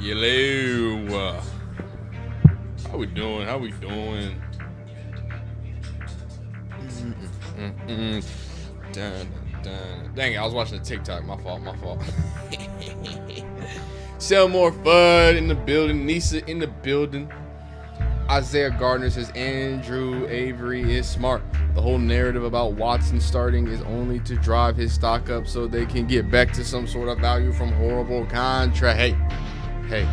Hello. How we doing? How we doing? Dun, dun. Dang it, I was watching a TikTok. My fault, my fault. Sell more fun in the building. Nisa in the building. Isaiah Gardner says Andrew Avery is smart. The whole narrative about Watson starting is only to drive his stock up so they can get back to some sort of value from horrible contract. Hey,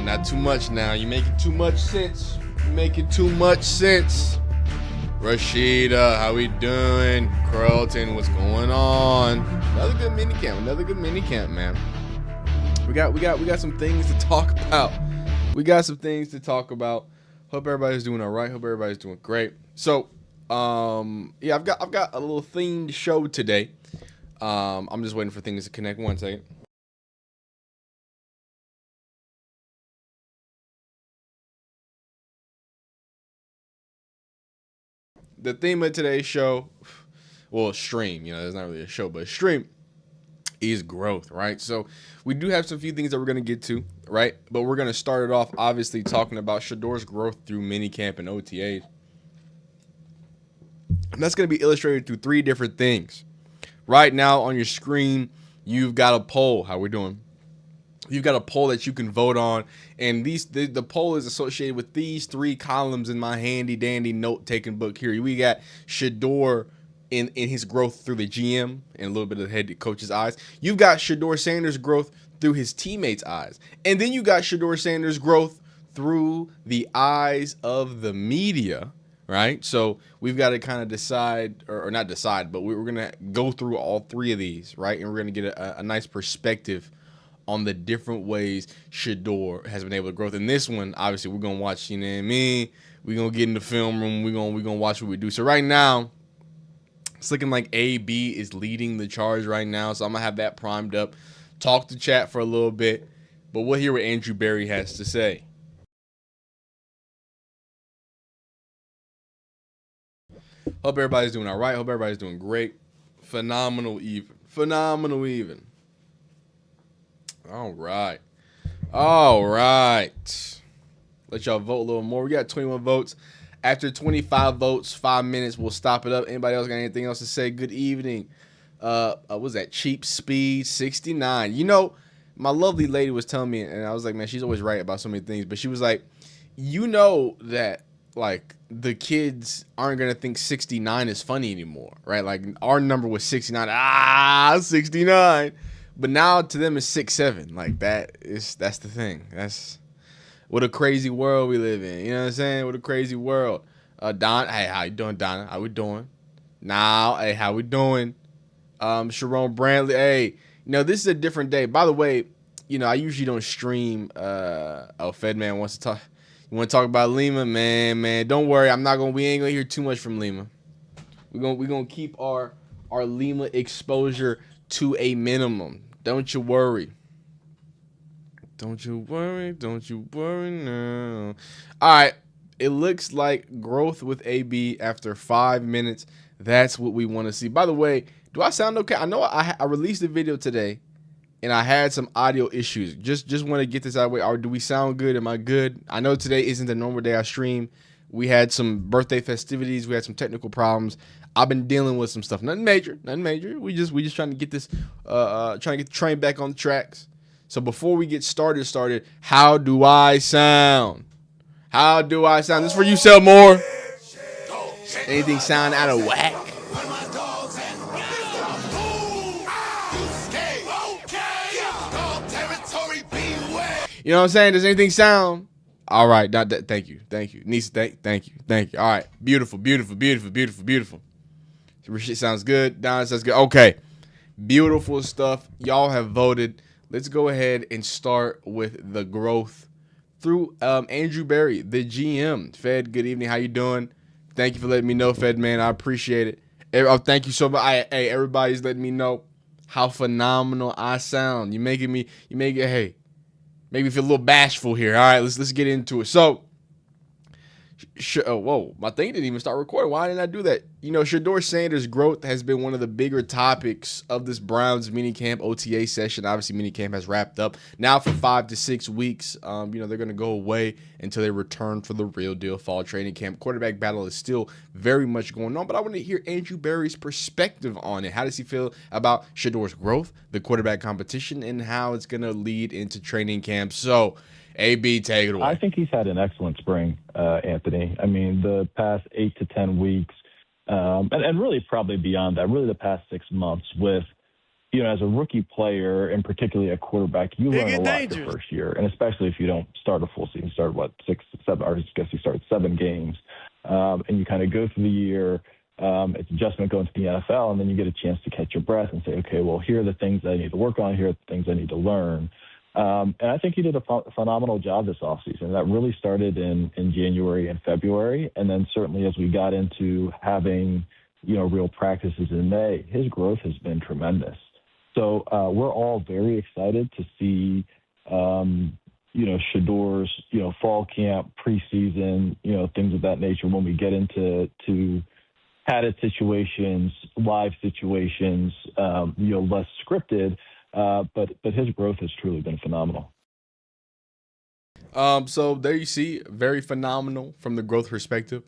not too much now. You making too much sense. Rashida, how we doing? Carlton, what's going on? Another good minicamp, man. We got some things to talk about. Hope everybody's doing all right. Hope everybody's doing great. So, yeah, I've got a little themed show today. I'm just waiting for things to connect. One second. The theme of today's show, well, stream, it's not really a show, but stream is growth, right? So we do have some few things that we're going to get to, right? But we're going to start it off, obviously, talking about Shedeur'S growth through minicamp and OTAs. And that's going to be illustrated through three different things. Right now on your screen, you've got a poll. How we doing? You've got a poll that you can vote on, and the poll is associated with these three columns in my handy dandy note-taking book here. We got Shedeur'S in his growth through the GM and a little bit of the head coach's eyes. You've got Shedeur'S growth through his teammates' eyes, and then you got Shedeur'S growth through the eyes of the media. Right, so we've got to kind of decide, or not decide, but we're gonna go through all three of these, right, and we're gonna get a nice perspective on the different ways Shedeur'S has been able to grow. In this one, obviously, we're gonna watch, we're gonna get in the film room, we're gonna watch what we do. So right now, it's looking like AB is leading the charge right now. So I'm gonna have that primed up, talk to chat for a little bit, but we'll hear what Andrew Berry has to say. Hope everybody's doing all right. Hope everybody's doing great. Phenomenal even. All right. Let y'all vote a little more. We got 21 votes. After 25 votes, 5 minutes, we'll stop it up. Anybody else got anything else to say? Good evening. What was that? Cheap Speed 69. My lovely lady was telling me, and I was like, man, she's always right about so many things. But she was like, that, like, the kids aren't going to think 69 is funny anymore, right? Like, our number was 69. 69. But now to them it's 6'7". Like, that's the thing. That's what a crazy world we live in. You know what I'm saying? What a crazy world. Don, hey, how you doing, Donna? How we doing? Now, hey, how we doing? Sharon Brantley, hey, this is a different day. By the way, I usually don't stream. Fedman wants to talk. You want to talk about Lima, man? Don't worry, we ain't gonna hear too much from Lima. We're gonna keep our Lima exposure to a minimum. Don't you worry. Don't you worry now. All right, it looks like growth with AB after 5 minutes. That's what we want to see. By the way, do I sound okay? I know I released a video today, and I had some audio issues. Just want to get this out of the way. Or do we sound good? Am I good? I know today isn't the normal day I stream. We had some birthday festivities. We had some technical problems. I've been dealing with some stuff. Nothing major. We just trying to get this, trying to get the train back on the tracks. So before we get started, how do I sound? This is for you, Sell More. Anything sound out of whack? You know what I'm saying? Does anything sound? All right. Thank you. Nisa, thank you. All right. Beautiful. Shit sounds good. Don says good. Okay. Beautiful stuff. Y'all have voted. Let's go ahead and start with the growth through Andrew Berry, the GM. Fed, good evening. How you doing? Thank you for letting me know, Fed, man. I appreciate it. Thank you so much. Hey, everybody's letting me know how phenomenal I sound. Hey, make me feel a little bashful here. All right, let's get into it. So, Whoa, my thing didn't even start recording. Why didn't I do that? Shedeur'S growth has been one of the bigger topics of this Browns minicamp OTA session. Obviously, minicamp has wrapped up now for 5 to 6 weeks. They're going to go away until they return for the real deal fall training camp. Quarterback battle is still very much going on, but I want to hear Andrew Berry's perspective on it. How does he feel about Shedeur'S growth, the quarterback competition, and how it's going to lead into training camp? So, AB, take it away. I think he's had an excellent spring, Anthony. I mean, the past 8 to 10 weeks, and really probably beyond that, really the past 6 months with, as a rookie player and particularly at quarterback, you learn a lot your first year. And especially if you don't start a full season, start 6, 7, or I guess you start 7 games. And you kind of go through the year, it's adjustment going to the NFL, and then you get a chance to catch your breath and say, okay, well, here are the things that I need to work on, here are the things I need to learn. And I think he did a phenomenal job this offseason. That really started in January and February. And then certainly as we got into having, real practices in May, his growth has been tremendous. So we're all very excited to see, Shedeur'S, fall camp, preseason, things of that nature when we get into padded situations, live situations, less scripted. But his growth has truly been phenomenal. So there you see, very phenomenal from the growth perspective.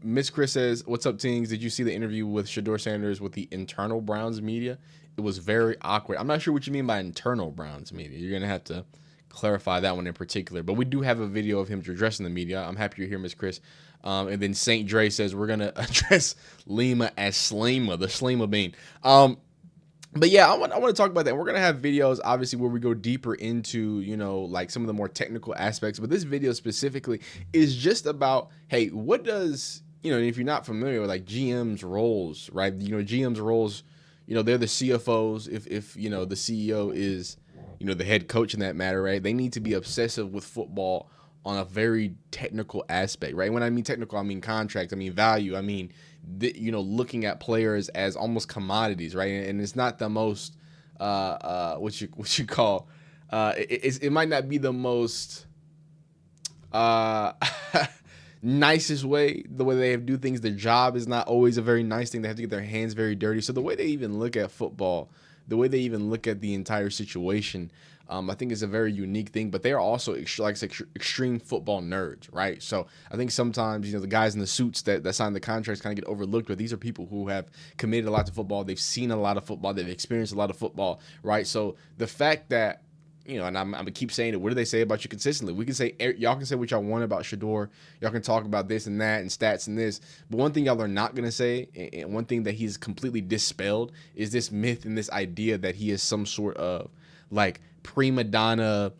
Miss Chris says, "What's up, teams? Did you see the interview with Shedeur'S with the internal Browns media? It was very awkward." I'm not sure what you mean by internal Browns media. You're gonna have to clarify that one in particular. But we do have a video of him addressing the media. I'm happy you're here, Miss Chris. And then Saint Dre says we're gonna address Lima as Slima, the Slima bean. But yeah, I want to talk about that. We're going to have videos, obviously, where we go deeper into, like some of the more technical aspects. But this video specifically is just about, hey, what does, if you're not familiar with like GM's roles, right? GM's roles, they're the CFOs. If the CEO is, the head coach in that matter, right? They need to be obsessive with football on a very technical aspect, right? When I mean technical, I mean contracts, I mean value, I mean, looking at players as almost commodities, right? And it's not the most, what you call, it might not be the most nicest way, the way they do things. Their job is not always a very nice thing. They have to get their hands very dirty. So the way they even look at football, the way they even look at the entire situation, I think it's a very unique thing, but they are also extreme football nerds, right? So I think sometimes, the guys in the suits that sign the contracts kind of get overlooked, but these are people who have committed a lot to football. They've seen a lot of football. They've experienced a lot of football, right? So the fact that, and I'm going to keep saying it, what do they say about you consistently? We can say, y'all can say what y'all want about Shedeur. Y'all can talk about this and that and stats and this. But one thing y'all are not going to say, and one thing that he's completely dispelled, is this myth and this idea that he is some sort of like prima donna,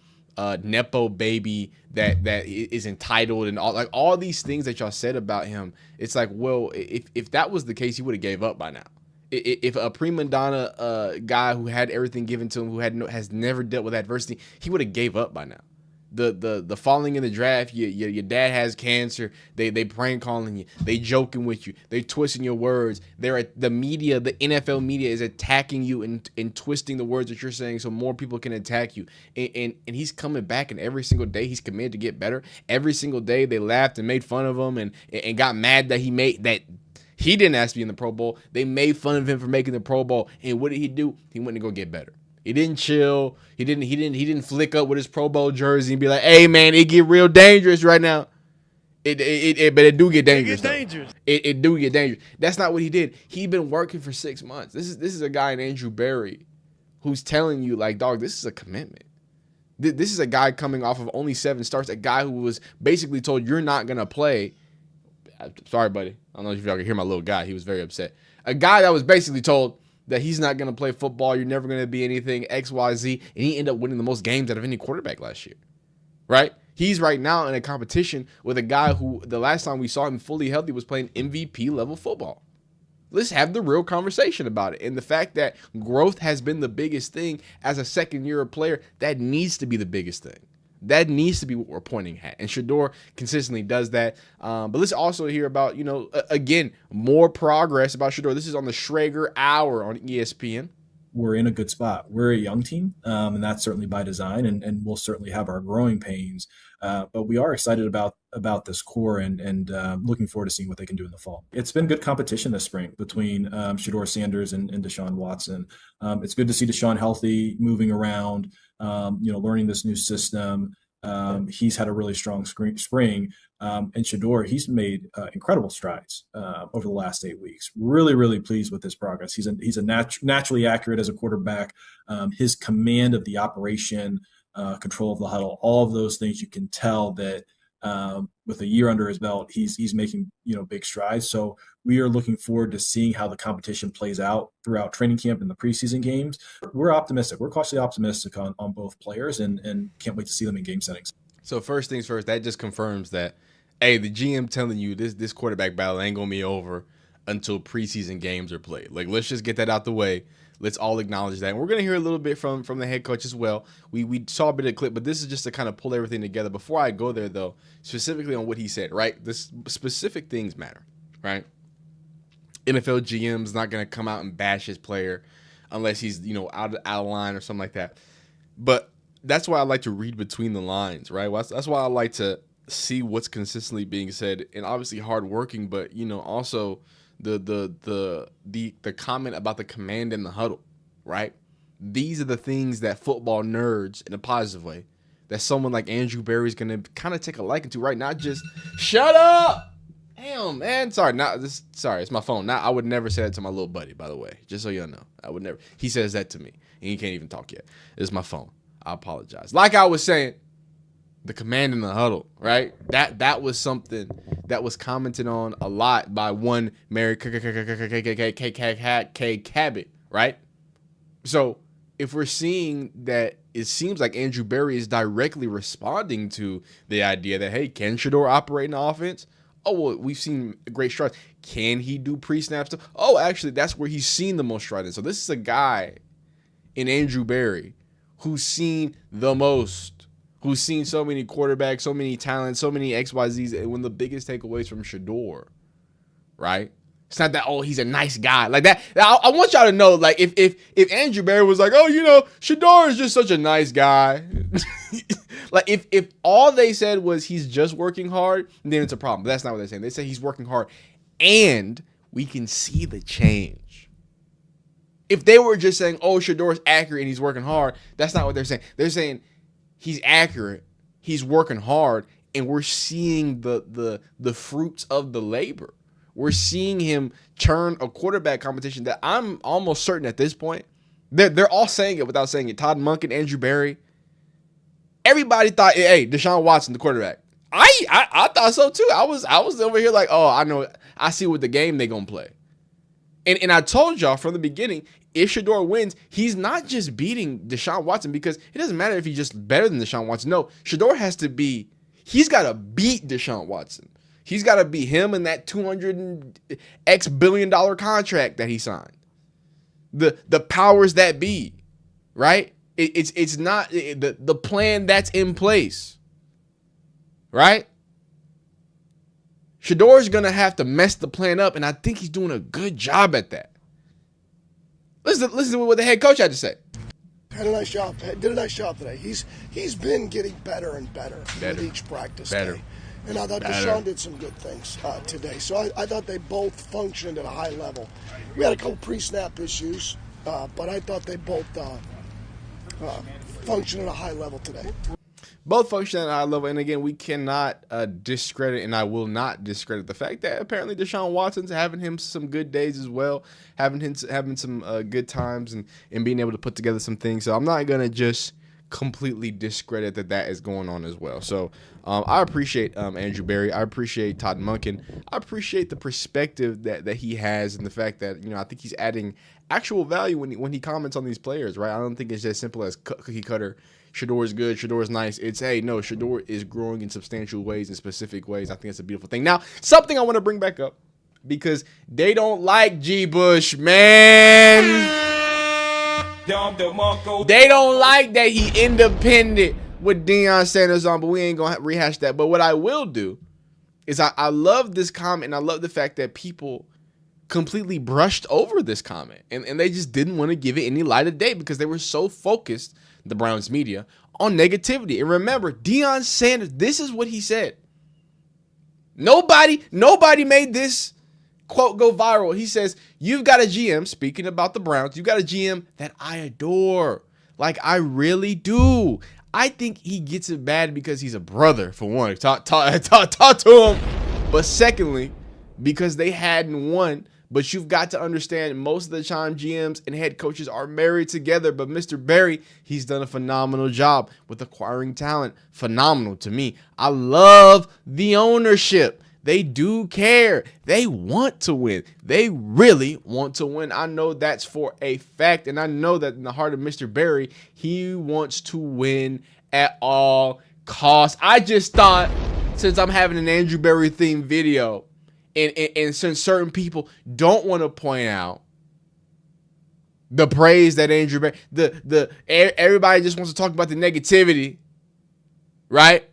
nepo baby that is entitled and all these things that y'all said about him. It's like, well, if that was the case, he would have gave up by now. If a prima donna guy who had everything given to him, who has never dealt with adversity, he would have gave up by now. The falling in the draft, your dad has cancer, they prank calling you, they joking with you, they twisting your words. The media, the NFL media is attacking you and twisting the words that you're saying so more people can attack you. And he's coming back, and every single day he's committed to get better. Every single day they laughed and made fun of him and got mad that he didn't ask to be in the Pro Bowl. They made fun of him for making the Pro Bowl. And what did he do? He went to go get better. He didn't chill. He didn't flick up with his Pro Bowl jersey and be like, "Hey man, it get real dangerous right now." But it do get dangerous. It do get dangerous. That's not what he did. He been working for 6 months. This is a guy in Andrew Berry who's telling you, like, dog, this is a commitment. This is a guy coming off of only 7 starts. A guy who was basically told, "You're not gonna play." Sorry, buddy. I don't know if y'all can hear my little guy. He was very upset. A guy that was basically told that he's not going to play football, you're never going to be anything, X, Y, Z, and he ended up winning the most games out of any quarterback last year, right? He's right now in a competition with a guy who the last time we saw him fully healthy was playing MVP level football. Let's have the real conversation about it. And the fact that growth has been the biggest thing as a second-year player, that needs to be the biggest thing. That needs to be what we're pointing at. And Shedeur consistently does that. But let's also hear about, again, more progress about Shedeur. This is on the Schrager Hour on ESPN. we're in a good spot. We're a young team, and that's certainly by design, and we'll certainly have our growing pains. But we are excited about this core and looking forward to seeing what they can do in the fall. It's been good competition this spring between Shedeur Sanders and Deshaun Watson. It's good to see Deshaun healthy, moving around, learning this new system. He's had a really strong spring. And Shedeur, he's made incredible strides over the last 8 weeks. Really, really pleased with his progress. He's naturally accurate as a quarterback. His command of the operation, control of the huddle, all of those things, you can tell that with a year under his belt, he's making big strides. So we are looking forward to seeing how the competition plays out throughout training camp and the preseason games. We're optimistic. We're cautiously optimistic on both players, and can't wait to see them in game settings. So first things first, that just confirms that, hey, the GM telling you this quarterback battle ain't gonna be over until preseason games are played. Like, let's just get that out the way. Let's all acknowledge that. And we're gonna hear a little bit from the head coach as well. We saw a bit of the clip, but this is just to kind of pull everything together. Before I go there, though, specifically on what he said, right? This specific things matter, right? NFL GM's not gonna come out and bash his player unless he's out of line or something like that. But that's why I like to read between the lines, right? That's why I like to see what's consistently being said, and obviously hardworking, but also the comment about the command in the huddle, right? These are the things that football nerds, in a positive way, that someone like Andrew Berry is gonna kind of take a liking to, right? Not just shut up. Damn, man. Sorry, it's my phone. I would never say that to my little buddy, by the way. Just so y'all know. I would never. He says that to me, and he can't even talk yet. It's my phone. I apologize. Like I was saying, the command in the huddle, right? That was something that was commented on a lot by one Mary Cabot, right? So if we're seeing that, it seems like Andrew Berry is directly responding to the idea that, hey, can Shedeur operate in the offense? Oh, well, we've seen great strides. Can he do pre-snap stuff? Oh, actually, that's where he's seen the most strides. So this is a guy in Andrew Berry who's seen the most, who's seen so many quarterbacks, so many talents, so many XYZs, and one of the biggest takeaways from Shedeur, right? It's not that, oh, he's a nice guy. Like that. I want y'all to know, like, if Andrew Berry was like, oh, Shedeur is just such a nice guy. Like, if all they said was he's just working hard, then it's a problem. But that's not what they're saying. They say he's working hard, and we can see the change. If they were just saying, oh, Shedeur'S accurate and he's working hard, that's not what they're saying. They're saying he's accurate, he's working hard, and we're seeing the fruits of the labor. We're seeing him turn a quarterback competition that I'm almost certain at this point, they're all saying it without saying it. Todd Monken, Andrew Berry, everybody thought, hey, Deshaun Watson, the quarterback. I thought so too. I was over here like, oh, I know, I see what the game they gonna play. And I told y'all from the beginning, if Shedeur wins, he's not just beating Deshaun Watson, because it doesn't matter if he's just better than Deshaun Watson. No, Shedeur he's got to beat Deshaun Watson. He's got to beat him in that $200x billion contract that he signed. The powers that be, right? It's not the plan that's in place, right? Shedeur's going to have to mess the plan up, and I think he's doing a good job at that. Listen to what the head coach had to say. Did a nice job today. He's been getting better and better with each practice day. And I thought Deshaun did some good things today. So I thought they both functioned at a high level. We had a couple pre-snap issues, but I thought they both functioned at a high level today. Both function at a high level, and again, we cannot discredit, and I will not discredit the fact that apparently Deshaun Watson's having him some good days as well, having some good times and being able to put together some things. So I'm not gonna just completely discredit that is going on as well. So I appreciate Andrew Berry. I appreciate Todd Monken. I appreciate the perspective that he has, and the fact that I think he's adding actual value when he comments on these players. Right? I don't think it's as simple as cookie cutter. Shedeur's good, Shedeur's nice. It's, hey, no, Shedeur is growing in substantial ways, in specific ways. I think it's a beautiful thing. Now, something I want to bring back up, because they don't like G. Bush, man. They don't like that he independent with Deion Sanders on, but we ain't going to rehash that. But what I will do is I love this comment, and I love the fact that people completely brushed over this comment. And they just didn't want to give it any light of day because they were so focused, the Browns media, on negativity. And remember, Deion Sanders, this is what he said. Nobody made this quote go viral. He says, you've got a GM, speaking about the Browns, you've got a GM that I adore. Like, I really do. I think he gets it bad because he's a brother, for one. Talk to him. But secondly, because they hadn't won. But you've got to understand, most of the time GMs and head coaches are married together. But Mr. Berry, he's done a phenomenal job with acquiring talent. Phenomenal to me. I love the ownership. They do care. They want to win. They really want to win. I know that's for a fact. And I know that in the heart of Mr. Berry, he wants to win at all costs. I just thought, since I'm having an Andrew Berry themed video, and since certain people don't want to point out the praise that Andrew Berry, everybody just wants to talk about the negativity, right?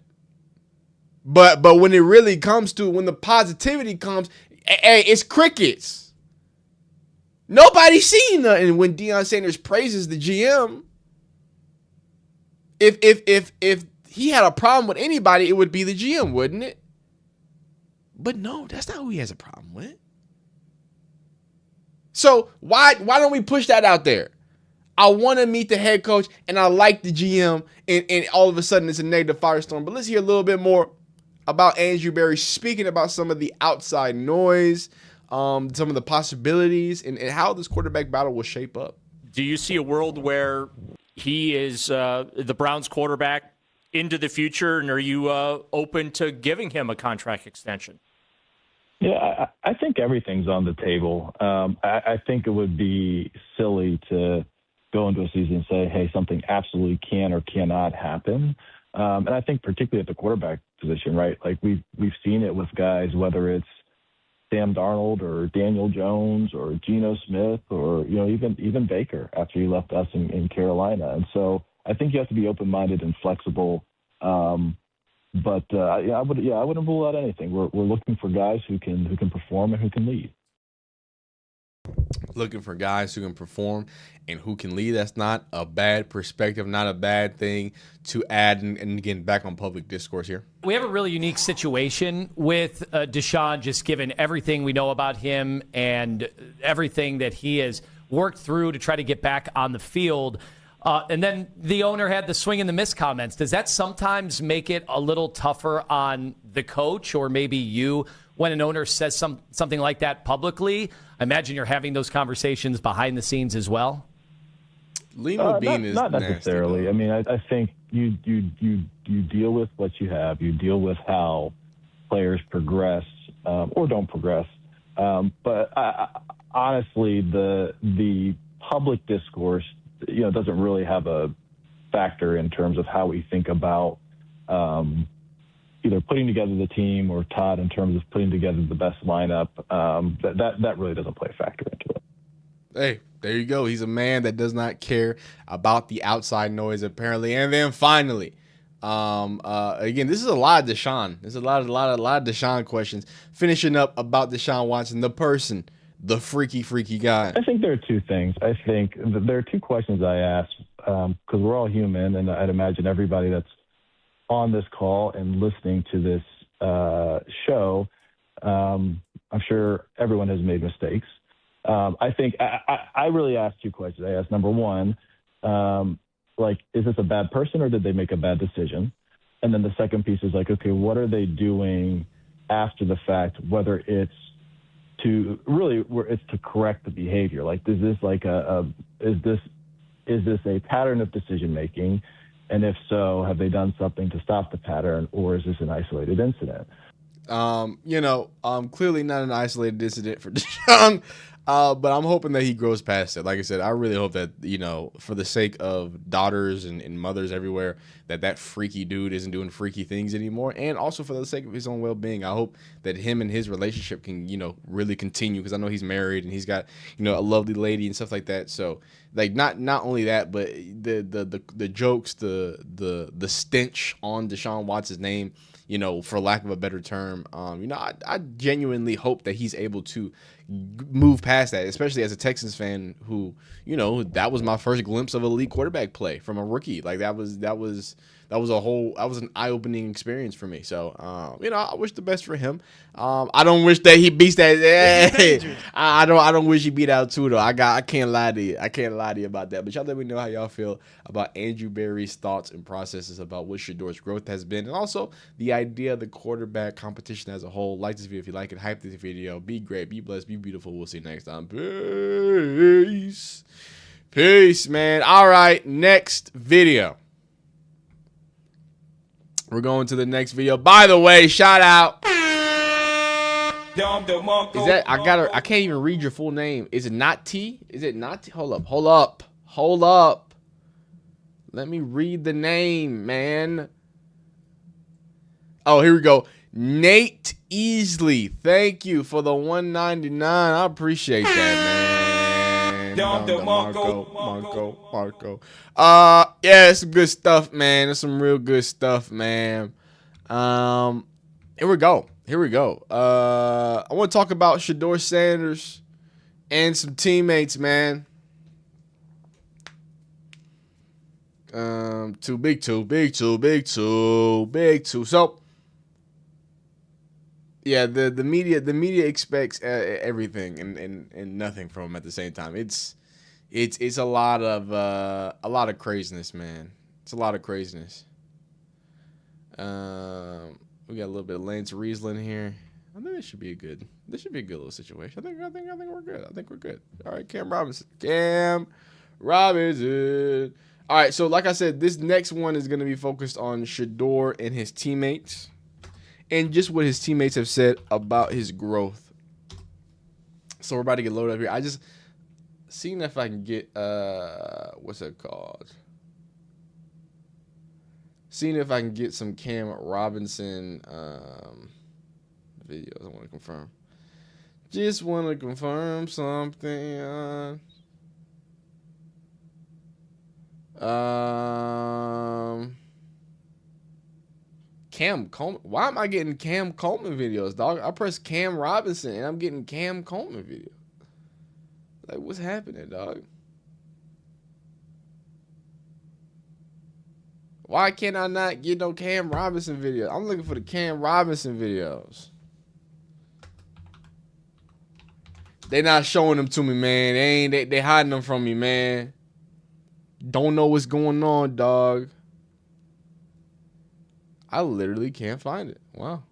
But when it really comes to, when the positivity comes, hey, it's crickets. Nobody's seeing nothing when Deion Sanders praises the GM. If he had a problem with anybody, it would be the GM, wouldn't it? But no, that's not who he has a problem with. So why don't we push that out there? I want to meet the head coach, and I like the GM, and all of a sudden it's a negative firestorm. But let's hear a little bit more about Andrew Berry speaking about some of the outside noise, some of the possibilities, and how this quarterback battle will shape up. Do you see a world where he is the Browns quarterback into the future, and are you open to giving him a contract extension? Yeah, I think everything's on the table. I think it would be silly to go into a season and say, hey, something absolutely can or cannot happen. And I think particularly at the quarterback position, right? Like we've seen it with guys, whether it's Sam Darnold or Daniel Jones or Geno Smith or, even Baker after he left us in Carolina. And so I think you have to be open-minded and flexible. But I wouldn't rule out anything. We're looking for guys who can perform and who can lead. Looking for guys who can perform and who can lead. That's not a bad perspective, not a bad thing to add and again, back on public discourse here. We have a really unique situation with Deshaun, just given everything we know about him and everything that he has worked through to try to get back on the field. And then the owner had the swing and the miss comments. Does that sometimes make it a little tougher on the coach or maybe you when an owner says something like that publicly? I imagine you're having those conversations behind the scenes as well. Lima Bean is not necessarily. Nasty, I mean, I think you deal with what you have. You deal with how players progress or don't progress. But honestly, the public discourse, doesn't really have a factor in terms of how we think about either putting together the team or Todd in terms of putting together the best lineup. That really doesn't play a factor into it. Hey, there you go. He's a man that does not care about the outside noise, apparently. And then finally, again, this is a lot of Deshaun. There's a lot of Deshaun questions. Finishing up about Deshaun Watson, the person, the freaky guy. I think there are two things. I think there are two questions I ask because we're all human, and I'd imagine everybody that's on this call and listening to this show, I'm sure everyone has made mistakes. I think I really asked two questions. I asked, number one, is this a bad person or did they make a bad decision? And then the second piece is okay, what are they doing after the fact, whether it's to correct the behavior? Is this a pattern of decision making? And if so, have they done something to stop the pattern, or is this an isolated incident? Clearly not an isolated incident for Deshaun, but I'm hoping that he grows past it. Like I said, I really hope that, for the sake of daughters and mothers everywhere, that freaky dude isn't doing freaky things anymore. And also for the sake of his own well-being, I hope that him and his relationship can, really continue, because I know he's married and he's got, a lovely lady and stuff like that. So, not only that, but the jokes, the stench on Deshaun Watson's name, for lack of a better term, I genuinely hope that he's able to move past that, especially as a Texans fan who, you know, that was my first glimpse of elite quarterback play from a rookie. Like that was an eye-opening experience for me. So, you know, I wish the best for him. I don't wish that he beats that. I don't wish he beat out too though. I can't lie to you. I can't lie to you about that. But y'all let me know how y'all feel about Andrew Berry's thoughts and processes about what Shedeur'S growth has been, and also the idea of the quarterback competition as a whole. Like this video if you like it. Hype this video. Be great. Be blessed. Be beautiful. We'll see you next time. Peace. Peace, man. All right, next video. We're going to the next video. By the way, shout out. Is that I can't even read your full name. Is it not T? Is it not T? Hold up. Let me read the name, man. Oh, here we go. Nate Easley. Thank you for the $1.99. I appreciate that, man. Marco. Yeah, some good stuff, man. There's some real good stuff, man. Here we go. I want to talk about Shedeur'S Sanders and some teammates, man. Big two. So, yeah, the media expects everything and nothing from them at the same time. It's a lot of craziness, man. It's a lot of craziness. We got a little bit of Lance Riesling here. I think this should be a good little situation. I think we're good. I think we're good. All right, Cam Robinson. All right, so like I said, this next one is going to be focused on Shedeur'S and his teammates and just what his teammates have said about his growth. So we're about to get loaded up here. I just seeing if I can get what's it called? Seeing if I can get some Cam Robinson videos. I want to confirm. Just want to confirm something. Cam Coleman. Why am I getting Cam Coleman videos, dog? I press Cam Robinson and I'm getting Cam Coleman videos. Like, what's happening, dog? Why can't I not get no Cam Robinson videos? I'm looking for the Cam Robinson videos. They not showing them to me, man. They hiding them from me, man. Don't know what's going on, dog. I literally can't find it. Wow.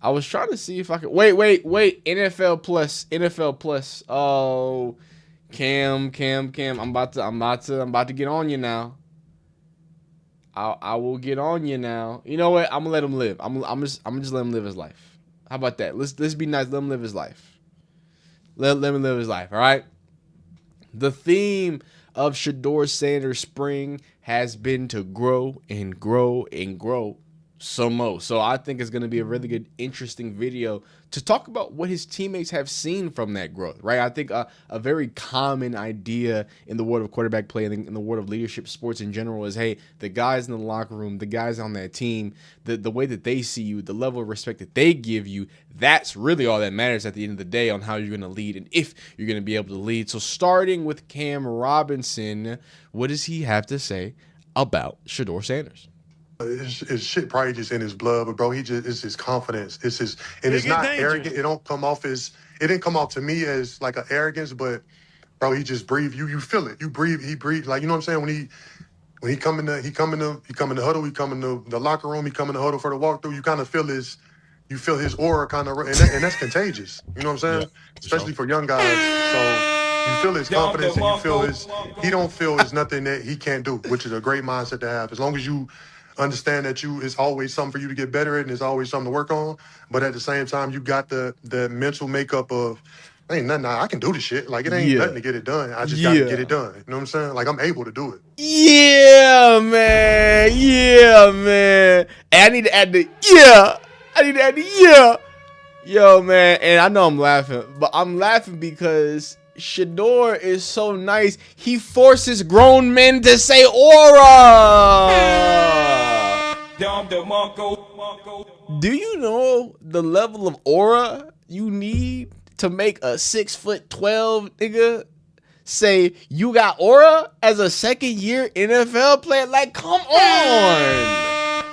I was trying to see if I could. Wait. NFL Plus. Oh, Cam. I'm about to get on you now. I will get on you now. You know what? I'm gonna let him live. I'm just let him live his life. How about that? Let's be nice. Let him live his life. Let him live his life. All right. The theme of Shedeur'S Sanders spring has been to grow and grow and grow some more. So I think it's going to be a really good, interesting video to talk about what his teammates have seen from that growth, right? I think a very common idea in the world of quarterback play and in the world of leadership sports in general is, hey, the guys in the locker room, the guys on that team, the way that they see you, the level of respect that they give you, that's really all that matters at the end of the day on how you're going to lead and if you're going to be able to lead. So starting with Cam Robinson, what does he have to say about Shedeur'S Sanders? His shit probably just in his blood, but bro, it's his confidence. It's his, and it's not arrogant. It didn't come off to me as like an arrogance, but bro, he just breathe. You feel it. You breathe. He breathe. Like, you know what I'm saying? When he come in the huddle, he come in the locker room, he come in the huddle for the walkthrough. You kind of feel his aura kind of, and that's contagious. You know what I'm saying? Yeah, especially for young guys. So you feel his confidence, and you feel he don't feel there's nothing that he can't do, which is a great mindset to have. As long as you understand that it's always something for you to get better at and there's always something to work on. But at the same time, you got the mental makeup of, ain't nothing, I can do this shit. Like, it ain't nothing to get it done. I just got to get it done. You know what I'm saying? Like, I'm able to do it. Yeah, man. And I need to add the Yo, man. And I know I'm laughing, but I'm laughing because Shedeur'S is so nice. He forces grown men to say aura. Do you know the level of aura you need to make a 6'12" nigga say you got aura as a second-year NFL player? Like, come on.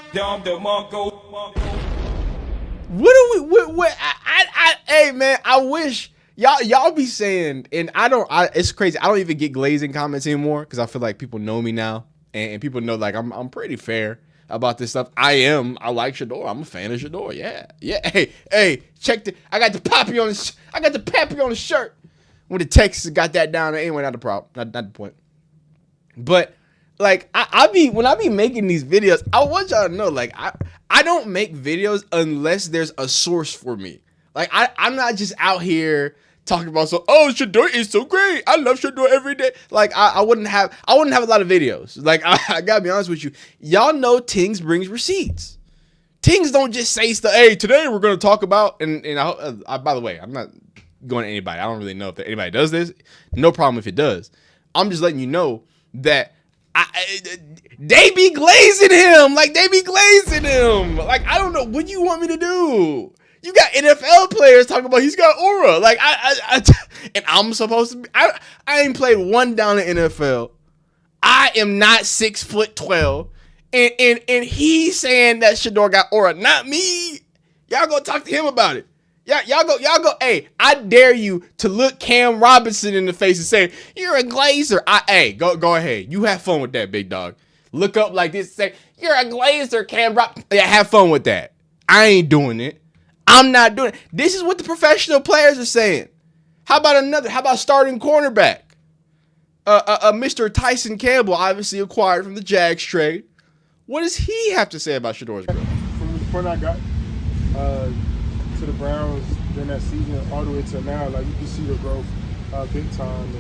What do we? Hey man, I wish y'all be saying, and it's crazy. I don't even get glazing comments anymore because I feel like people know me now, and people know like I'm pretty fair about this stuff. I like Shedeur. I'm a fan of Shedeur. Yeah. Hey, check I got the pappy on the shirt. When the Texans got that down, anyway, not the problem, not the point. But like when I be making these videos, I want y'all to know, like I don't make videos unless there's a source for me. Like I'm not just out here talking about Shedeur is so great. I love Shedeur every day. Like I wouldn't have a lot of videos. Like I gotta be honest with you. Y'all know Tings brings receipts. Tings don't just say stuff. Hey, today we're gonna talk about and by the way, I'm not going to anybody. I don't really know if anybody does this. No problem if it does. I'm just letting you know that they be glazing him. Like they be glazing him. Like I don't know what you want me to do. You got NFL players talking about he's got aura. Like and I'm supposed to be. I ain't played one down in NFL. I am not 6'12", and he's saying that Shedeur got aura, not me. Y'all go talk to him about it. Y'all go. Hey, I dare you to look Cam Robinson in the face and say you're a glazer. Go ahead. You have fun with that, big dog. Look up like this and say you're a glazer, Cam Robinson. Yeah, have fun with that. I ain't doing it. I'm not doing it. This is what the professional players are saying. How about starting cornerback? Mr. Tyson Campbell, obviously acquired from the Jags trade. What does he have to say about Shedeur'S growth? From the point I got to the Browns during that season all the way to now, like you can see the growth big time,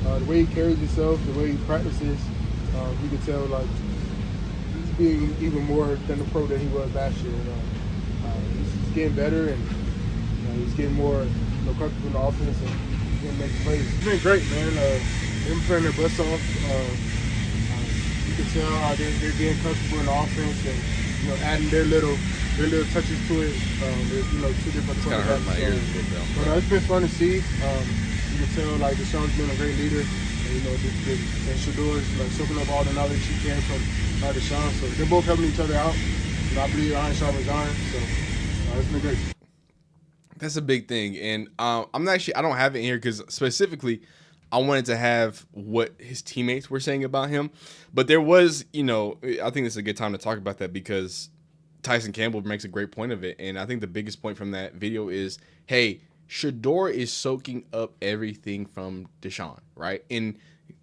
and the way he carries himself, the way he practices, you can tell like he's being even more than the pro that he was last year. He's getting better, and he's getting more comfortable in the offense, and he's gonna make plays. It's been great, man. They've been playing their butts off. You can tell how they're getting comfortable in the offense, and adding their little touches to it. There's two different quarterbacks. But it's been fun to see. You can tell like Deshaun's been a great leader, and Shedeur'S like soaking up all the knowledge he can from Deshaun. So they're both helping each other out. And I believe iron sharpens iron. So it's been great. That's a big thing, and I don't have it in here because specifically I wanted to have what his teammates were saying about him. But there was, I think this is a good time to talk about that because Tyson Campbell makes a great point of it. And I think the biggest point from that video is, hey, Shedeur is soaking up everything from Deshaun, right? And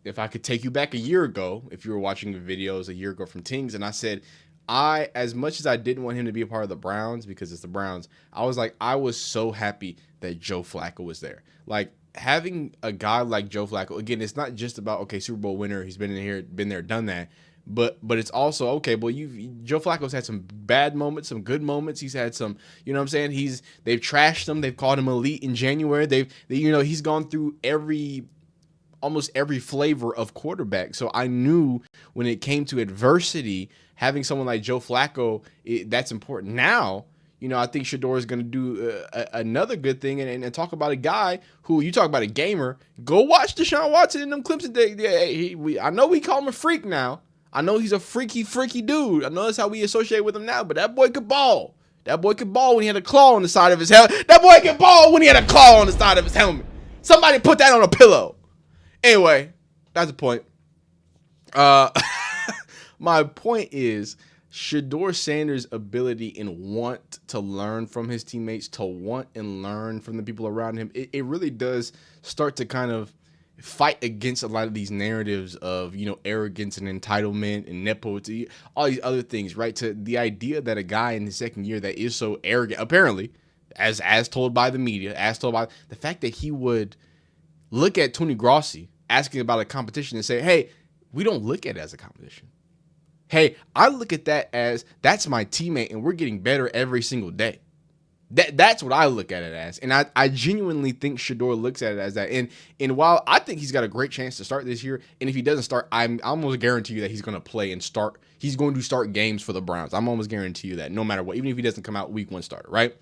if I could take you back a year ago, if you were watching the videos a year ago from Tings, and I said, as much as I didn't want him to be a part of the Browns because it's the Browns, I was like, I was so happy that Joe Flacco was there. Like, having a guy like Joe Flacco, again, it's not just about, okay, Super Bowl winner, he's been in here, been there, done that. But it's also, okay, well, Joe Flacco's had some bad moments, some good moments. He's had some, you know what I'm saying? They've trashed him. They've called him elite in January. He's gone through almost every flavor of quarterback. So I knew when it came to adversity, having someone like Joe Flacco, that's important. Now, I think Shedeur is going to do another good thing and talk about a guy who, you talk about a gamer, go watch Deshaun Watson in them clips today. I know we call him a freak now. I know he's a freaky dude. I know that's how we associate with him now, but that boy could ball. That boy could ball when he had a claw on the side of his helmet. That boy could ball when he had a claw on the side of his helmet. Somebody put that on a pillow. Anyway, that's the point. My point is Shedeur Sanders' ability and want to learn from his teammates, to want and learn from the people around him, it really does start to kind of fight against a lot of these narratives of, arrogance and entitlement and nepotism, all these other things, right? To the idea that a guy in his second year that is so arrogant, apparently, as told by the media, as told by the fact that he would look at Tony Grossi asking about a competition and say, hey, we don't look at it as a competition. Hey, I look at that as that's my teammate and we're getting better every single day. That's what I look at it as. And I genuinely think Shedeur looks at it as that. And while I think he's got a great chance to start this year, and if he doesn't start, I'm almost guarantee you that he's going to play and start. He's going to start games for the Browns. I'm almost guarantee you that no matter what, even if he doesn't come out week one starter, right?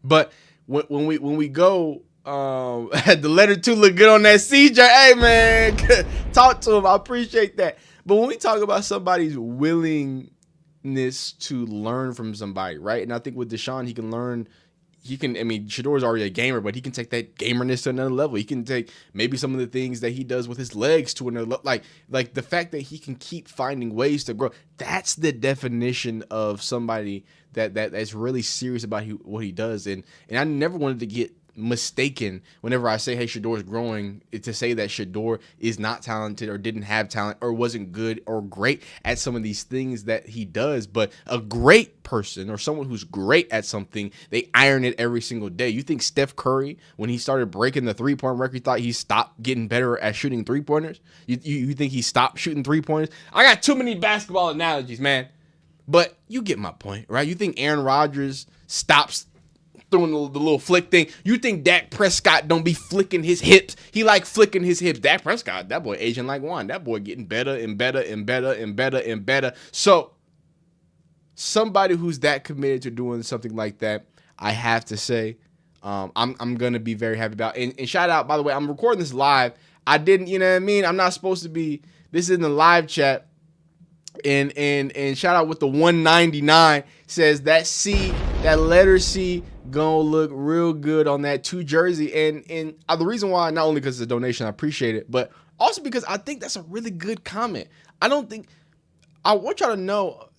But when we go, the letter 2 look good on that CJ. Hey man, talk to him. I appreciate that. But when we talk about somebody's willingness to learn from somebody, right? And I think with Deshaun, he can learn. Shedeur'S already a gamer, but he can take that gamerness to another level. He can take maybe some of the things that he does with his legs to another level. Like the fact that he can keep finding ways to grow. That's the definition of somebody that's really serious about what he does. And I never wanted to get mistaken whenever I say, hey, Shedeur'S growing, to say that Shedeur is not talented or didn't have talent or wasn't good or great at some of these things that he does. But a great person or someone who's great at something, they iron it every single day. You think Steph Curry, when he started breaking the 3-point record, thought he stopped getting better at shooting 3-pointers? You think he stopped shooting 3-pointers? I got too many basketball analogies, man. But you get my point, right? You think Aaron Rodgers stops throwing the little flick thing? You think Dak Prescott don't be flicking his hips? He like flicking his hips. Dak Prescott, that boy aging like wine. That boy getting better and better and better and better and better. So somebody who's that committed to doing something like that, I have to say, I'm gonna be very happy about. And shout out, by the way, I'm recording this live. I didn't, you know what I mean? I'm not supposed to be. This is in the live chat. And shout out with the 199 says that letter C gonna look real good on that 2 jersey. And the reason why, not only because it's a donation, I appreciate it, but also because I think that's a really good comment. I want y'all to know,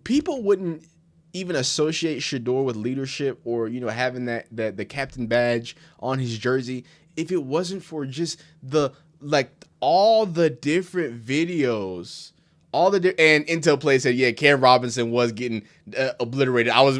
people wouldn't even associate Shedeur'S with leadership or, having the captain badge on his jersey if it wasn't for just all the different videos. And Intel Play said, yeah, Cam Robinson was getting obliterated. I was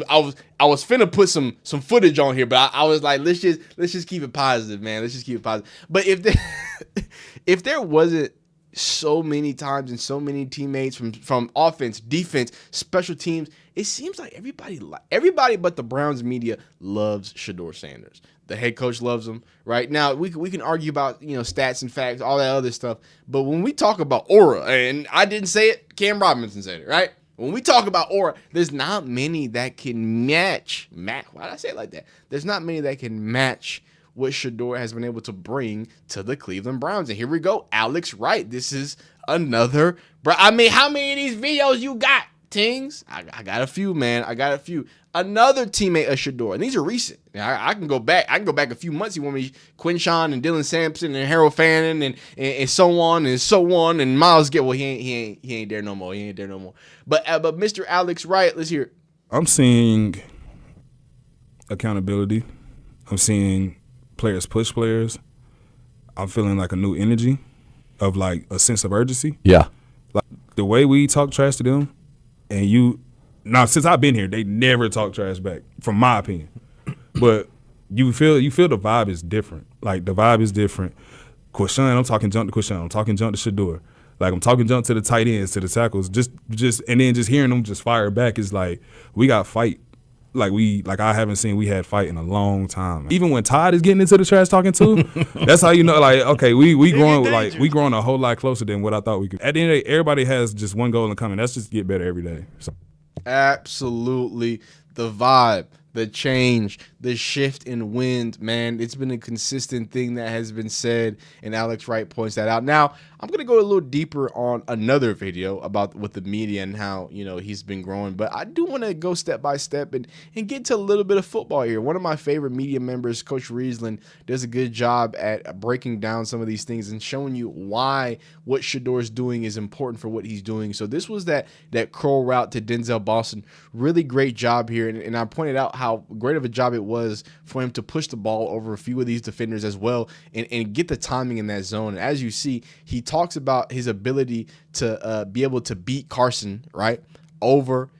finna put some footage on here, but I was like, let's just keep it positive, man. Let's just keep it positive. But if there wasn't so many times and so many teammates from offense, defense, special teams, it seems like everybody but the Browns media loves Shedeur'S Sanders. The head coach loves him. Right now, we can argue about stats and facts, all that other stuff. But when we talk about aura, and I didn't say it, Cam Robinson said it, right? When we talk about aura, there's not many that can match. Why did I say it like that? There's not many that can match what Shedeur'S has been able to bring to the Cleveland Browns. And here we go, Alex Wright. This is another. How many of these videos you got, Tings? I got a few, man. I got a few. Another teammate of Shedeur'S, and these are recent. I can go back. I can go back a few months. You want me Quinshawn and Dylan Sampson and Harold Fannin and so on and so on and Miles Garrett. Well, he ain't there no more. He ain't there no more. But Mr. Alex Wright, let's hear it. I'm seeing accountability. I'm seeing players push players. I'm feeling like a new energy of like a sense of urgency. Yeah. Like the way we talk trash to them, and now since I've been here, they never talk trash back, from my opinion. But you feel the vibe is different. Like the vibe is different. Quashan, I'm talking jump to Quashan. I'm talking jump to Shedeur'S. Like I'm talking jump to the tight ends, to the tackles. Just and then just hearing them just fire back is like we got fight. Like I haven't seen we had fight in a long time. Even when Todd is getting into the trash talking too, that's how you know. Like okay, we growing a whole lot closer than what I thought we could. At the end of the day, everybody has just one goal in common. That's just get better every day. So. Absolutely. The vibe, the change, the shift in wind, man, it's been a consistent thing that has been said, and Alex Wright points that out. Now, I'm going to go a little deeper on another video about with the media and how, he's been growing, but I do want to go step by step and get to a little bit of football here. One of my favorite media members, Coach Riesland, does a good job at breaking down some of these things and showing you why what Shedeur'S doing is important for what he's doing. So this was that curl route to Denzel Boston. Really great job here, and I pointed out how great of a job it was for him to push the ball over a few of these defenders as well and get the timing in that zone. And as you see, he talks about his ability to be able to beat Carson, right, over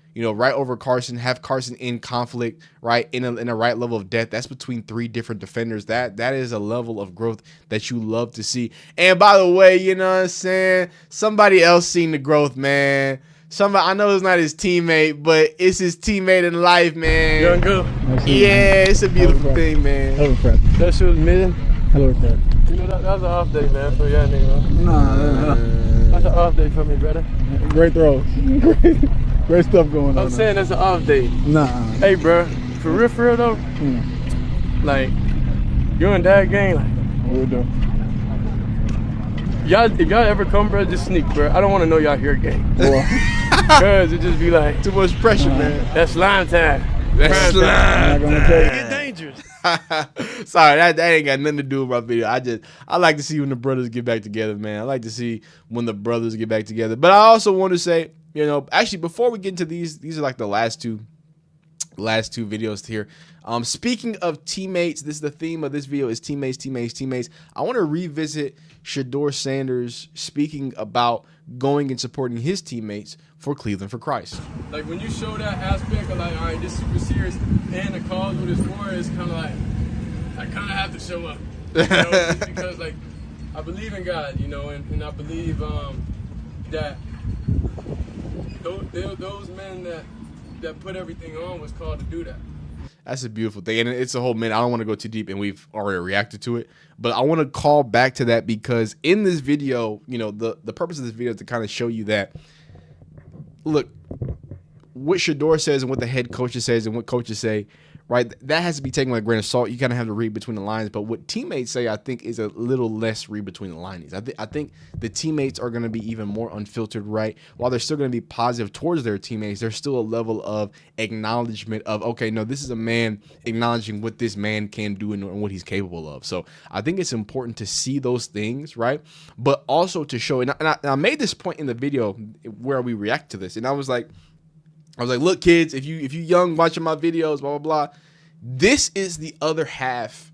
Carson, have Carson in conflict, right, in a right level of depth. That's between 3 different defenders. That is a level of growth that you love to see. And by the way, you know what I'm saying, somebody else seen the growth, man. Somebody, I know it's not his teammate, but it's his teammate in life, man. Young girl. Yeah, it's a beautiful thing, man. Hello, Fred. That shit was mid. Hello, Fred. You know, that was an off day, man, for y'all nigga. Nah. That's an off day for me, brother. Great throws. Great stuff going on. I'm saying that's an off day. Nah. Hey, bro. for real though, like, you and Dad gang, like, We'll do. if y'all ever come, bro, just sneak, bro. I don't want to know y'all here, gang. Because it just be like, too much pressure, man. That's slime time. That's slime time. It's dangerous. Sorry, that ain't got nothing to do with my video. I like to see when the brothers get back together, man. I like to see when the brothers get back together. But I also want to say, you know, actually, before we get into these are like the last two videos here. Speaking of teammates, this is the theme of this video is teammates. I want to revisit Shedeur'S Sanders speaking about going and supporting his teammates for Cleveland for Christ. Like, when you show that aspect of like, all right, this super serious and the cause what it's for, it's kind of like, I kind of have to show up, you know, just because like I believe in God, you know, and I believe that those men that put everything on was called to do that. That's a beautiful thing, and it's a whole minute. I don't want to go too deep, and we've already reacted to it, but I want to call back to that because in this video, you know, the purpose of this video is to kind of show you that, look, what Shedeur'S says and what the head coaches says and what coaches say, right, that has to be taken with a grain of salt. You kind of have to read between the lines, but what teammates say, I think, is a little less read between the lines. I think the teammates are going to be even more unfiltered, right? While they're still going to be positive towards their teammates, there's still a level of acknowledgement of, okay, no, this is a man acknowledging what this man can do and what he's capable of. So I think it's important to see those things, right? But also to show, and I made this point in the video where we react to this, and I was like, look, kids, if you young watching my videos, blah, blah, blah, this is the other half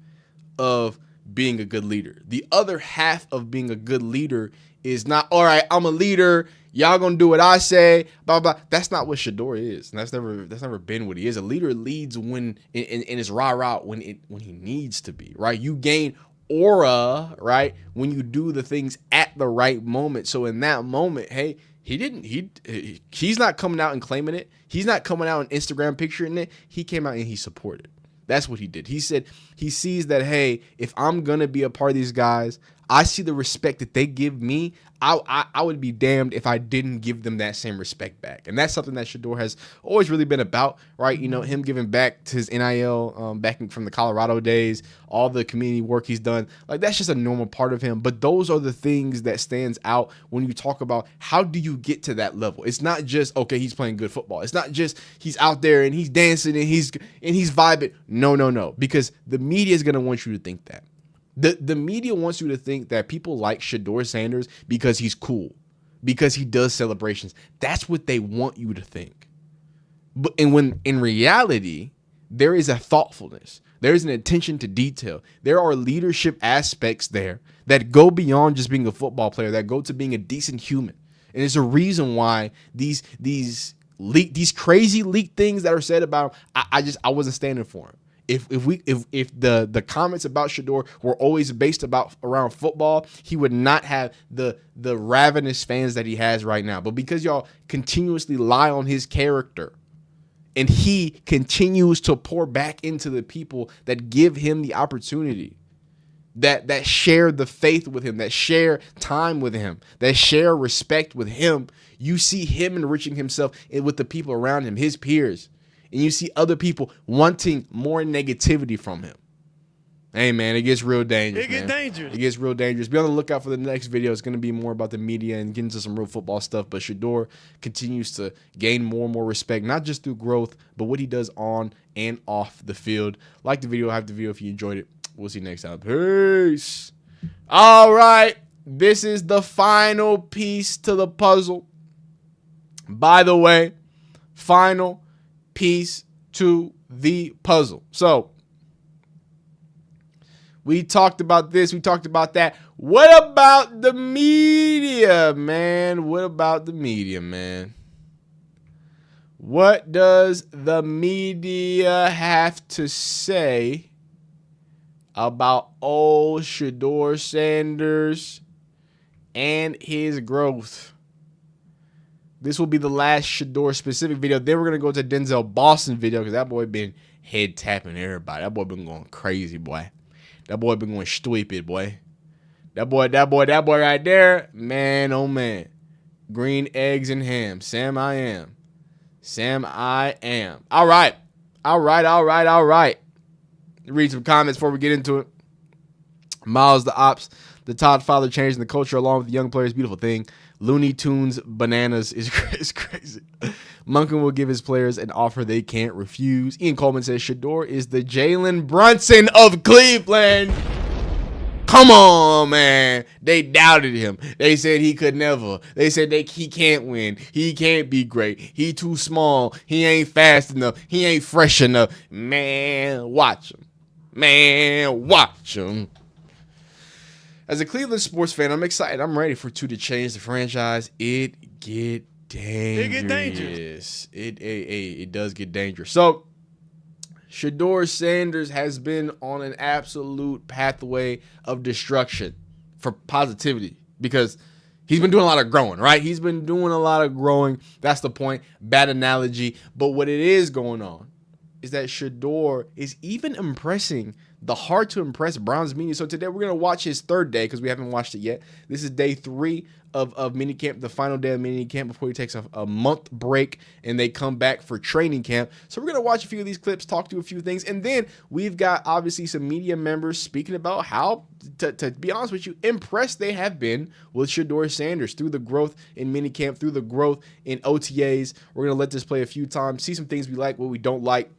of being a good leader. The other half of being a good leader is not, all right, I'm a leader, y'all gonna do what I say, blah, blah. That's not what Shedeur'S is. And that's never been what he is. A leader leads when in his rah-rah when he needs to be, right? You gain aura, right, when you do the things at the right moment. So in that moment, hey, he's not coming out and claiming it. He's not coming out and Instagram picturing it. He came out and he supported. That's what he did. He said he sees that, hey, if I'm going to be a part of these guys, I see the respect that they give me. I would be damned if I didn't give them that same respect back. And that's something that Shedeur'S has always really been about, right? You know, him giving back to his NIL back from the Colorado days, all the community work he's done. Like, that's just a normal part of him. But those are the things that stands out when you talk about how do you get to that level. It's not just, okay, he's playing good football. It's not just he's out there and he's dancing and he's vibing. No. Because the media is going to want you to think that. The media wants you to think that people like Shedeur'S Sanders because he's cool, because he does celebrations. That's what they want you to think. And when in reality, there is a thoughtfulness. There is an attention to detail. There are leadership aspects there that go beyond just being a football player, that go to being a decent human. And it's a reason why these crazy leaked things that are said about him, I wasn't standing for him. If the comments about Shedeur'S were always based around football, he would not have the ravenous fans that he has right now. But because y'all continuously lie on his character, and he continues to pour back into the people that give him the opportunity, that share the faith with him, that share time with him, that share respect with him, you see him enriching himself with the people around him, his peers. And you see other people wanting more negativity from him. Hey, man, it gets real dangerous. It gets real dangerous. Be on the lookout for the next video. It's going to be more about the media and get into some real football stuff. But Shedeur'S continues to gain more and more respect, not just through growth, but what he does on and off the field. Like the video, hype the video if you enjoyed it. We'll see you next time. Peace. All right. This is the final piece to the puzzle. By the way, final piece to the puzzle. So we talked about this, we talked about that. What about the media, man? What about the media, man? What does the media have to say about old Shedeur'S Sanders and his growth? This will be the last Shedeur'S specific video. Then we're going to go to Denzel Boston video because that boy been head tapping everybody. That boy been going crazy, boy. That boy been going stupid, boy. That boy right there, man, oh man. Green eggs and ham. Sam, I am. All right. All right. Read some comments before we get into it. Miles the Ops. The Todd father changing the culture along with the young players. Beautiful thing. Looney Tunes bananas is crazy. Monken will give his players an offer they can't refuse. Ian Coleman says Shedeur is the Jalen Brunson of Cleveland. Come on, man. They doubted him. They said he could never. They said he can't win. He can't be great. He too small. He ain't fast enough. He ain't fresh enough. Man, watch him. As a Cleveland sports fan, I'm excited. I'm ready for 2 to change the franchise. It get dangerous. It does get dangerous. So, Shedeur'S Sanders has been on an absolute pathway of destruction for positivity because he's been doing a lot of growing, right? He's been doing a lot of growing. That's the point. Bad analogy. But what it is going on is that Shedeur is even impressing the hard-to-impress Browns media. So today we're going to watch his 3rd day because we haven't watched it yet. This is day 3 of minicamp, the final day of minicamp before he takes a month break and they come back for training camp. So we're going to watch a few of these clips, talk to a few things, and then we've got obviously some media members speaking about how, to be honest with you, impressed they have been with Shedeur'S Sanders through the growth in minicamp, through the growth in OTAs. We're going to let this play a few times, see some things we like, what we don't like,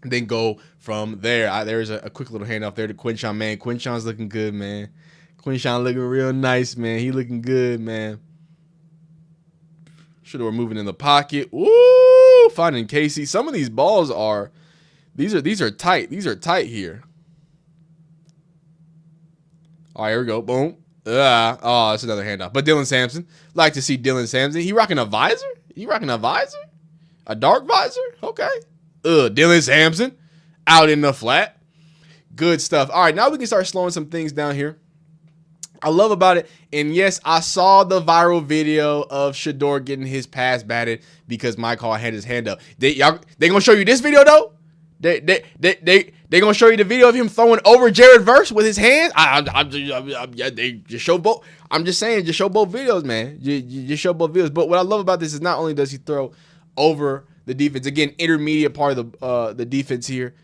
then go from there. There's a quick little handoff there to Quinshon, man. Quinshon's looking good, man. Quinshon looking real nice, man. He looking good, man. Shedeur moving in the pocket. Ooh, finding Casey. Some of these balls are, these are tight. These are tight here. All right, here we go. Boom. Oh, that's another handoff. But Dylan Sampson. Like to see Dylan Sampson. He rocking a visor? A dark visor? Okay. Dylan Sampson out in the flat. Good stuff. All right, now we can start slowing some things down here. I love about it. And yes, I saw the viral video of Shedeur getting his pass batted because Mike Hall had his hand up. They gonna show you this video though? They gonna show you the video of him throwing over Jared Verse with his hands? They just show both. I'm just saying, just show both videos, man. Just show both videos. But what I love about this is not only does he throw over the defense, again, intermediate part of the defense here,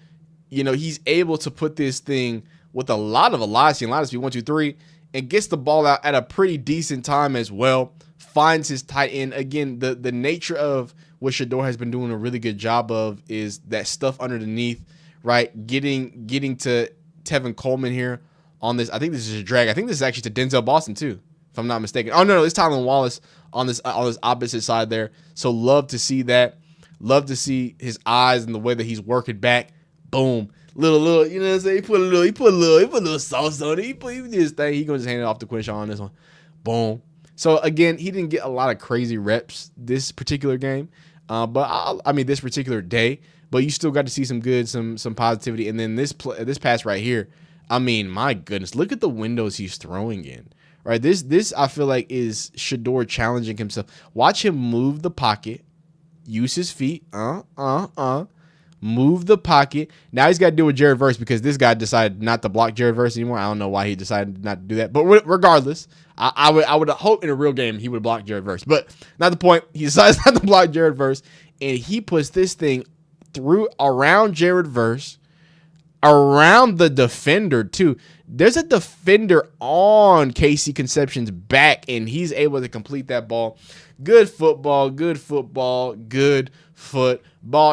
you know, he's able to put this thing with a lot of velocity and a lot of speed, 1, 2, 3, and gets the ball out at a pretty decent time as well. Finds his tight end. Again, the nature of what Shedeur has been doing a really good job of is that stuff underneath, right? Getting to Tevin Coleman here on this. I think this is a drag. I think this is actually to Denzel Boston too, if I'm not mistaken. Oh no, it's Tylan Wallace on this opposite side there. So love to see that. Love to see his eyes and the way that he's working back. Boom. Little, you know what I'm saying? He put a little sauce on it. He did his thing. He gonna just hand it off to Quinshon on this one. Boom. So again, he didn't get a lot of crazy reps this particular game, but this particular day. But you still got to see some positivity. And then this pass right here. I mean, my goodness, look at the windows he's throwing in. Right. This I feel like is Shedeur challenging himself. Watch him move the pocket. Use his feet. Move the pocket. Now he's got to deal with Jared Verse because this guy decided not to block Jared Verse anymore. I don't know why he decided not to do that. But regardless, I would hope in a real game he would block Jared Verse. But not the point. He decides not to block Jared Verse. And he puts this thing through around Jared Verse, around the defender too. There's a defender on Casey Conception's back, and he's able to complete that ball. Good football.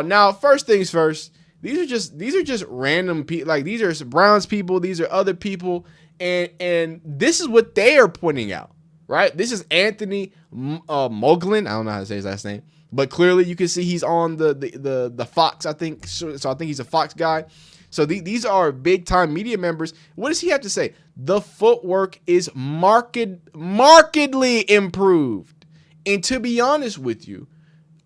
Now, first things first, these are just random people. Like, these are Browns people, these are other people, and this is what they are pointing out, right? This is Anthony Moglin. I don't know how to say his last name, but clearly you can see he's on the Fox, I think. So I think he's a Fox guy. So these are big-time media members. What does he have to say? The footwork is markedly improved. And to be honest with you,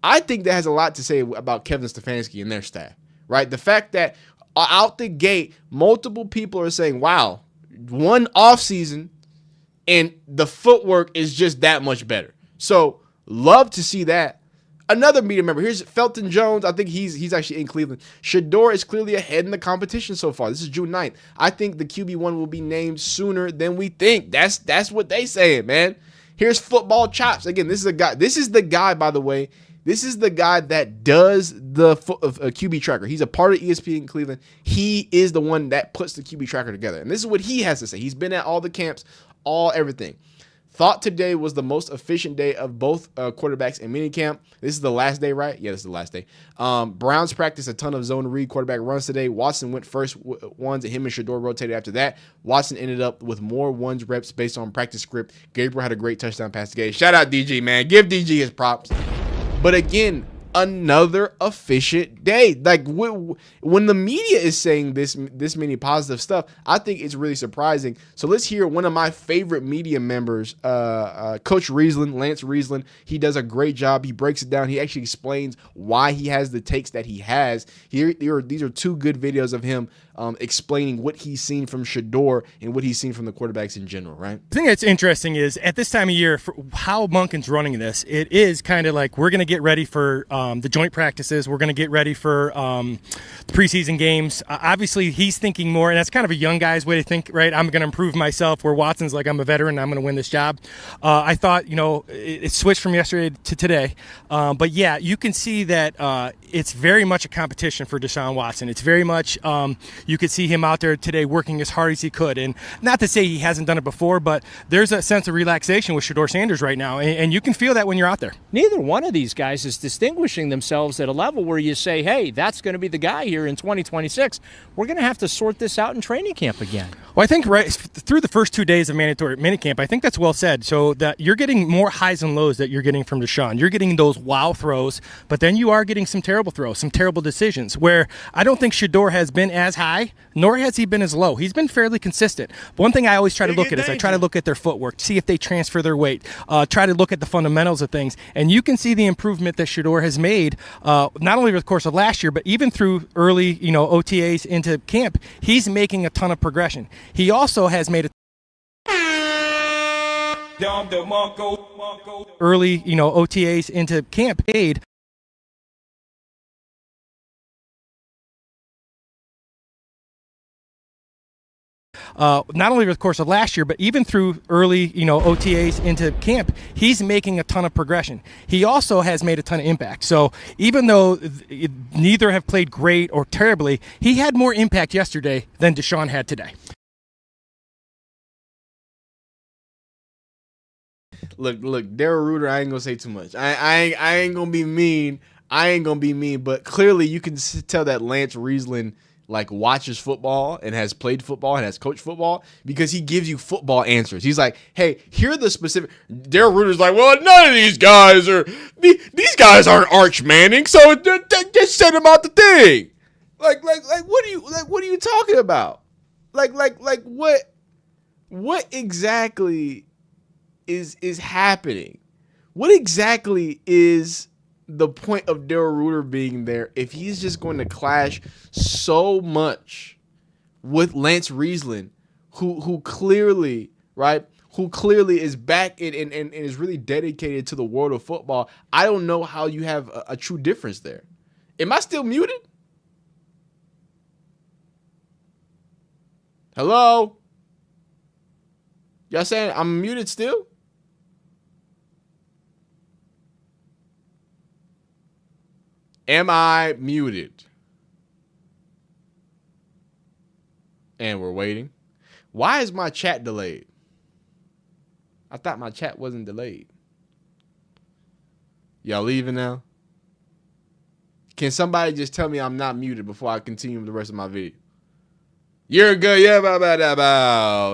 I think that has a lot to say about Kevin Stefanski and their staff, right? The fact that out the gate, multiple people are saying, wow, one offseason and the footwork is just that much better. So love to see that. Another media member, here's Felton Jones. I think he's actually in Cleveland. Shedeur is clearly ahead in the competition so far. This is June 9th. I think the QB1 will be named sooner than we think. That's what they saying, man. Here's Football Chops. Again, this is the guy, by the way, This is the guy that does the QB tracker. He's a part of ESPN Cleveland. He is the one that puts the QB tracker together. And this is what he has to say. He's been at all the camps, everything. Thought today was the most efficient day of both quarterbacks in minicamp. This is the last day, right? Yeah, this is the last day. Browns practiced a ton of zone read quarterback runs today. Watson went first ones, and him and Shedeur rotated after that. Watson ended up with more ones reps based on practice script. Gabriel had a great touchdown pass today. Shout out DG, man. Give DG his props. But again, another efficient day. Like when the media is saying this many positive stuff, I think it's really surprising. So let's hear one of my favorite media members, Coach Riesland, Lance Riesland. He does a great job. He breaks it down. He actually explains why he has the takes that he has. These are two good videos of him explaining what he's seen from Shedeur and what he's seen from the quarterbacks in general, right? The thing that's interesting is at this time of year, for how Monken's running this, it is kind of like we're going to get ready for the joint practices. We're going to get ready for the preseason games. Obviously, he's thinking more, and that's kind of a young guy's way to think, right? I'm going to improve myself, where Watson's like, I'm a veteran, I'm going to win this job. I thought, it switched from yesterday to today. But, yeah, you can see that it's very much a competition for Deshaun Watson. It's very much you could see him out there today working as hard as he could. And not to say he hasn't done it before, but there's a sense of relaxation with Shedeur'S Sanders right now, and you can feel that when you're out there. Neither one of these guys is distinguishing themselves at a level where you say, hey, that's going to be the guy here in 2026. We're going to have to sort this out in training camp again. Well, I think right through the first 2 days of mandatory minicamp, I think that's well said. So that you're getting more highs and lows that you're getting from Deshaun. You're getting those wow throws, but then you are getting some terrible throws, some terrible decisions, where I don't think Shedeur has been as high, nor has he been as low. He's been fairly consistent. But one thing I always try to look at is I try to look at their footwork, see if they transfer their weight, try to look at the fundamentals of things, and you can see the improvement that Shedeur has made, not only over the course of last year, but even through early, OTAs into camp. He's making a ton of progression. He also has made early, OTAs into camp aid. Not only over the course of last year, but even through early, OTAs into camp, he's making a ton of progression. He also has made a ton of impact. So even though neither have played great or terribly, he had more impact yesterday than Deshaun had today. Look, Darryl Reuter, I ain't gonna say too much. I ain't gonna be mean. But clearly you can tell that Lance Riesland watches football and has played football and has coached football, because he gives you football answers. He's like, hey, here are the specific. Darryl Reuter's like, well, none of these guys aren't Arch Manning, so just send them out the thing. What are you talking about? What exactly is happening? What exactly is the point of Darryl Reuter being there if he's just going to clash so much with Lance Riesland, who clearly, right, is back and is really dedicated to the world of football? I don't know how you have a true difference there. Am I still muted? Hello? Y'all saying I'm muted still? Am I muted? And we're waiting. Why is my chat delayed? I thought my chat wasn't delayed. Y'all leaving now? Can somebody just tell me I'm not muted before I continue with the rest of my video? You're good. Yeah,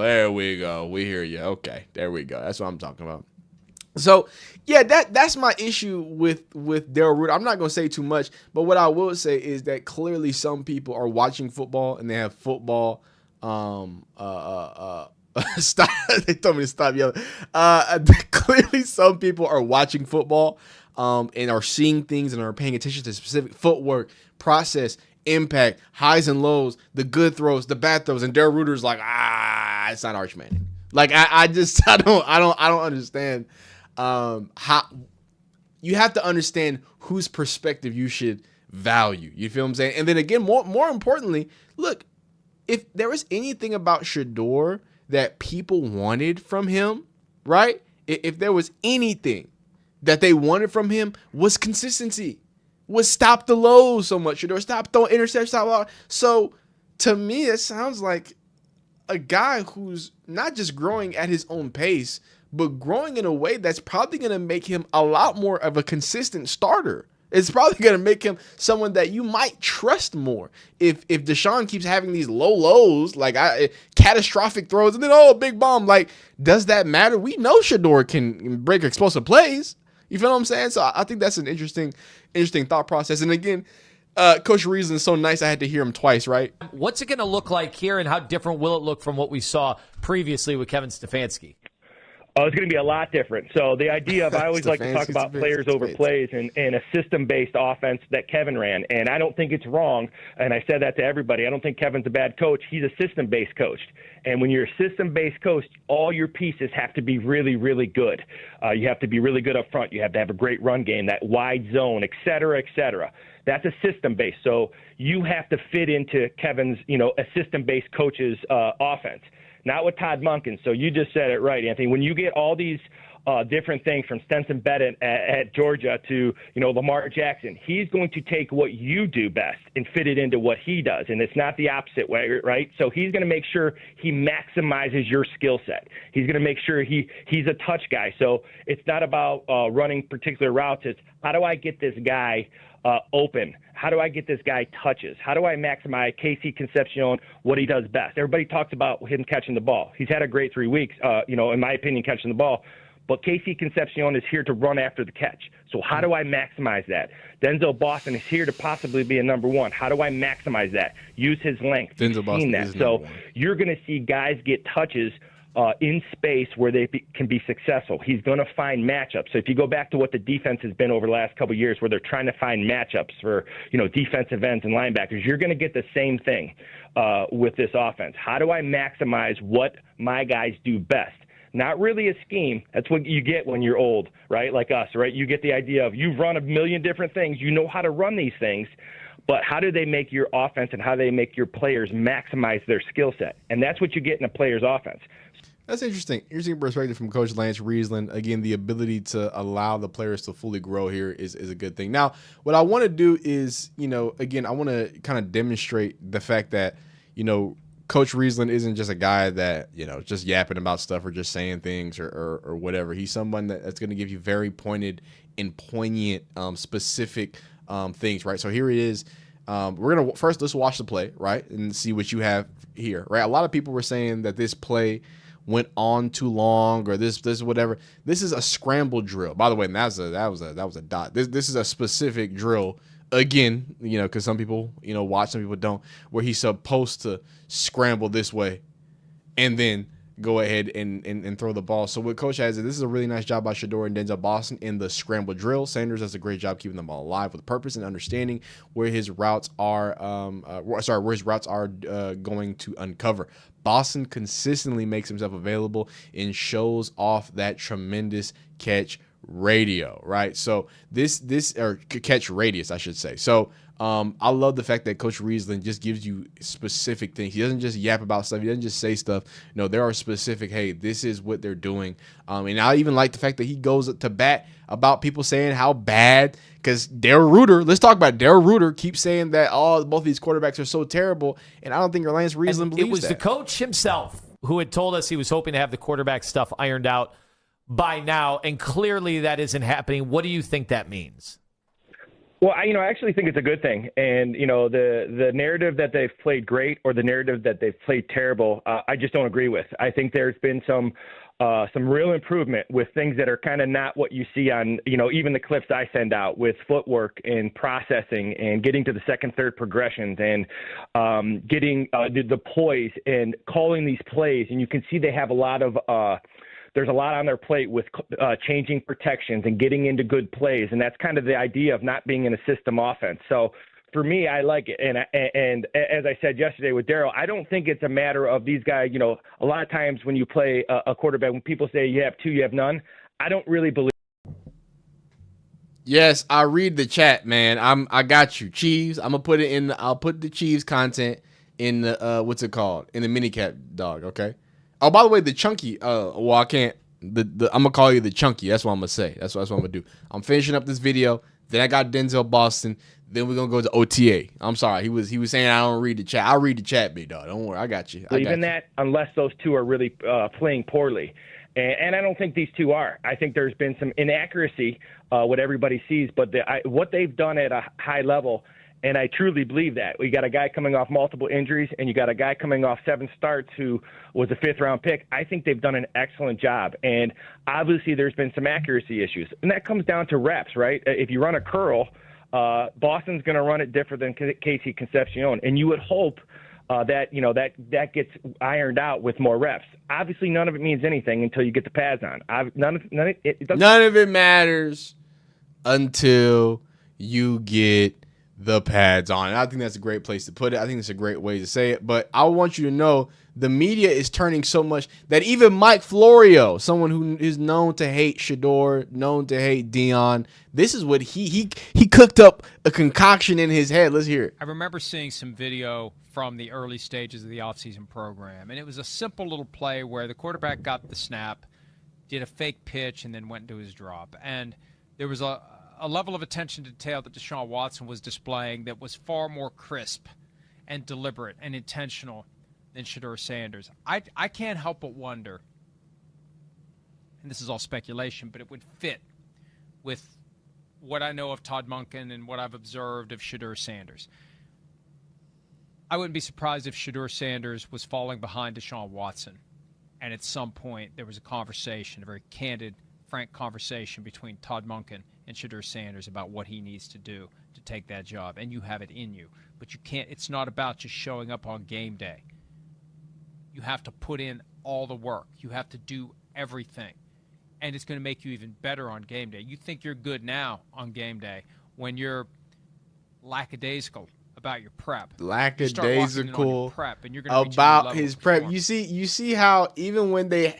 there we go. We hear you. Okay, there we go. That's what I'm talking about. So, yeah, that's my issue with Darryl Reuter. I'm not going to say too much, but what I will say is that clearly some people are watching football and they have football. Stop. They told me to stop yelling. Clearly some people are watching football and are seeing things and are paying attention to specific footwork, process, impact, highs and lows, the good throws, the bad throws, and Darryl Reuter's like, it's not Arch Manning. I don't understand. How you have to understand whose perspective you should value. You feel what I'm saying? And then again, more importantly, look, if there was anything about Shedeur that people wanted from him, right? If there was anything that they wanted from him was consistency, was stop the lows so much, or stop throwing interceptions, stop. So to me, it sounds like a guy who's not just growing at his own pace, but growing in a way that's probably going to make him a lot more of a consistent starter. It's probably going to make him someone that you might trust more. If Deshaun keeps having these low lows, like catastrophic throws, and then, big bomb, like, does that matter? We know Shedeur can break explosive plays. You feel what I'm saying? So I think that's an interesting thought process. And again, Coach Riesling is so nice, I had to hear him twice, right? What's it going to look like here, and how different will it look from what we saw previously with Kevin Stefanski? Oh, it's going to be a lot different. So the idea of, I always like to talk about players over plays and a system-based offense that Kevin ran. And I don't think it's wrong, and I said that to everybody. I don't think Kevin's a bad coach. He's a system-based coach. And when you're a system-based coach, all your pieces have to be really, really good. You have to be really good up front. You have to have a great run game, that wide zone, et cetera, et cetera. That's a system-based. So you have to fit into Kevin's, a system-based coach's offense. Not with Todd Monken. So you just said it right, Anthony. When you get all these different things from Stetson Bennett at Georgia to, Lamar Jackson, he's going to take what you do best and fit it into what he does. And it's not the opposite way, right? So he's going to make sure he maximizes your skill set. He's going to make sure he's a touch guy. So it's not about running particular routes. It's how do I get this guy open? How do I get this guy touches? How do I maximize Casey Concepcion, what he does best? Everybody talks about him catching the ball. He's had a great 3 weeks, in my opinion, catching the ball. But Casey Concepcion is here to run after the catch. So how do I maximize that? Denzel Boston is here to possibly be a number one. How do I maximize that? Use his length. Denzel Boston is so you're going to see guys get touches in space where they can be successful. He's going to find matchups. So if you go back to what the defense has been over the last couple of years, where they're trying to find matchups for, defensive ends and linebackers, you're going to get the same thing with this offense. How do I maximize what my guys do best? Not really a scheme. That's what you get when you're old, right? Like us, right? You get the idea of you've run a million different things. You know how to run these things. But how do they make your offense and how do they make your players maximize their skill set? And that's what you get in a player's offense. That's interesting. Interesting perspective from Coach Lance Riesling. Again, the ability to allow the players to fully grow here is a good thing. Now, what I want to do is, again, I want to kind of demonstrate the fact that, Coach Riesling isn't just a guy that, just yapping about stuff or just saying things or whatever. He's someone that's going to give you very pointed and poignant, specific things, right? So here it is. We're going to first, let's watch the play, right, and see what you have here, right? A lot of people were saying that this play went on too long or this whatever. This is a scramble drill. By the way, and that was a dot. This is a specific drill. Again, because some people, watch, some people don't, where he's supposed to scramble this way and then go ahead and throw the ball. So what Coach has is this is a really nice job by Shedeur and Denzel Boston in the scramble drill. Sanders does a great job keeping the ball alive with purpose and understanding where his routes are going to uncover. Boston consistently makes himself available and shows off that tremendous catch radio, right? So this or catch radius, I should say. So I love the fact that Coach Riesling just gives you specific things. He doesn't just yap about stuff. He doesn't just say stuff. No, there are specific, hey, this is what they're doing. And I even like the fact that he goes to bat about people saying how bad, because Darrell Reuter, let's talk about it. Darrell Reuter keeps saying that both of these quarterbacks are so terrible, and I don't think Lance Riesling believes that. It was the coach himself who had told us he was hoping to have the quarterback stuff ironed out by now, and clearly that isn't happening. What do you think that means? Well, I actually think it's a good thing. And, the narrative that they've played great or the narrative that they've played terrible, I just don't agree with. I think there's been some real improvement with things that are kind of not what you see on, even the clips I send out with footwork and processing and getting to the second, third progressions and getting the poise and calling these plays. And you can see they have a lot of there's a lot on their plate with changing protections and getting into good plays. And that's kind of the idea of not being in a system offense. So for me, I like it. And as I said yesterday with Darrell, I don't think it's a matter of these guys, a lot of times when you play a quarterback, when people say you have two, you have none, I don't really believe. Yes, I read the chat, man. I got you. Chiefs. I'm gonna put it in. I'll put the Chiefs content in the what's it called? In the mini cap dog, okay? Oh, by the way, the chunky, well, I can't I'm gonna call you the chunky. That's what I'm gonna say. That's what I'm gonna do. I'm finishing up this video. Then I got Denzel Boston. Then we're gonna go to OTA. I'm sorry. He was saying I don't read the chat. I'll read the chat, big dog. Don't worry. I got you. Even that, unless those two are really playing poorly. And I don't think these two are. I think there's been some inaccuracy, what everybody sees, but what they've done at a high level, and I truly believe that. We got a guy coming off multiple injuries, and you got a guy coming off 7 starts who was a 5th-round pick. I think they've done an excellent job. And obviously there's been some accuracy issues. And that comes down to reps, right? If you run a curl, Boston's going to run it different than Casey Concepcion. And you would hope that gets ironed out with more reps. Obviously, none of it means anything until you get the pads on. None of it matters until you get the pads on. And I think that's a great place to put it. I think it's a great way to say it. But I want you to know the media is turning so much that even Mike Florio, someone who is known to hate Shedeur, known to hate Dion, this is what he cooked up a concoction in his head. Let's hear it. I remember seeing some video from the early stages of the offseason program, and it was a simple little play where the quarterback got the snap, did a fake pitch, and then went into his drop. And there was a level of attention to detail that Deshaun Watson was displaying that was far more crisp and deliberate and intentional than Shedeur'S Sanders. I can't help but wonder, and this is all speculation, but it would fit with what I know of Todd Monken and what I've observed of Shedeur'S Sanders. I wouldn't be surprised if Shedeur'S Sanders was falling behind Deshaun Watson, and at some point there was a conversation, a very candid, frank conversation between Todd Monken and Shedeur'S Sanders about what he needs to do to take that job, and you have it in you. But you can't. It's not about just showing up on game day. You have to put in all the work. You have to do everything, and it's going to make you even better on game day. You think you're good now on game day when you're lackadaisical about your prep. Lackadaisical prep, and you're going to about his prep. You see how even when they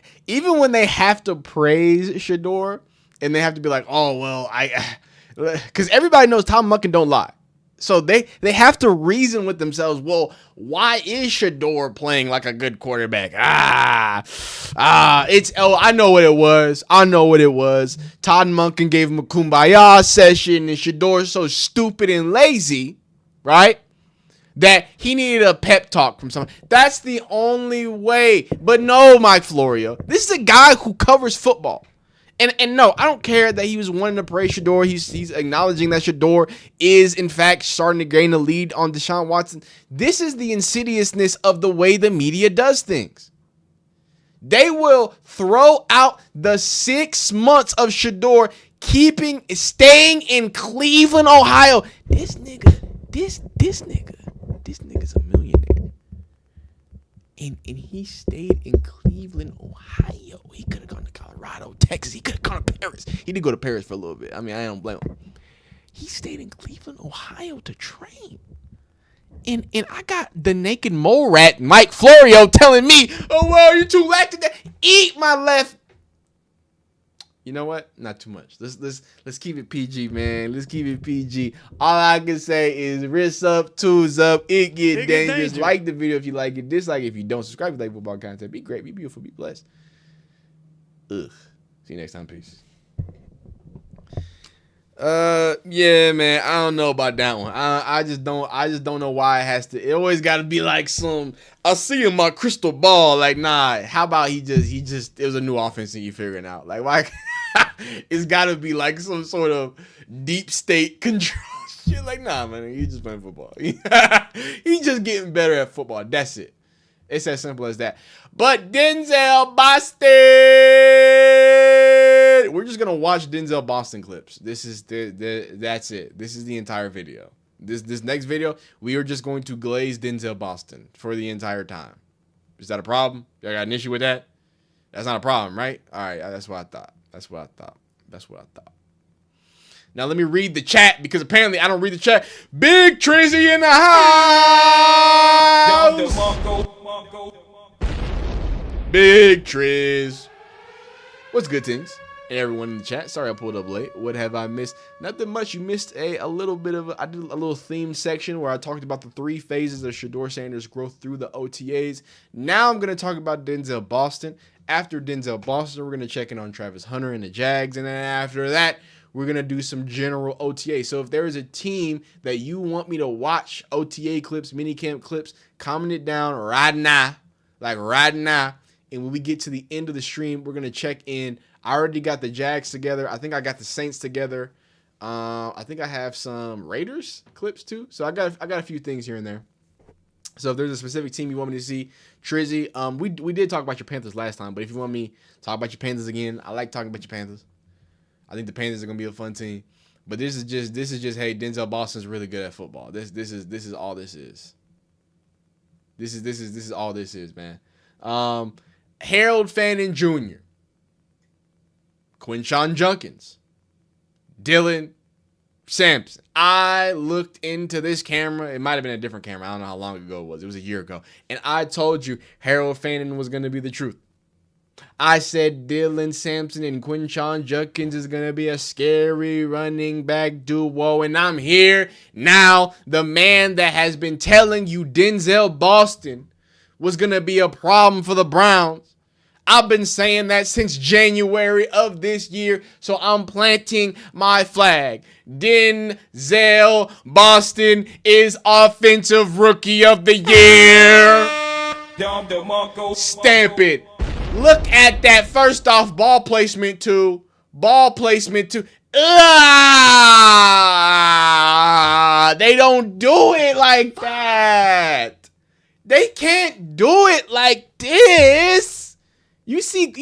have to praise Shedeur and they have to be like, oh well, because everybody knows Tom Monken don't lie. So they have to reason with themselves, well, why is Shedeur playing like a good quarterback? I know what it was. Todd Monken gave him a kumbaya session, and Shedeur's so stupid and lazy, right, that he needed a pep talk from someone. That's the only way. But no, Mike Florio, this is a guy who covers football. And no, I don't care that he was wanting to praise Shedeur. He's acknowledging that Shedeur is, in fact, starting to gain a lead on Deshaun Watson. This is the insidiousness of the way the media does things. They will throw out the 6 months of Shedeur staying in Cleveland, Ohio. This nigga's a millionaire. And he stayed in Cleveland, Ohio. He could have gone to Colorado, Texas. He could have gone to Paris. He did go to Paris for a little bit. I mean, I don't blame him. He stayed in Cleveland, Ohio to train. And I got the naked mole rat, Mike Florio, telling me, oh, well, you're too lactic. Eat my left. You know what? Not too much. Let's keep it PG, man. Let's keep it PG. All I can say is wrists up, tools up. It get dangerous. Like the video if you like it. Dislike it if you don't. Subscribe if you like football content. Be great. Be beautiful. Be blessed. Ugh. See you next time. Peace. Yeah, man. I don't know about that one. I just don't know why it has to. It always got to be like some. I see in my crystal ball. Like, nah. How about he just? It was a new offense and you figuring out. Like, why? It's got to be like some sort of deep state control shit. Like, nah, man, he's just playing football. He's just getting better at football. That's it. It's as simple as that. But Denzel Boston, we're just gonna watch Denzel Boston clips. This is that's it. This is the entire video. This next video, we are just going to glaze Denzel Boston for the entire time. Is that a problem? Y'all got an issue with that? That's not a problem, right? All right, that's what I thought. Now let me read the chat because apparently I don't read the chat. Big Trizzy in the house. Big Triz. What's good, things? And everyone in the chat, sorry I pulled up late. What have I missed? Nothing much. You missed I did a little themed section where I talked about the 3 phases of Shedeur Sanders' growth through the OTAs. Now I'm going to talk about Denzel Boston. After Denzel Boston, we're going to check in on Travis Hunter and the Jags. And then after that, we're going to do some general OTA. So if there is a team that you want me to watch OTA clips, minicamp clips, comment it down right now. Like right now. And when we get to the end of the stream, we're going to check in. I already got the Jags together. I think I got the Saints together. I think I have some Raiders clips too. So I got a few things here and there. So if there's a specific team you want me to see, Trizzy, we did talk about your Panthers last time, but if you want me to talk about your Panthers again, I like talking about your Panthers. I think the Panthers are gonna be a fun team. But this is just hey, Denzel Boston's really good at football. This is all this is. This is all this is, man. Harold Fannin Jr., Quinshon Judkins, Dylan Sampson. I looked into this camera. It might have been a different camera. I don't know how long ago it was. It was a year ago. And I told you Harold Fannin was going to be the truth. I said Dylan Sampson and Quinshon Judkins is going to be a scary running back duo. And I'm here now. The man that has been telling you Denzel Boston was going to be a problem for the Browns. I've been saying that since January of this year, so I'm planting my flag. Denzel Boston is Offensive Rookie of the Year. Stamp it. Look at that. First off, ball placement too. They don't do it like that. They can't do it like this. You see,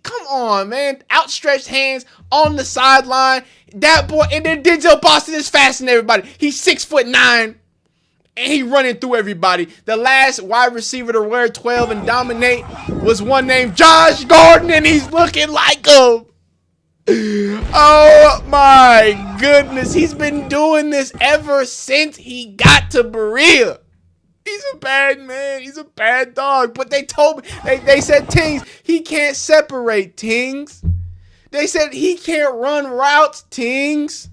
come on, man. Outstretched hands on the sideline. That boy, and then Denzel Boston is faster than everybody. He's 6'9", and he running through everybody. The last wide receiver to wear 12 and dominate was one named Josh Gordon, and he's looking like him. Oh my goodness. He's been doing this ever since he got to Berea. He's a bad man. He's a bad dog. But they told me, they said, Tings, he can't separate, Tings. They said he can't run routes, Tings.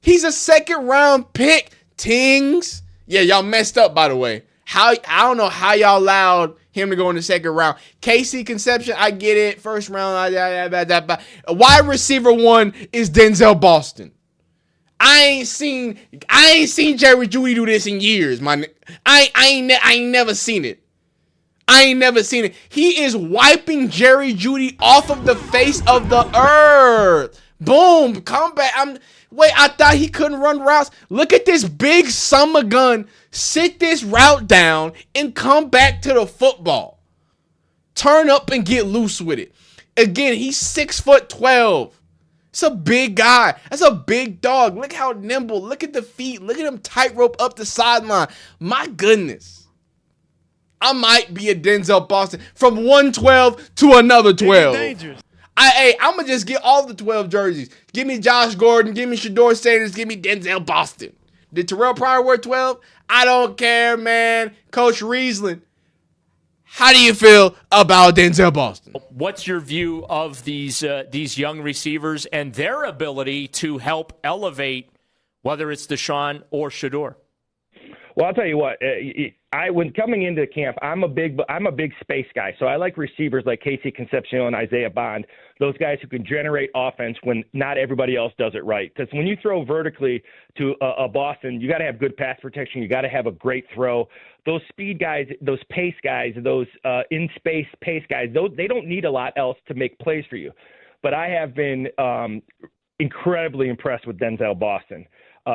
He's a 2nd round pick, Tings. Yeah, y'all messed up, by the way. I don't know how y'all allowed him to go in the 2nd round. KC Conception, I get it. 1st round, wide receiver 1 is Denzel Boston. I ain't seen Jerry Jeudy do this in years, man. I ain't never seen it. He is wiping Jerry Jeudy off of the face of the earth. Boom, come back. I thought he couldn't run routes. Look at this big summer gun. Sit this route down and come back to the football. Turn up and get loose with it. Again, he's 6'12". It's a big guy. That's a big dog. Look how nimble. Look at the feet. Look at him tightrope up the sideline. My goodness. I might be a Denzel Boston from 112 to another 12. I'm going to just get all the 12 jerseys. Give me Josh Gordon. Give me Shedeur'S Sanders. Give me Denzel Boston. Did Terrell Pryor wear 12? I don't care, man. Coach Riesland, how do you feel about Denzel Boston? What's your view of these young receivers and their ability to help elevate, whether it's Deshaun or Shedeur? Well, I'll tell you what. When coming into camp, I'm a big space guy, so I like receivers like Casey Concepcion and Isaiah Bond. Those guys who can generate offense when not everybody else does it right. Because when you throw vertically to a Boston, you got to have good pass protection. You got to have a great throw. Those speed guys, those pace guys, those in space pace guys, they don't need a lot else to make plays for you. But I have been incredibly impressed with Denzel Boston.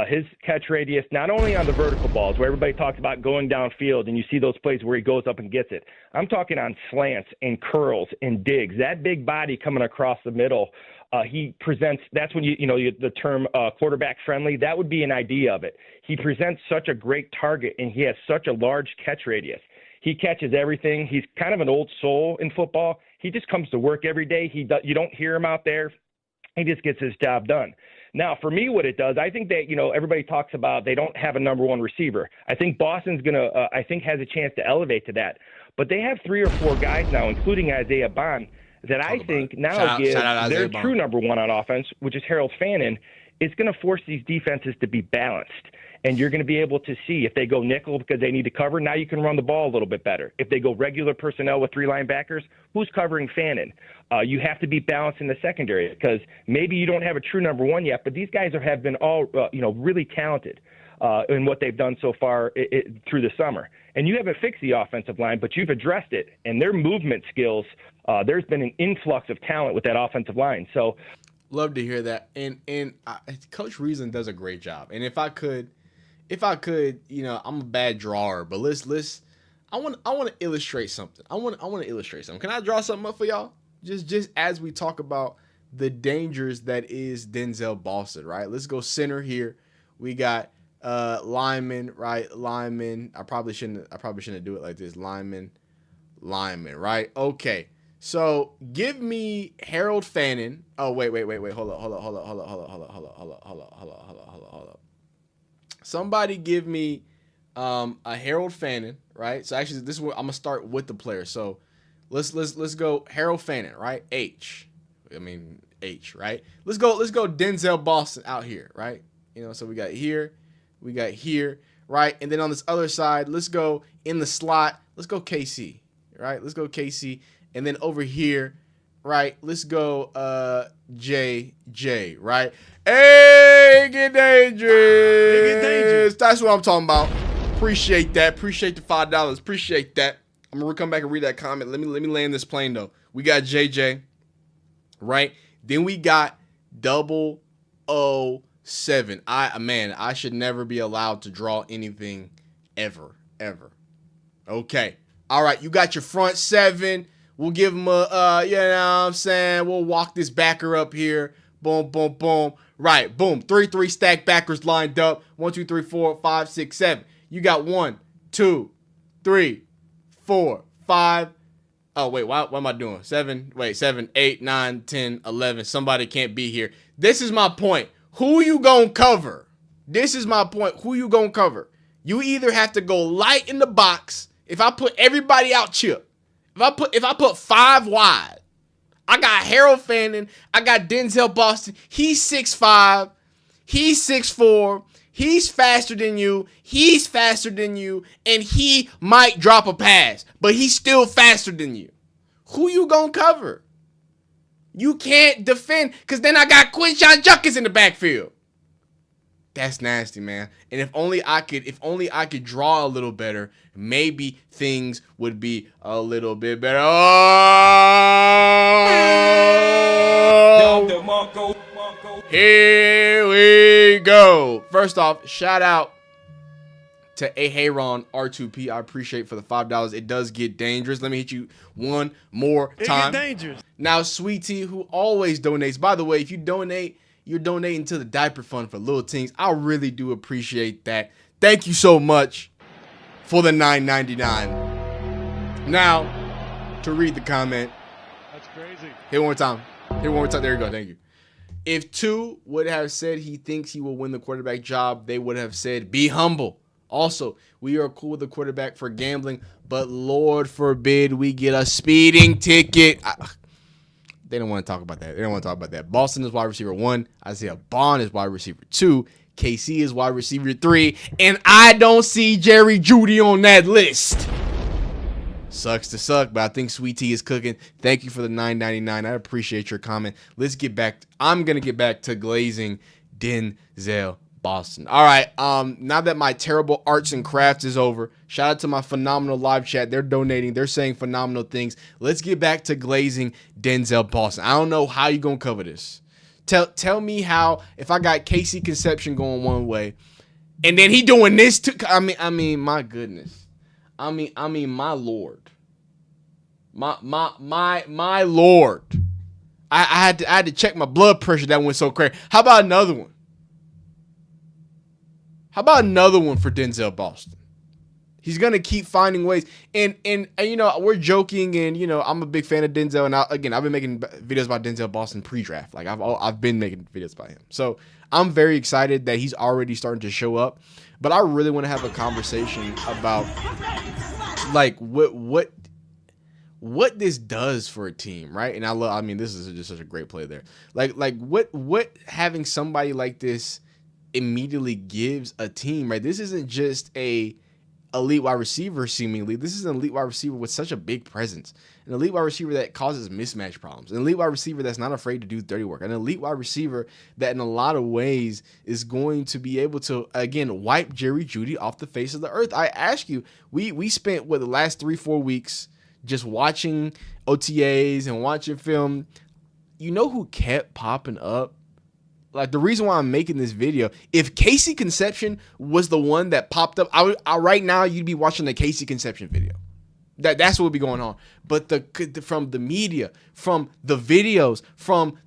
His catch radius, not only on the vertical balls where everybody talks about going downfield and you see those plays where he goes up and gets it. I'm talking on slants and curls and digs. That big body coming across the middle, he presents, that's when the term quarterback friendly, that would be an idea of it. He presents such a great target and he has such a large catch radius. He catches everything. He's kind of an old soul in football. He just comes to work every day. You don't hear him out there. He just gets his job done. Now, for me, what it does, I think that, everybody talks about they don't have a number one receiver. I think Boston's has a chance to elevate to that. But they have 3 or 4 guys now, including Isaiah Bond, that I think now gives their true number one on offense, which is Harold Fannin, is going to force these defenses to be balanced. And you're going to be able to see if they go nickel because they need to cover, now you can run the ball a little bit better. If they go regular personnel with 3 linebackers, who's covering Fannin? You have to be balanced in the secondary because maybe you don't have a true number one yet, but these guys have been all really talented in what they've done so far through the summer. And you haven't fixed the offensive line, but you've addressed it. And their movement skills, there's been an influx of talent with that offensive line. So, love to hear that. And Coach Reason does a great job. And if I could, I'm a bad drawer, but I want to illustrate something. I want to illustrate something. Can I draw something up for y'all? Just as we talk about the dangers that is Denzel Boston, right? Let's go center here. We got lineman, right? Lineman. I probably shouldn't do it like this. Lineman, right? Okay. So give me Harold Fannin. Oh, wait. Hold up. Somebody give me a Harold Fannin, right? So actually, this is where I'm gonna start with the player. So let's go Harold Fannin, right? H, right? Let's go Denzel Boston out here, right? So we got here, right? And then on this other side, let's go in the slot. Let's go KC, right? Let's go KC, and then over here, right? Let's go JJ, right? Hey, get dangerous. That's what I'm talking about. Appreciate that. Appreciate the $5. Appreciate that. I'm gonna come back and read that comment. Let me land this plane though. We got JJ, right? Then we got 007. I should never be allowed to draw anything ever. Okay. All right. You got your front 7. We'll give him a, we'll walk this backer up here. Boom, boom, boom. Right, boom. 3 stack backers lined up. 1, 2, 3, 4, 5, 6, 7. You got 1, 2, 3, 4, 5. Oh, wait, what am I doing? 7, 8, 9, 10, 11. Somebody can't be here. This is my point. Who you gonna cover? This is my point. Who you gonna cover? You either have to go light in the box. If I put everybody out chip, if I put 5 wide, I got Harold Fannin. I got Denzel Boston. He's 6'5". He's 6'4". He's faster than you. He's faster than you. And he might drop a pass, but he's still faster than you. Who you gonna cover? You can't defend, because then I got Quinshon Judkins in the backfield. That's nasty, man. And if only I could draw a little better, maybe things would be a little bit better. Oh! Here we go. First off, shout out to Ahayron R2P. I appreciate for the $5. It does get dangerous. Let me hit you one more time. It get dangerous. Now, Sweetie, who always donates. By the way, if you donate, you're donating to the diaper fund for little teens. I really do appreciate that. Thank you so much for the $9.99. Now, to read the comment. That's crazy. Hit one more time. There you go. Thank you. If 2 would have said he thinks he will win the quarterback job, they would have said, be humble. Also, we are cool with the quarterback for gambling, but Lord forbid we get a speeding ticket. They don't want to talk about that. Boston is wide receiver 1. Isaiah Bond is wide receiver 2. KC is wide receiver 3. And I don't see Jerry Jeudy on that list. Sucks to suck, but I think Sweet Tea is cooking. Thank you for the $9.99. I appreciate your comment. Let's get back. I'm going to get back to glazing Denzel Boston. All right. Now that my terrible arts and crafts is over, shout out to my phenomenal live chat. They're donating. They're saying phenomenal things. Let's get back to glazing Denzel Boston. I don't know how you gonna cover this. Tell me how. If I got Casey Conception going one way, and then he doing this too. I mean, my goodness. I mean, my Lord. My Lord. I had to check my blood pressure. That went so crazy. How about another one? How about another one for Denzel Boston? He's going to keep finding ways. And we're joking, and, I'm a big fan of Denzel. And I've been making videos about Denzel Boston pre-draft. Like, I've been making videos about him. So I'm very excited that he's already starting to show up. But I really want to have a conversation about, like, what what this does for a team, right? And I mean, this is just such a great play there. Like what having somebody like this immediately gives a team, right? This isn't just a elite wide receiver, seemingly. This is an elite wide receiver with such a big presence. An elite wide receiver that causes mismatch problems. An elite wide receiver that's not afraid to do dirty work. An elite wide receiver that in a lot of ways is going to be able to, again, wipe Jerry Jeudy off the face of the earth. I ask you, we spent, the last 3-4 weeks just watching OTAs and watching film. You know who kept popping up? Like, the reason why I'm making this video, if Casey Conception was the one that popped up, right now you'd be watching the Casey Conception video. That's what would be going on. But from the media, from the videos, from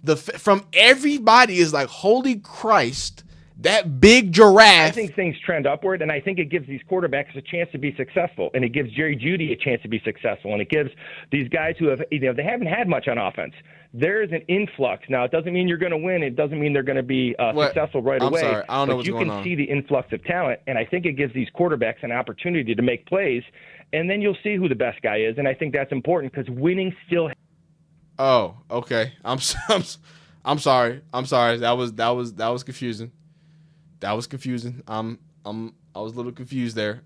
everybody is like, holy Christ, that big giraffe. I think things trend upward, and I think it gives these quarterbacks a chance to be successful, and it gives Jerry Jeudy a chance to be successful, and it gives these guys who have, they haven't had much on offense. There is an influx. Now, it doesn't mean you're going to win. It doesn't mean they're going to be successful right away. Sorry. I don't know what's going on. You can see the influx of talent, and I think it gives these quarterbacks an opportunity to make plays, and then you'll see who the best guy is, and I think that's important because winning still. Oh, okay. I'm sorry. That was confusing. That was confusing. I was a little confused there.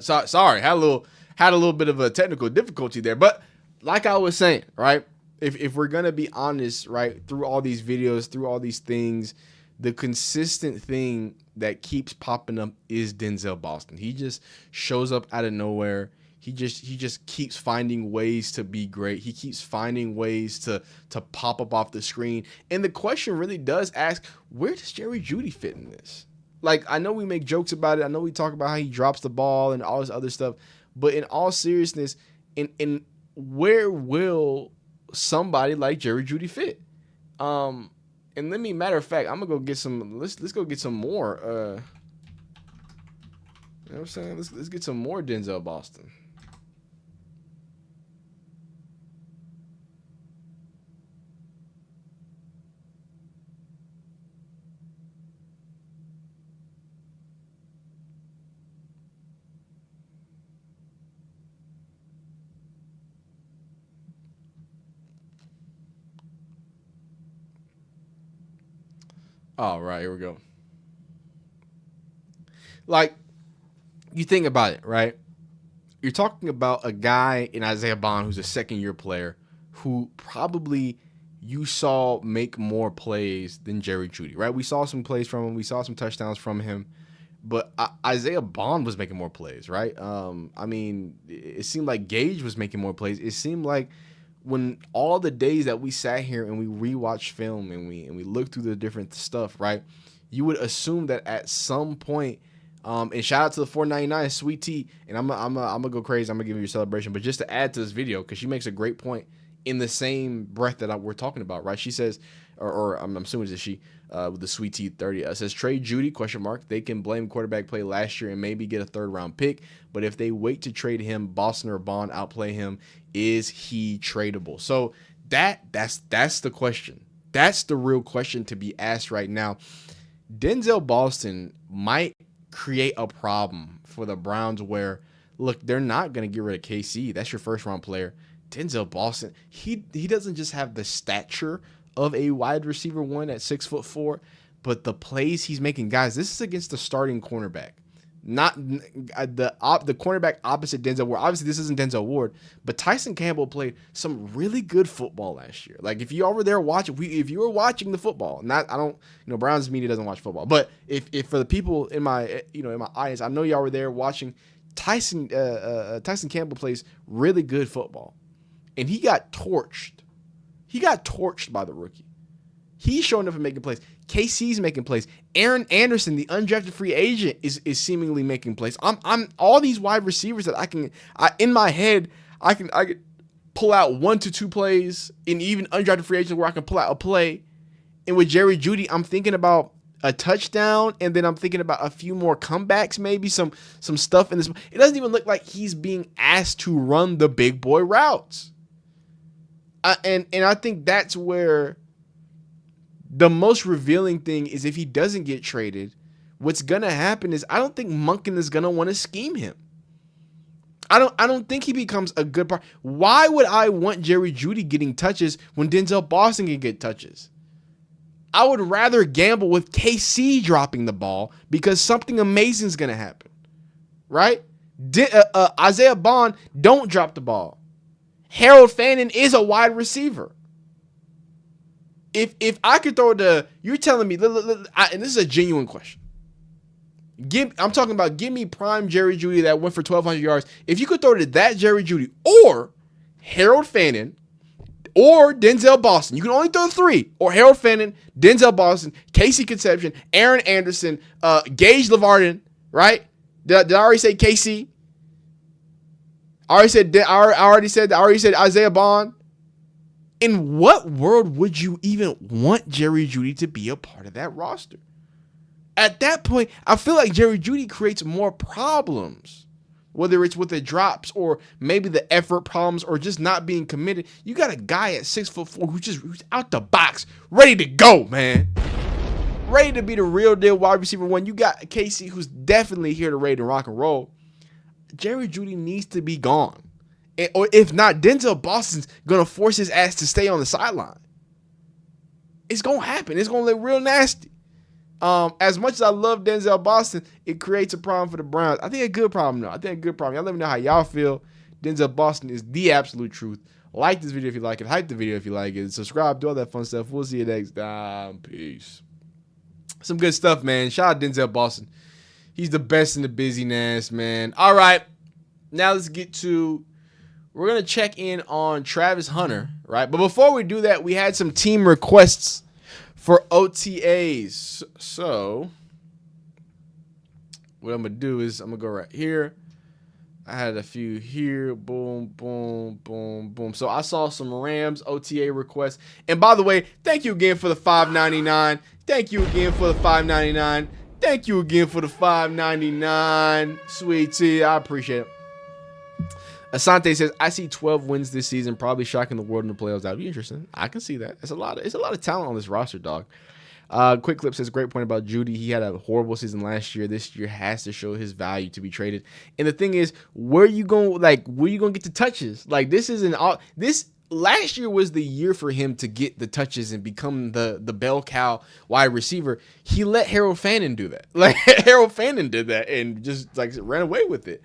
Sorry. Had a little bit of a technical difficulty there, but like I was saying, right? If we're gonna be honest, right, through all these videos, through all these things, the consistent thing that keeps popping up is Denzel Boston. He just shows up out of nowhere. He just keeps finding ways to be great. He keeps finding ways to pop up off the screen. And the question really does ask, where does Jerry Jeudy fit in this? Like, I know we make jokes about it. I know we talk about how he drops the ball and all this other stuff. But in all seriousness, in where will somebody like Jerry Jeudy fit? And matter of fact, I'm gonna go get some. Let's go get some more. You know what I'm saying? Let's get some more Denzel Boston. All right, here we go. Like, you think about it, right? You're talking about a guy in Isaiah Bond who's a second-year player who probably you saw make more plays than Jerry Jeudy, right? We saw some plays from him. We saw some touchdowns from him. But Isaiah Bond was making more plays, right? I mean, it seemed like Gage was making more plays. It seemed like when all the days that we sat here and we rewatched film and we looked through the different stuff, right, you would assume that at some point, and shout out to the 499 Sweet Tea, and I'm gonna go crazy. I'm gonna give you a celebration, but just to add to this video, because she makes a great point in the same breath that we're talking about, right? She says, or I'm assuming it's she with the Sweet Tea 30 says trade Jeudy ? They can blame quarterback play last year and maybe get a 3rd round pick, but if they wait to trade him, Boston or Bond outplay him. Is he tradable? So that's the question. That's the real question to be asked right now. Denzel Boston might create a problem for the Browns where, look, they're not going to get rid of KC. That's your 1st round player. Denzel Boston, he doesn't just have the stature of a wide receiver 1 at 6'4", but the plays he's making, guys, this is against the starting cornerback. Not the cornerback opposite Denzel Ward. Obviously, this isn't Denzel Ward, but Tyson Campbell played some really good football last year. Like, if you were there watching, if you were watching the football, Browns media doesn't watch football, but if for the people in my audience, I know y'all were there watching. Tyson Campbell plays really good football, and he got torched. He got torched by the rookie. He's showing up and making plays. KC's making plays. Aaron Anderson, the undrafted free agent, is seemingly making plays. I'm all these wide receivers that in my head I can pull out 1 to 2 plays, and even undrafted free agents where I can pull out a play. And with Jerry Jeudy, I'm thinking about a touchdown, and then I'm thinking about a few more comebacks, maybe some stuff in this. It doesn't even look like he's being asked to run the big boy routes. And I think that's where the most revealing thing is if he doesn't get traded, what's going to happen is I don't think Monken is going to want to scheme him. I don't think he becomes a good part. Why would I want Jerry Jeudy getting touches when Denzel Boston can get touches? I would rather gamble with KC dropping the ball because something amazing is going to happen, right? Isaiah Bond, don't drop the ball. Harold Fannin is a wide receiver. If I could throw you're telling me, and this is a genuine question. I'm talking about give me prime Jerry Jeudy that went for 1,200 yards. If you could throw to that Jerry Jeudy or Harold Fannin or Denzel Boston, you can only throw 3. Or Harold Fannin, Denzel Boston, Casey Conception, Aaron Anderson, Gage LeVarden, right? Did I already say KC? I already said Isaiah Bond. In what world would you even want Jerry Jeudy to be a part of that roster? At that point, I feel like Jerry Jeudy creates more problems, whether it's with the drops or maybe the effort problems or just not being committed. You got a guy at 6'4" who's out the box, ready to go, man. Ready to be the real deal wide receiver one. You got KC who's definitely here to ready to rock and roll. Jerry Jeudy needs to be gone. Or if not, Denzel Boston's going to force his ass to stay on the sideline. It's going to happen. It's going to look real nasty. As much as I love Denzel Boston, it creates a problem for the Browns. I think a good problem, though. Y'all let me know how y'all feel. Denzel Boston is the absolute truth. Like this video if you like it. Hype the video if you like it. Subscribe, do all that fun stuff. We'll see you next time. Peace. Some good stuff, man. Shout out Denzel Boston. He's the best in the busyness, man. All right. Now let's get to... We're going to check in on Travis Hunter, right? But before we do that, we had some team requests for OTAs. So what I'm going to do is I'm going to go right here. I had a few here. Boom, boom, boom, boom. So I saw some Rams OTA requests. And by the way, thank you again for the $5.99. Thank you again for the $5.99. Thank you again for the $5.99. Sweet tea. I appreciate it. Asante says, I see 12 wins this season, probably shocking the world in the playoffs. That'd be interesting. I can see that. It's a lot of talent on this roster, dog. Quick Clip says, great point about Jeudy. He had a horrible season last year. This year has to show his value to be traded. And the thing is, where you going to get the touches? Like, this last year was the year for him to get the touches and become the bell cow wide receiver. He let Harold Fannin do that. Like, Harold Fannin did that and just like ran away with it.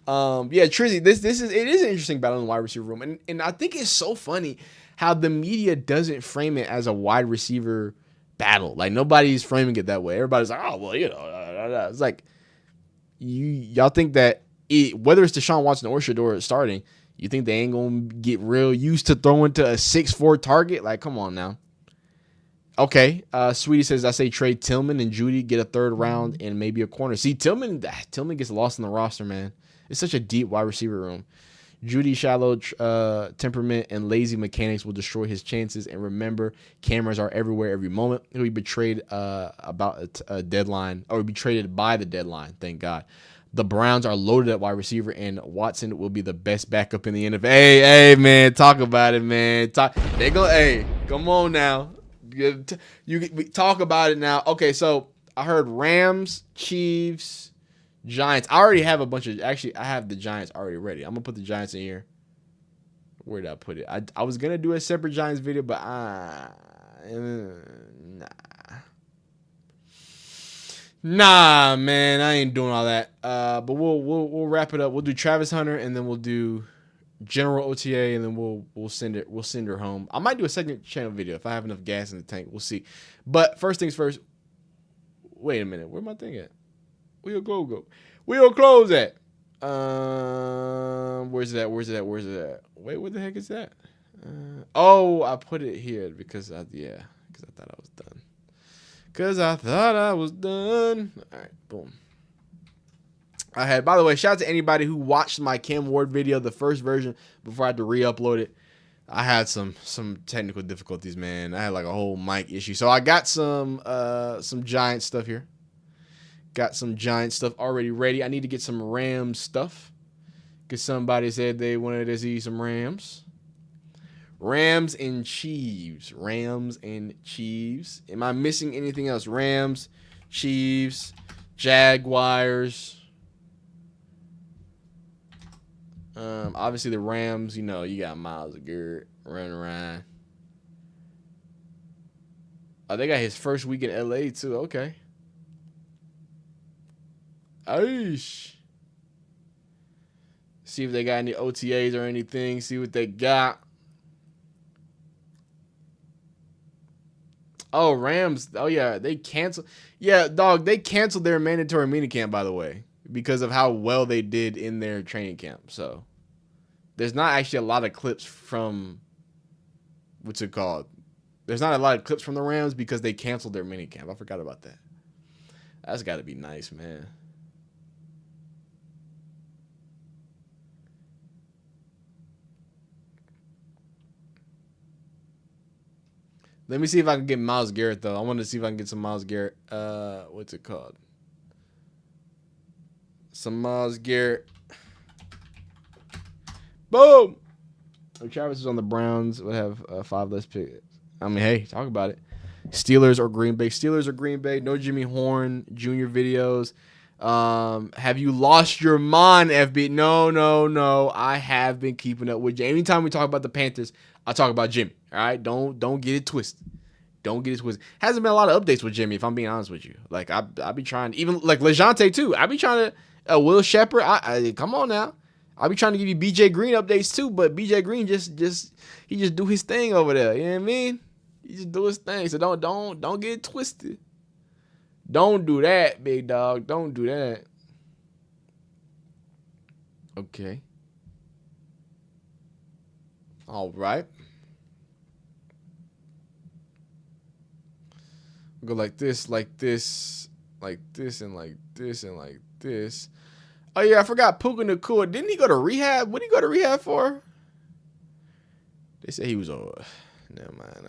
Yeah, Trizzy, it is an interesting battle in the wide receiver room. And I think it's so funny how the media doesn't frame it as a wide receiver battle. Like, nobody's framing it that way. Everybody's like, oh, well, it's like, y'all think that whether it's Deshaun Watson or Shedeur'S starting, you think they ain't going to get real used to throwing to a 6'4" target? Like, come on now. Okay, Sweetie says, I say trade Tillman and Jeudy, get a third round and maybe a corner. See, Tillman gets lost in the roster, man. It's such a deep wide receiver room. Jeudy's shallow temperament and lazy mechanics will destroy his chances. And remember, cameras are everywhere every moment. He'll be betrayed about a deadline, or be traded by the deadline, thank God. The Browns are loaded at wide receiver, and Watson will be the best backup in the NFL. Hey, man, talk about it, man. Hey, come on now. You talk about it now. Okay, so I heard Rams, Chiefs, Giants. I already have I have the Giants already ready. I'm going to put the Giants in here. Where did I put it? I was going to do a separate Giants video, but nah, man, I ain't doing all that. But we'll wrap it up. We'll do Travis Hunter, and then we'll do general OTA, and then we'll send her home. I might do a second channel video if I have enough gas in the tank. We'll see. But first things first. Wait a minute. Where my thing at? We'll close at. Where's it at? Wait, what the heck is that? I put it here because I thought I was done. All right, boom. By the way, shout out to anybody who watched my Cam Ward video, the first version, before I had to re-upload it. I had some technical difficulties, man. I had like a whole mic issue. So I got some Giant stuff here. Got some Giant stuff already ready. I need to get some Rams stuff because somebody said they wanted to see some Rams. Rams and Chiefs. Am I missing anything else? Rams, Chiefs, Jaguars. Obviously the Rams, you got Myles Garrett running around. Oh, they got his first week in LA too. Okay. Aish. See if they got any OTAs or anything. See what they got. Oh, Rams. Oh, yeah. They canceled. Yeah, dog. They canceled their mandatory minicamp, by the way, because of how well they did in their training camp. So there's not actually a lot of clips from what's it called? There's not a lot of clips from the Rams because they canceled their minicamp. I forgot about that. That's got to be nice, man. Let me see if I can get Myles Garrett, though. I want to see if I can get some Myles Garrett. What's it called? Some Myles Garrett. Boom! If Travis is on the Browns, would have 5 less picks. I mean, hey, talk about it. Steelers or Green Bay. Steelers or Green Bay. No Jimmy Horn Jr. videos. Have you lost your mind, FB? No. I have been keeping up with Jimmy. Anytime we talk about the Panthers, I talk about Jimmy. All right? Don't get it twisted. Don't get it twisted. Hasn't been a lot of updates with Jimmy, if I'm being honest with you. Like, I be trying, even like LeJounte, too. I be trying to, Will Shepard, come on now. I be trying to give you BJ Green updates, too, but BJ Green just do his thing over there. You know what I mean? He just do his thing. So don't get it twisted. Don't do that, big dog. Don't do that. Okay. All right. Go like this, like this, like this, and like this, and like this. Oh, yeah, I forgot Puka Nacua. Didn't he go to rehab? What did he go to rehab for? They say he was over. Never mind.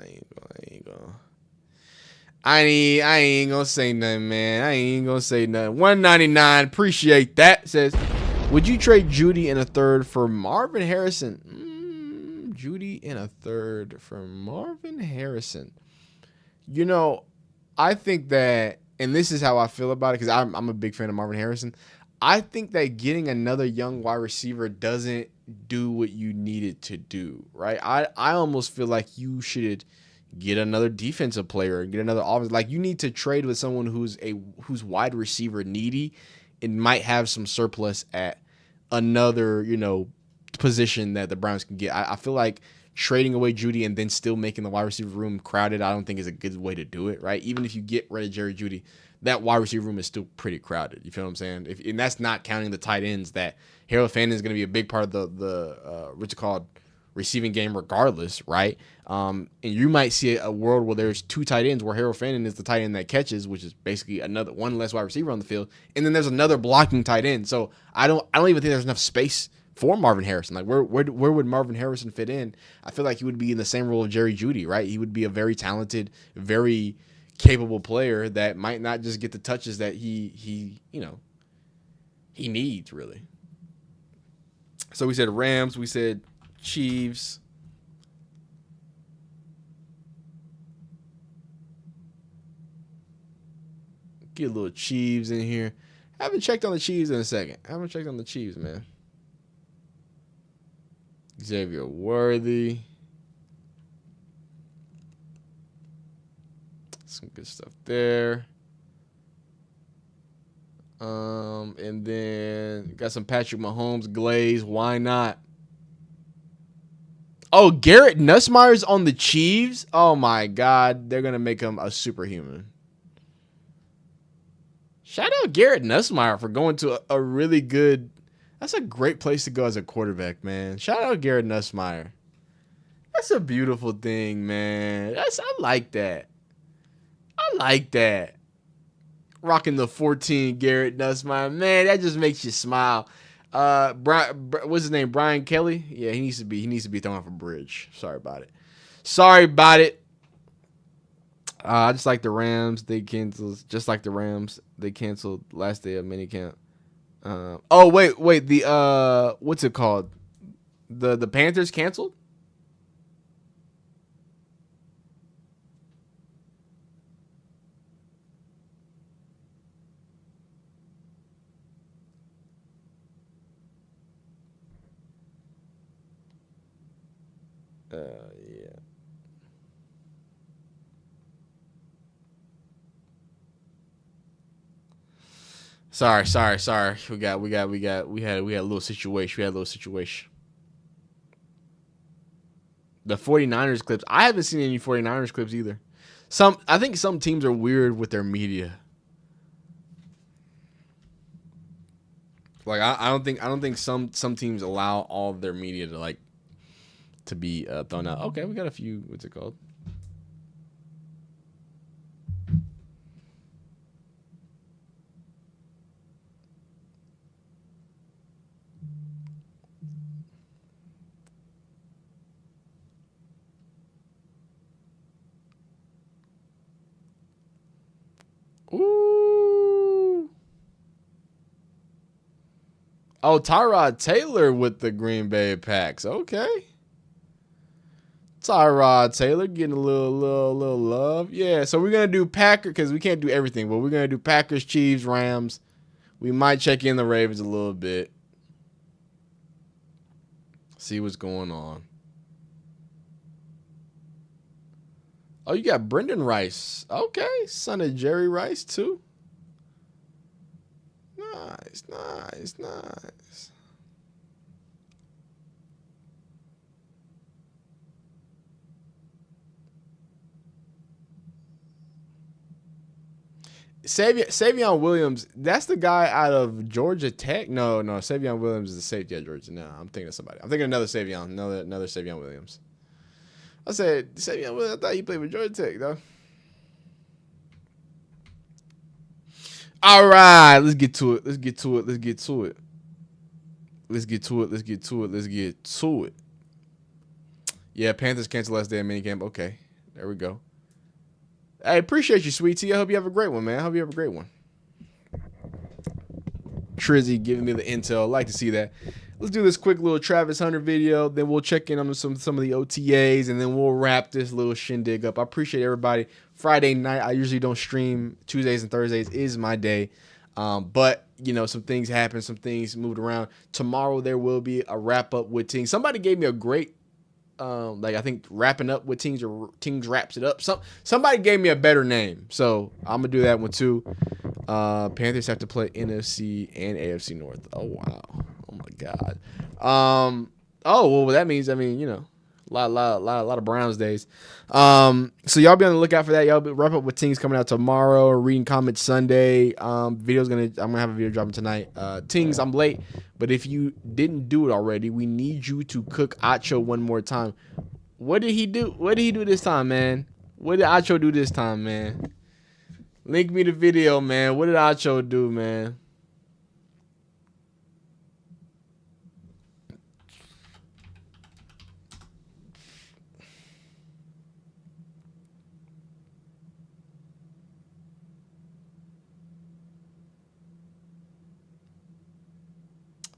I ain't gonna say nothing, man. I ain't gonna say nothing. 199. Appreciate that. Says, would you trade Judy in a third for Marvin Harrison? Judy in a third for Marvin Harrison. I think that, and this is how I feel about it, because I'm a big fan of Marvin Harrison. I think that getting another young wide receiver doesn't do what you need it to do, right? I almost feel like you should get another defensive player, get another offense. Like, you need to trade with someone who's wide receiver needy and might have some surplus at another, position that the Browns can get. I feel like trading away Judy and then still making the wide receiver room crowded, I don't think is a good way to do it, right? Even if you get rid of Jerry Judy, that wide receiver room is still pretty crowded. You feel what I'm saying? And that's not counting the tight ends that Harold Fannin is going to be a big part of the what's it called, receiving game regardless, right? And you might see a world where there's 2 tight ends where Harold Fannin is the tight end that catches, which is basically another one less wide receiver on the field, and then there's another blocking tight end. So I don't even think there's enough space for Marvin Harrison. Like, where would Marvin Harrison fit in? I feel like he would be in the same role of Jerry Jeudy, right? He would be a very talented, very capable player that might not just get the touches that he needs, really. So we said Rams, we said Chiefs. Get a little Chiefs in here. I haven't checked on the Chiefs in a second. I haven't checked on the Chiefs, man. Xavier Worthy. Some good stuff there. And then got some Patrick Mahomes glaze. Why not? Oh, Garrett Nussmeier's on the Chiefs? Oh, my God. They're going to make him a superhuman. Shout out Garrett Nussmeier for going to a really good... That's a great place to go as a quarterback, man. Shout out Garrett Nussmeier. That's a beautiful thing, man. I like that. I like that. Rocking the 14 Garrett Nussmeier. Man, that just makes you smile. What's his name? Brian Kelly? Yeah, he needs to be thrown off a bridge. Sorry about it. I just like the Rams. They canceled last day of minicamp. Wait. The what's it called? The Panthers canceled? Yeah. Sorry. We had a little situation. The 49ers clips. I haven't seen any 49ers clips either. I think some teams are weird with their media. Like I don't think some teams allow all of their media to be thrown out. Okay, we got a few. What's it called? Ooh. Oh, Tyrod Taylor with the Green Bay Packs. Okay. Tyrod Taylor getting a little love. Yeah, so we're going to do Packers because we can't do everything, but we're going to do Packers, Chiefs, Rams. We might check in the Ravens a little bit. See what's going on. Oh, you got Brendan Rice. Okay, son of Jerry Rice too. Nice. Savion Williams, that's the guy out of Georgia Tech. No, Savion Williams is the safety at Georgia. No, I'm thinking of somebody. I'm thinking another Savion, another Savion Williams. I said Savion Williams. I thought he played with Georgia Tech though. All right, let's get to it. Yeah, Panthers cancel last day of minicamp. Okay, there we go. I appreciate you, Sweet Tea. I hope you have a great one, man. I hope you have a great one. Trizzy giving me the intel. I like to see that. Let's do this quick little Travis Hunter video. Then we'll check in on some of the OTAs, and then we'll wrap this little shindig up. I appreciate everybody. Friday night, I usually don't stream. Tuesdays and Thursdays is my day. But, some things happen. Some things moved around. Tomorrow, there will be a wrap-up with Ting. Somebody gave me a great I think wrapping up with Teams or Teams wraps it up. Somebody gave me a better name, so I'm gonna do that one too. Panthers have to play NFC and AFC North. Oh wow, oh my god. That means a lot of Browns days. So y'all be on the lookout for that. Y'all be wrap up with Tings coming out tomorrow. Reading comments Sunday. I'm gonna have a video dropping tonight. Tings, I'm late, but if you didn't do it already, we need you to cook Acho one more time. What did he do? What did he do this time, man? What did Acho do this time, man? Link me the video, man. What did Acho do, man?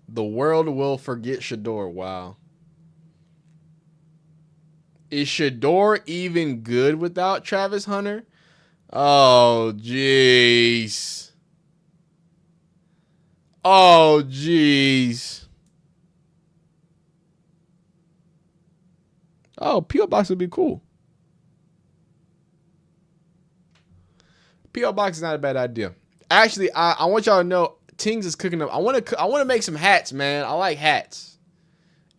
The world will forget Shedeur. Wow. Is Shedeur even good without Travis Hunter? Oh, jeez. Oh, jeez. Oh, P.O. Box would be cool. P.O. Box is not a bad idea. Actually, I want y'all to know, Tings is cooking up. I want to make some hats, man. I like hats.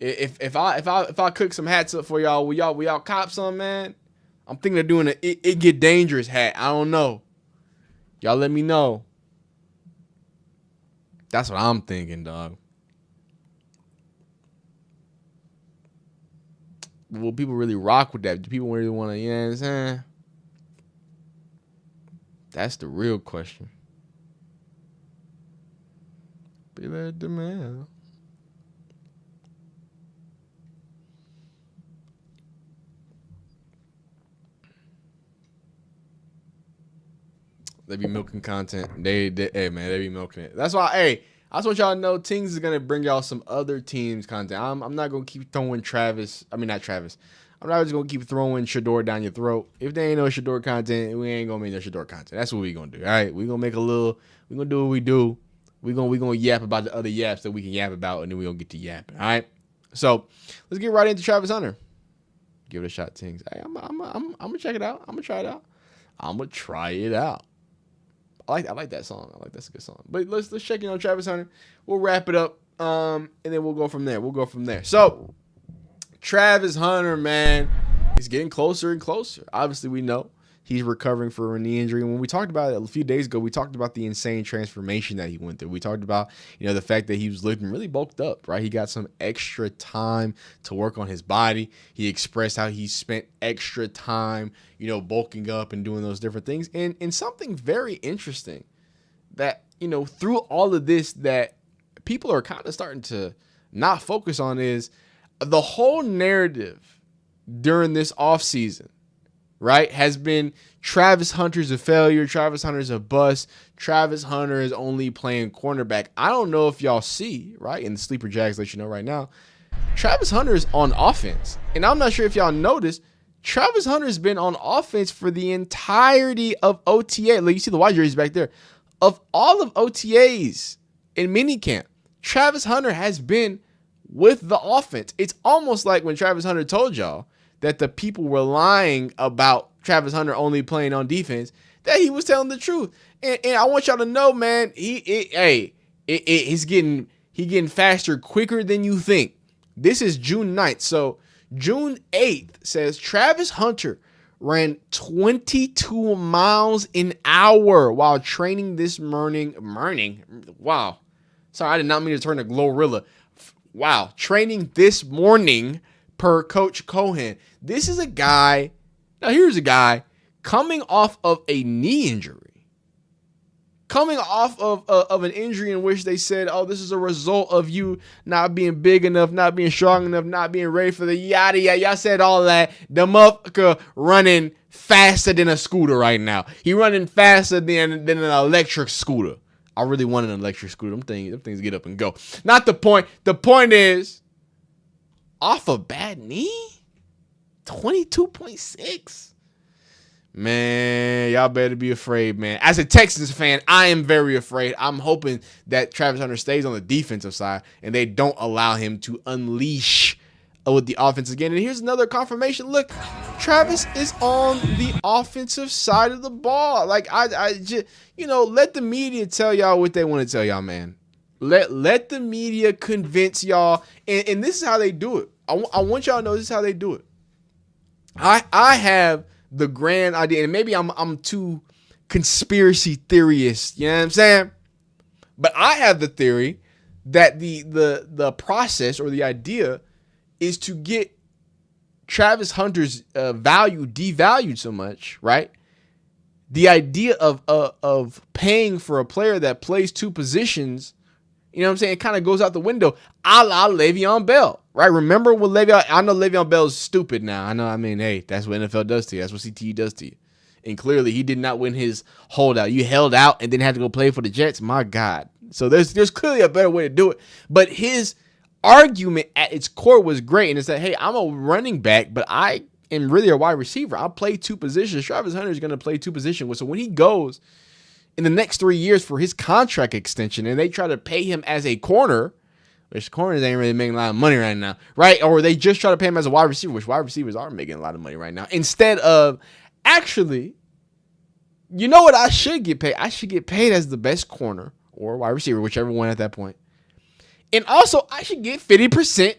If I cook some hats up for y'all, will y'all cop some, man? I'm thinking of doing it get dangerous hat. I don't know. Y'all let me know. That's what I'm thinking, dog. Will people really rock with that? Do people really want to, you know what I'm saying? That's the real question. Be that the man. They be milking content. Hey man, they be milking it. That's why, I just want y'all to know Tings is gonna bring y'all some other teams content. I'm not gonna keep throwing Travis. I mean not Travis. I'm not just gonna keep throwing Shedeur down your throat. If there ain't no Shedeur content, we ain't gonna make no Shedeur content. That's what we gonna do. All right, we gonna make a little. We gonna do what we do. We gonna yap about the other yaps that we can yap about, and then we gonna get to yapping. All right. So let's get right into Travis Hunter. Give it a shot, Tings. Hey, I'm gonna check it out. I'm gonna try it out. I'm gonna try it out. I like that song. That's a good song. But let's check in on Travis Hunter. We'll wrap it up, and then we'll go from there. So, Travis Hunter, man, he's getting closer and closer. Obviously, we know he's recovering from a knee injury. When we talked about it a few days ago, we talked about the insane transformation that he went through. We talked about, the fact that he was looking really bulked up, right? He got some extra time to work on his body. He expressed how he spent extra time, bulking up and doing those different things. And something very interesting that, through all of this that people are kind of starting to not focus on is the whole narrative during this offseason, right, has been Travis Hunter's a failure, Travis Hunter's a bust, Travis Hunter is only playing cornerback. I don't know if y'all see, right, in the Sleeper Jags let you know right now, Travis Hunter's on offense. And I'm not sure if y'all noticed, Travis Hunter's been on offense for the entirety of OTA. Like, you see the wide jerseys back there. Of all of OTAs in minicamp, Travis Hunter has been with the offense. It's almost like when Travis Hunter told y'all that the people were lying about Travis Hunter only playing on defense, that he was telling the truth. And I want y'all to know, man, he's getting faster quicker than you think. This is June 9th. So June 8th says Travis Hunter ran 22 miles an hour while training this morning. Wow. Sorry, I did not mean to turn to Glorilla. Wow. Training this morning per Coach Cohen. This is a guy. Now, here's a guy coming off of a knee injury. Coming off of an injury in which they said, oh, this is a result of you not being big enough, not being strong enough, not being ready for the yada yada. Y'all said all that. The motherfucker running faster than a scooter right now. He running faster than an electric scooter. I really want an electric scooter. Them things get up and go. Not the point. The point is, off a bad knee, 22.6. Man, y'all better be afraid, man. As a Texans fan, I am very afraid. I'm hoping that Travis Hunter stays on the defensive side and they don't allow him to unleash with the offense again. And here's another confirmation. Look, Travis is on the offensive side of the ball. Like, I just, let the media tell y'all what they want to tell y'all, man. Let the media convince y'all. And this is how they do it. I want y'all to know this is how they do it. I have the grand idea, and maybe I'm too conspiracy theorist, you know what I'm saying? But I have the theory that the process or the idea is to get Travis Hunter's value devalued so much, right? The idea of paying for a player that plays two positions, you know what I'm saying, it kind of goes out the window, a la Le'Veon Bell, right? Remember when I know Le'Veon Bell's stupid now. Hey, that's what NFL does to you. That's what CTE does to you. And clearly he did not win his holdout. You held out and then had to go play for the Jets. My God. So there's clearly a better way to do it. But his argument at its core was great. And it's that, hey, I'm a running back, but I am really a wide receiver. I'll play two positions. Travis Hunter is going to play two positions. So when he goes in the next 3 years for his contract extension and they try to pay him as a corner, which corners ain't really making a lot of money right now, right? Or they just try to pay him as a wide receiver, which wide receivers are making a lot of money right now. Instead of actually, you know what I should get paid? I should get paid as the best corner or wide receiver, whichever one at that point. And also, I should get 50%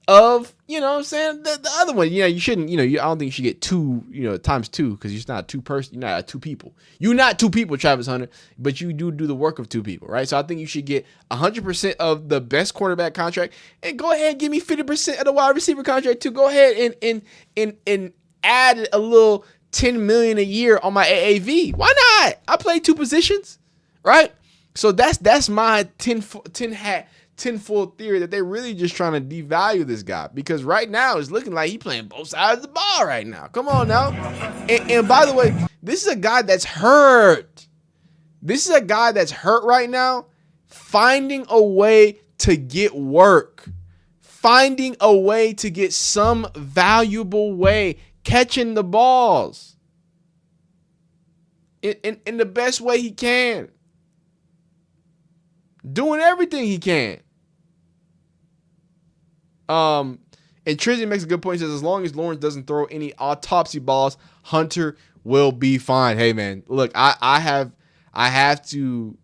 of, you know what I'm saying, the other one. You shouldn't, I don't think you should get two, times two, because you're not you're not two people. You're not two people, Travis Hunter, but you do the work of two people, right? So I think you should get 100% of the best quarterback contract and go ahead and give me 50% of the wide receiver contract too. Go ahead and add a little $10 million a year on my AAV. Why not? I play two positions, right? So that's my tenfold theory that they're really just trying to devalue this guy, because right now it's looking like he's playing both sides of the ball right now. Come on now. And by the way, this is a guy that's hurt. This is a guy that's hurt right now, finding a way to get work, finding a way to get some valuable way, catching the balls in the best way he can, doing everything he can. And And Trizzy makes a good point. He says, as long as Lawrence doesn't throw any autopsy balls, Hunter will be fine. Hey, man, look, I have to,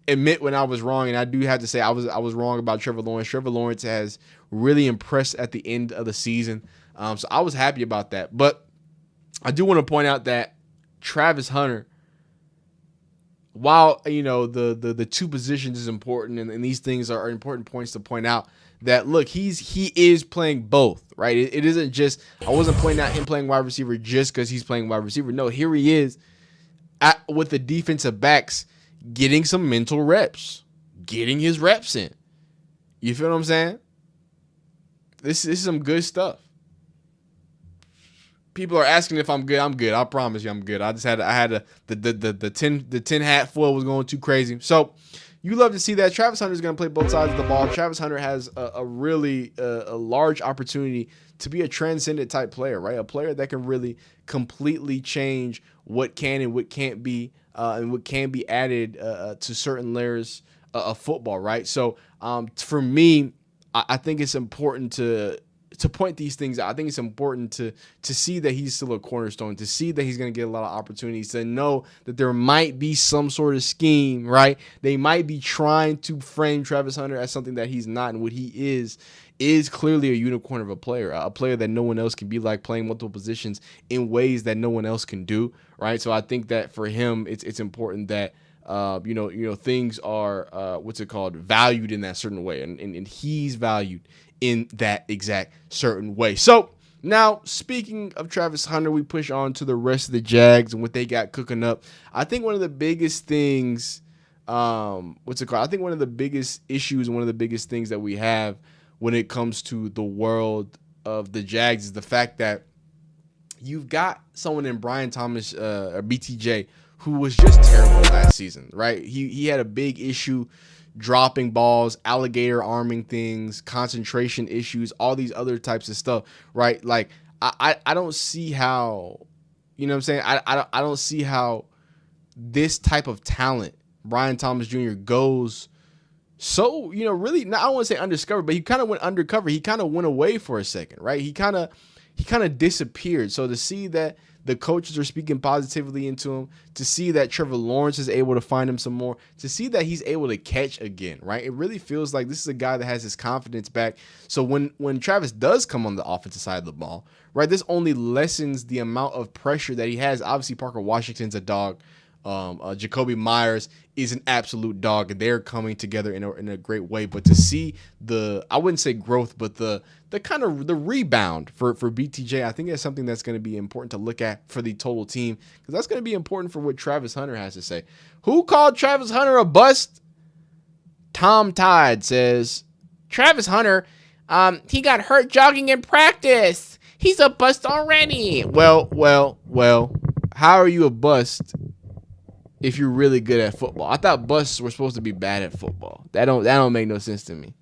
admit when I was wrong, and I do have to say I was wrong about Trevor Lawrence. Trevor Lawrence has really impressed at the end of the season. So I was happy about that. But I do want to point out that Travis Hunter, while, the two positions is important, and these things are important points to point out, that look, he is playing both, right? It isn't just, I wasn't pointing out him playing wide receiver just because he's playing wide receiver. No, here he is with the defensive backs getting some mental reps, getting his reps in. You feel what I'm saying? This is some good stuff. People are asking if I'm good. I'm good. I promise you I'm good. I had the 10 hat foil was going too crazy. So you love to see that. Travis Hunter is going to play both sides of the ball. Travis Hunter has a really large opportunity to be a transcendent type player, right? A player that can really completely change what can and what can't be and what can be added to certain layers of football, right? So for me, I think it's important to point these things out. I think it's important to see that he's still a cornerstone, to see that he's going to get a lot of opportunities, to know that there might be some sort of scheme, right? They might be trying to frame Travis Hunter as something that he's not, and what he is clearly a unicorn of a player that no one else can be like, playing multiple positions in ways that no one else can do, right? So I think that for him, it's important that things are valued in that certain way, and he's valued in that exact certain way. So now, speaking of Travis Hunter, we push on to the rest of the Jags and what they got cooking up. I think one of the biggest things, I think one of the biggest issues and one of the biggest things that we have when it comes to the world of the Jags is the fact that you've got someone in Brian Thomas or BTJ who was just terrible last season, right? He had a big issue dropping balls, alligator arming things, concentration issues, all these other types of stuff, right? Like I don't see how, you know what I'm saying? I don't see how this type of talent, Brian Thomas Jr., goes so, really, I don't want to say undiscovered, but he kind of went undercover. He kind of went away for a second, right? He kind of disappeared. So to see that the coaches are speaking positively into him, to see that Trevor Lawrence is able to find him some more, to see that he's able to catch again, right? It really feels like this is a guy that has his confidence back. So when Travis does come on the offensive side of the ball, right, this only lessens the amount of pressure that he has. Obviously, Parker Washington's a dog. Jacoby Myers is an absolute dog, and they're coming together in a great way. But to see I wouldn't say growth, but the kind of the rebound for BTJ, I think that's something that's going to be important to look at for the total team, because that's going to be important for what Travis Hunter has to say. Who called Travis Hunter a bust? Tom Tide says, Travis Hunter, he got hurt jogging in practice. He's a bust already. Well, how are you a bust if you're really good at football? I thought busts were supposed to be bad at football. That don't make no sense to me.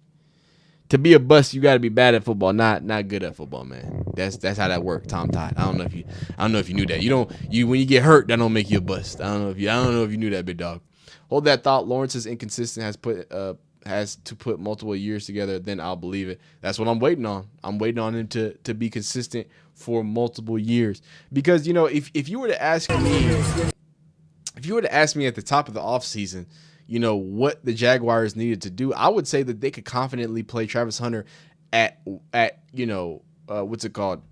To be a bust, you got to be bad at football, not good at football, man. That's how that works, Tom Todd. I don't know if you knew that. When you get hurt, that don't make you a bust. I don't know if you knew that, big dog. Hold that thought. Lawrence is inconsistent, has to put multiple years together, then I'll believe it. That's what I'm waiting on. I'm waiting on him to be consistent for multiple years. Because, if you were to ask me at the top of the offseason, what the Jaguars needed to do, I would say that they could confidently play Travis Hunter at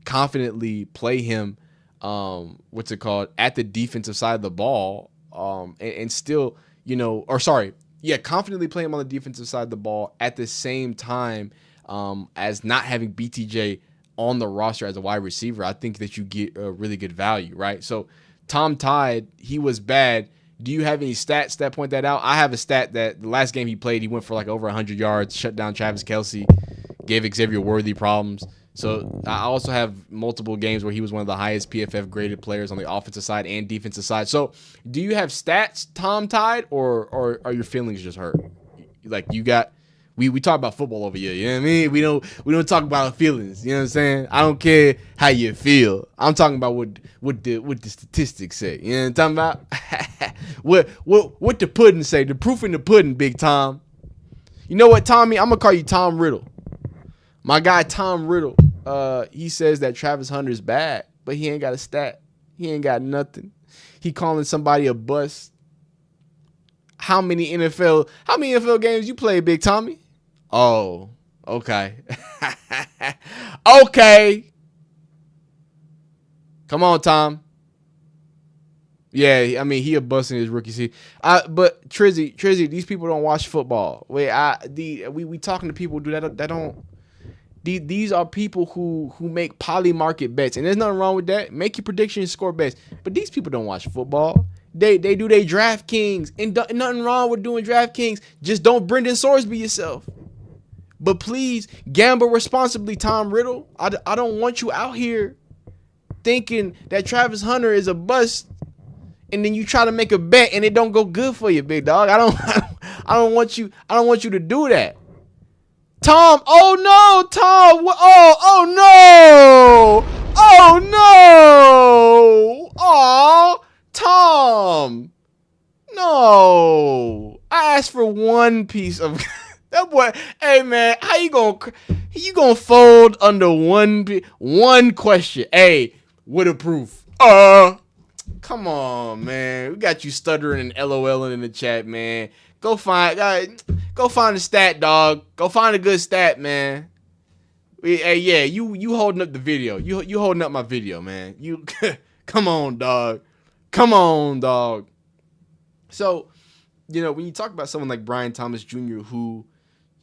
confidently play him, at the defensive side of the ball, and still, confidently play him on the defensive side of the ball at the same time as not having BTJ on the roster as a wide receiver. I think that you get a really good value, right? So Tom Tide, he was bad. Do you have any stats that point that out? I have a stat that the last game he played, he went for like over 100 yards, shut down Travis Kelce, gave Xavier Worthy problems. So I also have multiple games where he was one of the highest PFF graded players on the offensive side and defensive side. So do you have stats, Tom Tide, or are your feelings just hurt? Like we talk about football over here, you know what I mean? We don't talk about our feelings, you know what I'm saying? I don't care how you feel. I'm talking about what the statistics say. You know what I'm talking about? what the pudding say? The proof in the pudding, Big Tom. You know what, Tommy? I'm gonna call you Tom Riddle. My guy Tom Riddle, he says that Travis Hunter's bad, but he ain't got a stat. He ain't got nothing. He calling somebody a bust. How many NFL games you play, Big Tommy? Oh, okay. Okay. Come on, Tom. Yeah, I mean, he a bust in his rookie season. But Trizzy, these people don't watch football. We talking to people that don't. These are people who make poly market bets, and there's nothing wrong with that. Make your predictions, score bets. But these people don't watch football. They do their DraftKings, and nothing wrong with doing DraftKings. Just don't Brendan Sorsby yourself. But please gamble responsibly, Tom Riddle. I don't want you out here thinking that Travis Hunter is a bust, and then you try to make a bet and it don't go good for you, big dog. I don't want you to do that. Tom, oh no, Tom, oh no, aw, Tom, no. I asked for one piece of that boy. Hey man, how you gonna fold under one question? Hey, with a proof. Come on, man. We got you stuttering and LOLing in the chat, man. Go find a stat, dog. Go find a good stat, man. Hey, yeah, you holding up the video. You holding up my video, man. You come on, dog. Come on, dog. So, when you talk about someone like Brian Thomas Jr., who,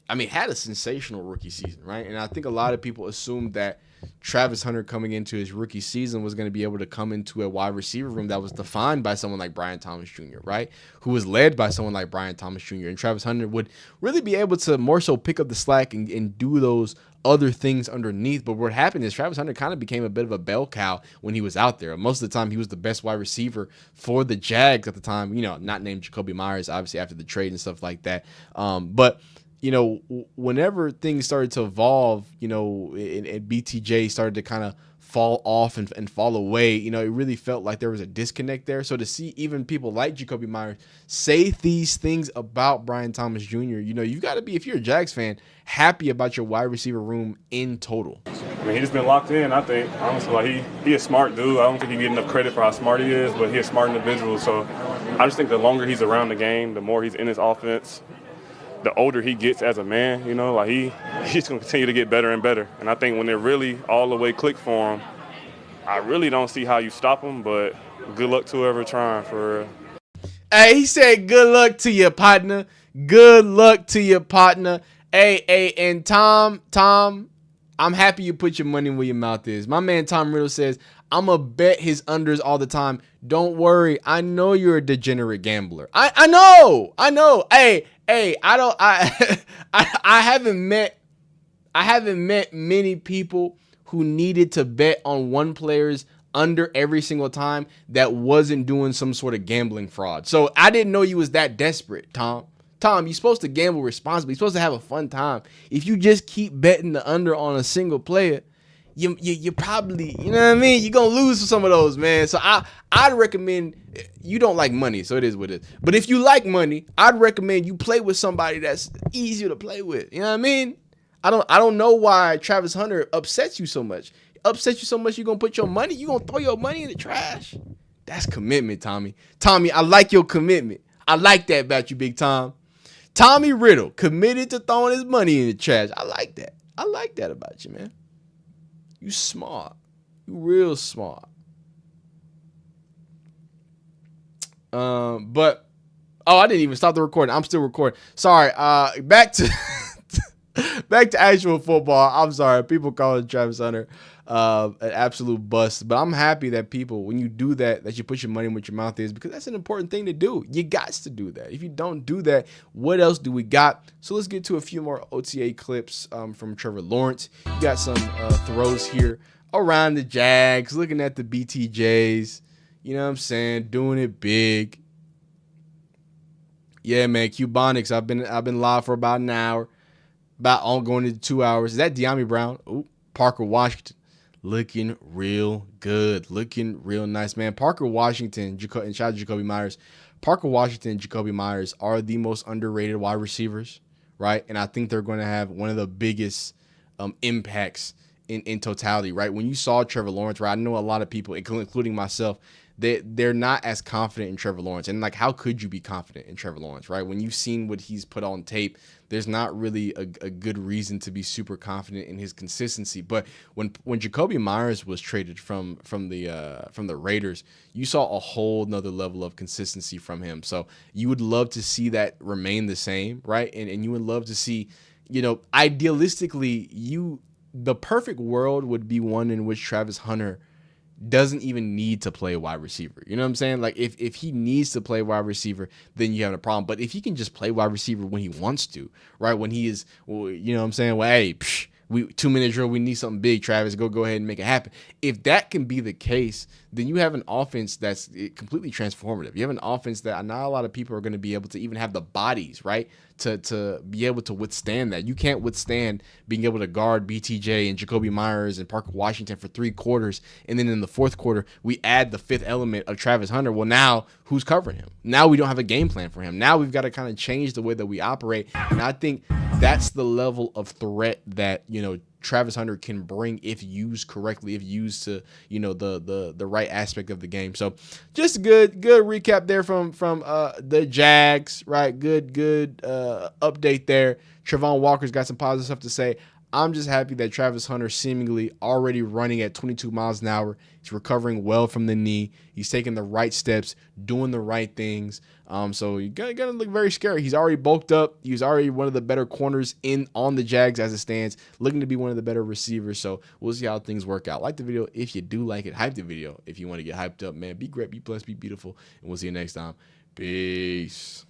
had a sensational rookie season, right? And I think a lot of people assumed that Travis Hunter coming into his rookie season was going to be able to come into a wide receiver room that was defined by someone like Brian Thomas Jr., right? Who was led by someone like Brian Thomas Jr. And Travis Hunter would really be able to more so pick up the slack and do those other things underneath. But what happened is Travis Hunter kind of became a bit of a bell cow when he was out there. Most of the time, he was the best wide receiver for the Jags at the time, not named Jacoby Myers, obviously, after the trade and stuff like that. But whenever things started to evolve, and BTJ started to kind of fall off and fall away, it really felt like there was a disconnect there. So to see even people like Jacoby Myers say these things about Brian Thomas Jr., you've got to be, if you're a Jags fan, happy about your wide receiver room in total. He's just been locked in, I think. Honestly, like he a smart dude. I don't think he get enough credit for how smart he is, but he's a smart individual. So I just think the longer he's around the game, the more he's in his offense, the older he gets as a man, he's going to continue to get better and better. And I think when it really all the way click for him, I really don't see how you stop him, but good luck to whoever trying for real. Hey, he said good luck to your partner. Good luck to your partner. Hey, and Tom, I'm happy you put your money where your mouth is. My man Tom Riddle says, I'm going to bet his unders all the time. Don't worry. I know you're a degenerate gambler. I know. Hey, I haven't met many people who needed to bet on one player's under every single time that wasn't doing some sort of gambling fraud. So I didn't know you was that desperate, Tom. Tom, you're supposed to gamble responsibly. You're supposed to have a fun time. If you just keep betting the under on a single player, you probably, you're going to lose some of those, man. So I'd recommend, you don't like money, so it is what it is. But if you like money, I'd recommend you play with somebody that's easier to play with. You know what I mean? I don't know why Travis Hunter upsets you so much. Upsets you so much, you're going to put your money, you're going to throw your money in the trash. That's commitment, Tommy. Tommy, I like your commitment. I like that about you, Big Tom. Tommy Riddle committed to throwing his money in the trash. I like that. I like that about you, man. You smart. You real smart. I didn't even stop the recording. I'm still recording. Sorry. Back to actual football. I'm sorry. People call it Travis Hunter an absolute bust. But I'm happy that people, when you do that you put your money where your mouth is, because that's an important thing to do. You got to do that. If you don't do that, what else do we got? So let's get to a few more OTA clips from Trevor Lawrence. You got some throws here around the Jags, looking at the BTJs. You know what I'm saying? Doing it big. Yeah, man. Cubonics. I've been live for about an hour. About going into 2 hours. Is that De'Ami Brown? Ooh, Parker Washington. Looking real good. Looking real nice, man. Parker Washington, and shout out to Jacoby Myers. Parker Washington and Jacoby Myers are the most underrated wide receivers, right? And I think they're going to have one of the biggest impacts in totality, right? When you saw Trevor Lawrence, right? I know a lot of people, including myself, they're not as confident in Trevor Lawrence. And like, how could you be confident in Trevor Lawrence, right? When you've seen what he's put on tape, there's not really a good reason to be super confident in his consistency. But when Jacoby Myers was traded from the Raiders, you saw a whole nother level of consistency from him. So you would love to see that remain the same, right? And you would love to see, idealistically, the perfect world would be one in which Travis Hunter doesn't even need to play wide receiver. You know what I'm saying? Like if he needs to play wide receiver, then you have a problem. But if he can just play wide receiver when he wants to, right? When he is, you know what I'm saying? Well, hey, 2 minute drill, we need something big, Travis, go ahead and make it happen. If that can be the case, then you have an offense that's completely transformative. You have an offense that not a lot of people are going to be able to even have the bodies, right, to be able to withstand that. You can't withstand being able to guard BTJ and Jacoby Myers and Parker Washington for 3 quarters, and then in the fourth quarter, we add the fifth element of Travis Hunter. Well, now who's covering him? Now we don't have a game plan for him. Now we've got to kind of change the way that we operate, and I think that's the level of threat that, Travis Hunter can bring if used correctly, if used to, the right aspect of the game. So just good recap there from the Jags, right? Good update there. Travon Walker's got some positive stuff to say. I'm just happy that Travis Hunter seemingly already running at 22 miles an hour. He's recovering well from the knee. He's taking the right steps, doing the right things. So you're gonna look very scary. He's already bulked up. He's already one of the better corners on the Jags as it stands, looking to be one of the better receivers. So we'll see how things work out. Like the video if you do like it. Hype the video if you want to get hyped up, man. Be great, be blessed, be beautiful, and we'll see you next time. Peace.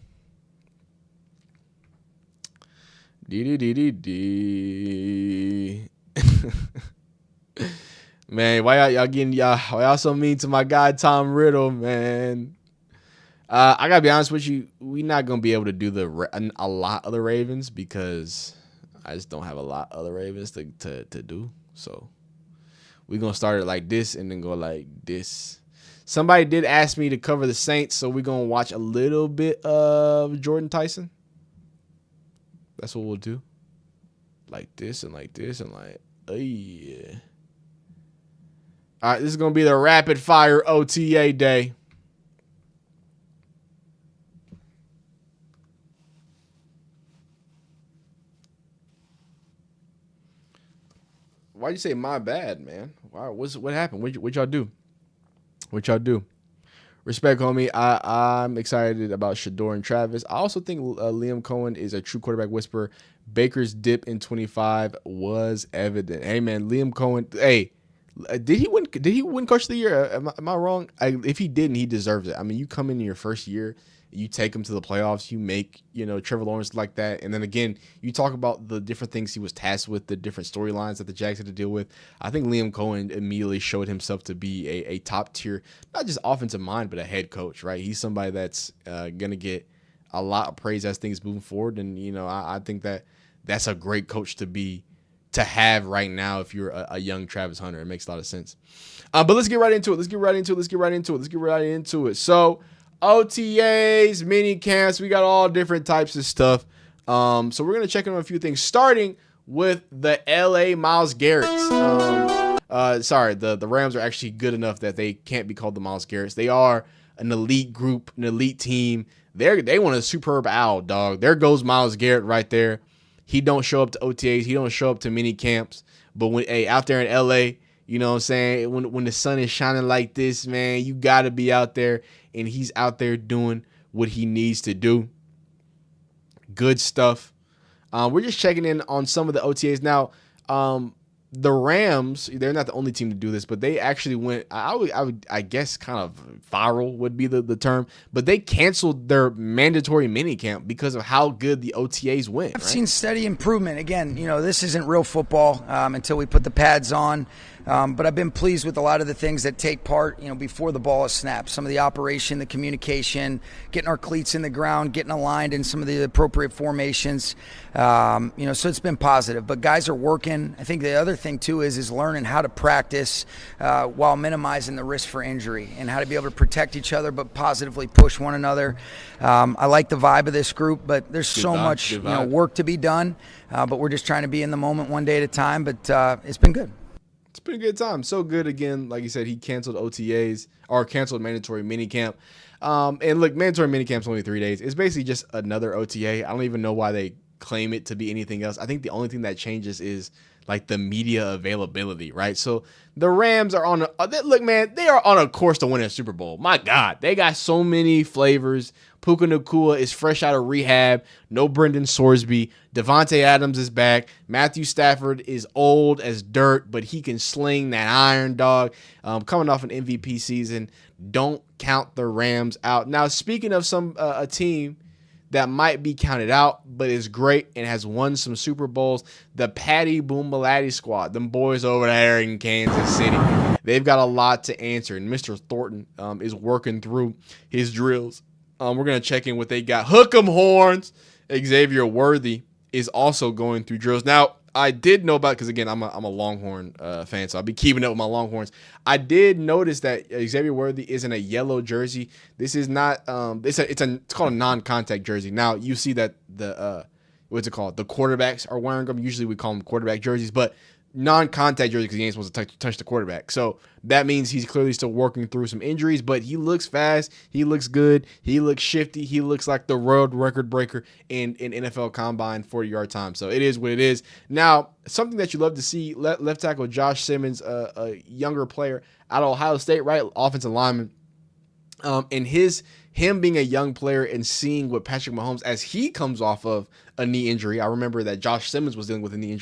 Man, why y'all so mean to my guy Tom Riddle, man? I gotta be honest with you, we not gonna be able to do a lot of the Ravens because I just don't have a lot of the Ravens to do. So we're gonna start it like this and then go like this. Somebody did ask me to cover the Saints, so we're gonna watch a little bit of Jordan Tyson. That's what we'll do. Like this and like this and like, oh yeah. All right, this is going to be the rapid fire OTA day. Why'd you say my bad, man? Wow, what happened? What y'all do? What y'all do? Respect, homie. I'm excited about Shedeur and Travis. I also think Liam Cohen is a true quarterback whisperer. Baker's dip in 25 was evident. Hey, man, Liam Cohen. Hey, did he win? Did he win Coach of the Year? Am I wrong? If he didn't, he deserves it. I mean, you come in your first year, you take him to the playoffs, you make Trevor Lawrence like that, and then again, you talk about the different things he was tasked with, the different storylines that the Jags had to deal with. I think Liam Cohen immediately showed himself to be a top tier, not just offensive mind, but a head coach. Right? He's somebody that's gonna get a lot of praise as things moving forward, and I think that's a great coach to have right now if you're a young Travis Hunter. It makes a lot of sense. But let's get right into it. So OTAs, mini camps, we got all different types of stuff. So we're going to check in on a few things, starting with the LA Myles Garretts. The Rams are actually good enough that they can't be called the Myles Garretts. They are an elite group, an elite team. They want a superb owl, dog. There goes Myles Garrett right there. He don't show up to OTAs. He don't show up to mini camps. But when out there in LA, you know what I'm saying, when the sun is shining like this, man, you got to be out there. And he's out there doing what he needs to do. Good stuff. We're just checking in on some of the OTAs. Now, the Rams, they're not the only team to do this, but they actually went, I guess kind of viral would be the term, but they canceled their mandatory minicamp because of how good the OTAs went. I've seen steady improvement. Again, this isn't real football until we put the pads on. But I've been pleased with a lot of the things that take part, before the ball is snapped. Some of the operation, the communication, getting our cleats in the ground, getting aligned in some of the appropriate formations. So it's been positive. But guys are working. I think the other thing too is learning how to practice while minimizing the risk for injury and how to be able to protect each other but positively push one another. I like the vibe of this group, but there's so much work to be done. But we're just trying to be in the moment one day at a time. But it's been good. It's been a good time. So good again. Like you said, he canceled OTAs or canceled mandatory minicamp. And look, mandatory minicamp's only 3 days. It's basically just another OTA. I don't even know why they claim it to be anything else. I think the only thing that changes is like the media availability, right? So the Rams are on they are on a course to win a Super Bowl. My God, they got so many flavors. Puka Nacua is fresh out of rehab. No Brendan Sorsby. Devontae Adams is back. Matthew Stafford is old as dirt, but he can sling that iron, dog. Coming off an MVP season, don't count the Rams out. Now, speaking of a team that might be counted out, but is great and has won some Super Bowls, the Patty Boombalatti squad, them boys over there in Kansas City, they've got a lot to answer, and Mr. Thornton is working through his drills. We're going to check in what they got. Hook 'em horns. Xavier Worthy is also going through drills. Now, I did know about, because again, I'm a Longhorn fan, so I'll be keeping up with my Longhorns. I did notice that Xavier Worthy is in a yellow jersey. This is not it's called a non-contact jersey. Now you see that the what's it called? The quarterbacks are wearing them. Usually we call them quarterback jerseys, but non-contact jersey because he ain't supposed to touch the quarterback. So that means he's clearly still working through some injuries, but he looks fast. He looks good. He looks shifty. He looks like the world record breaker in NFL Combine 40-yard time. So it is what it is. Now, something that you love to see, left tackle Josh Simmons, a younger player out of Ohio State, right? Offensive lineman. And him being a young player and seeing what Patrick Mahomes, as he comes off of a knee injury. I remember that Josh Simmons was dealing with a knee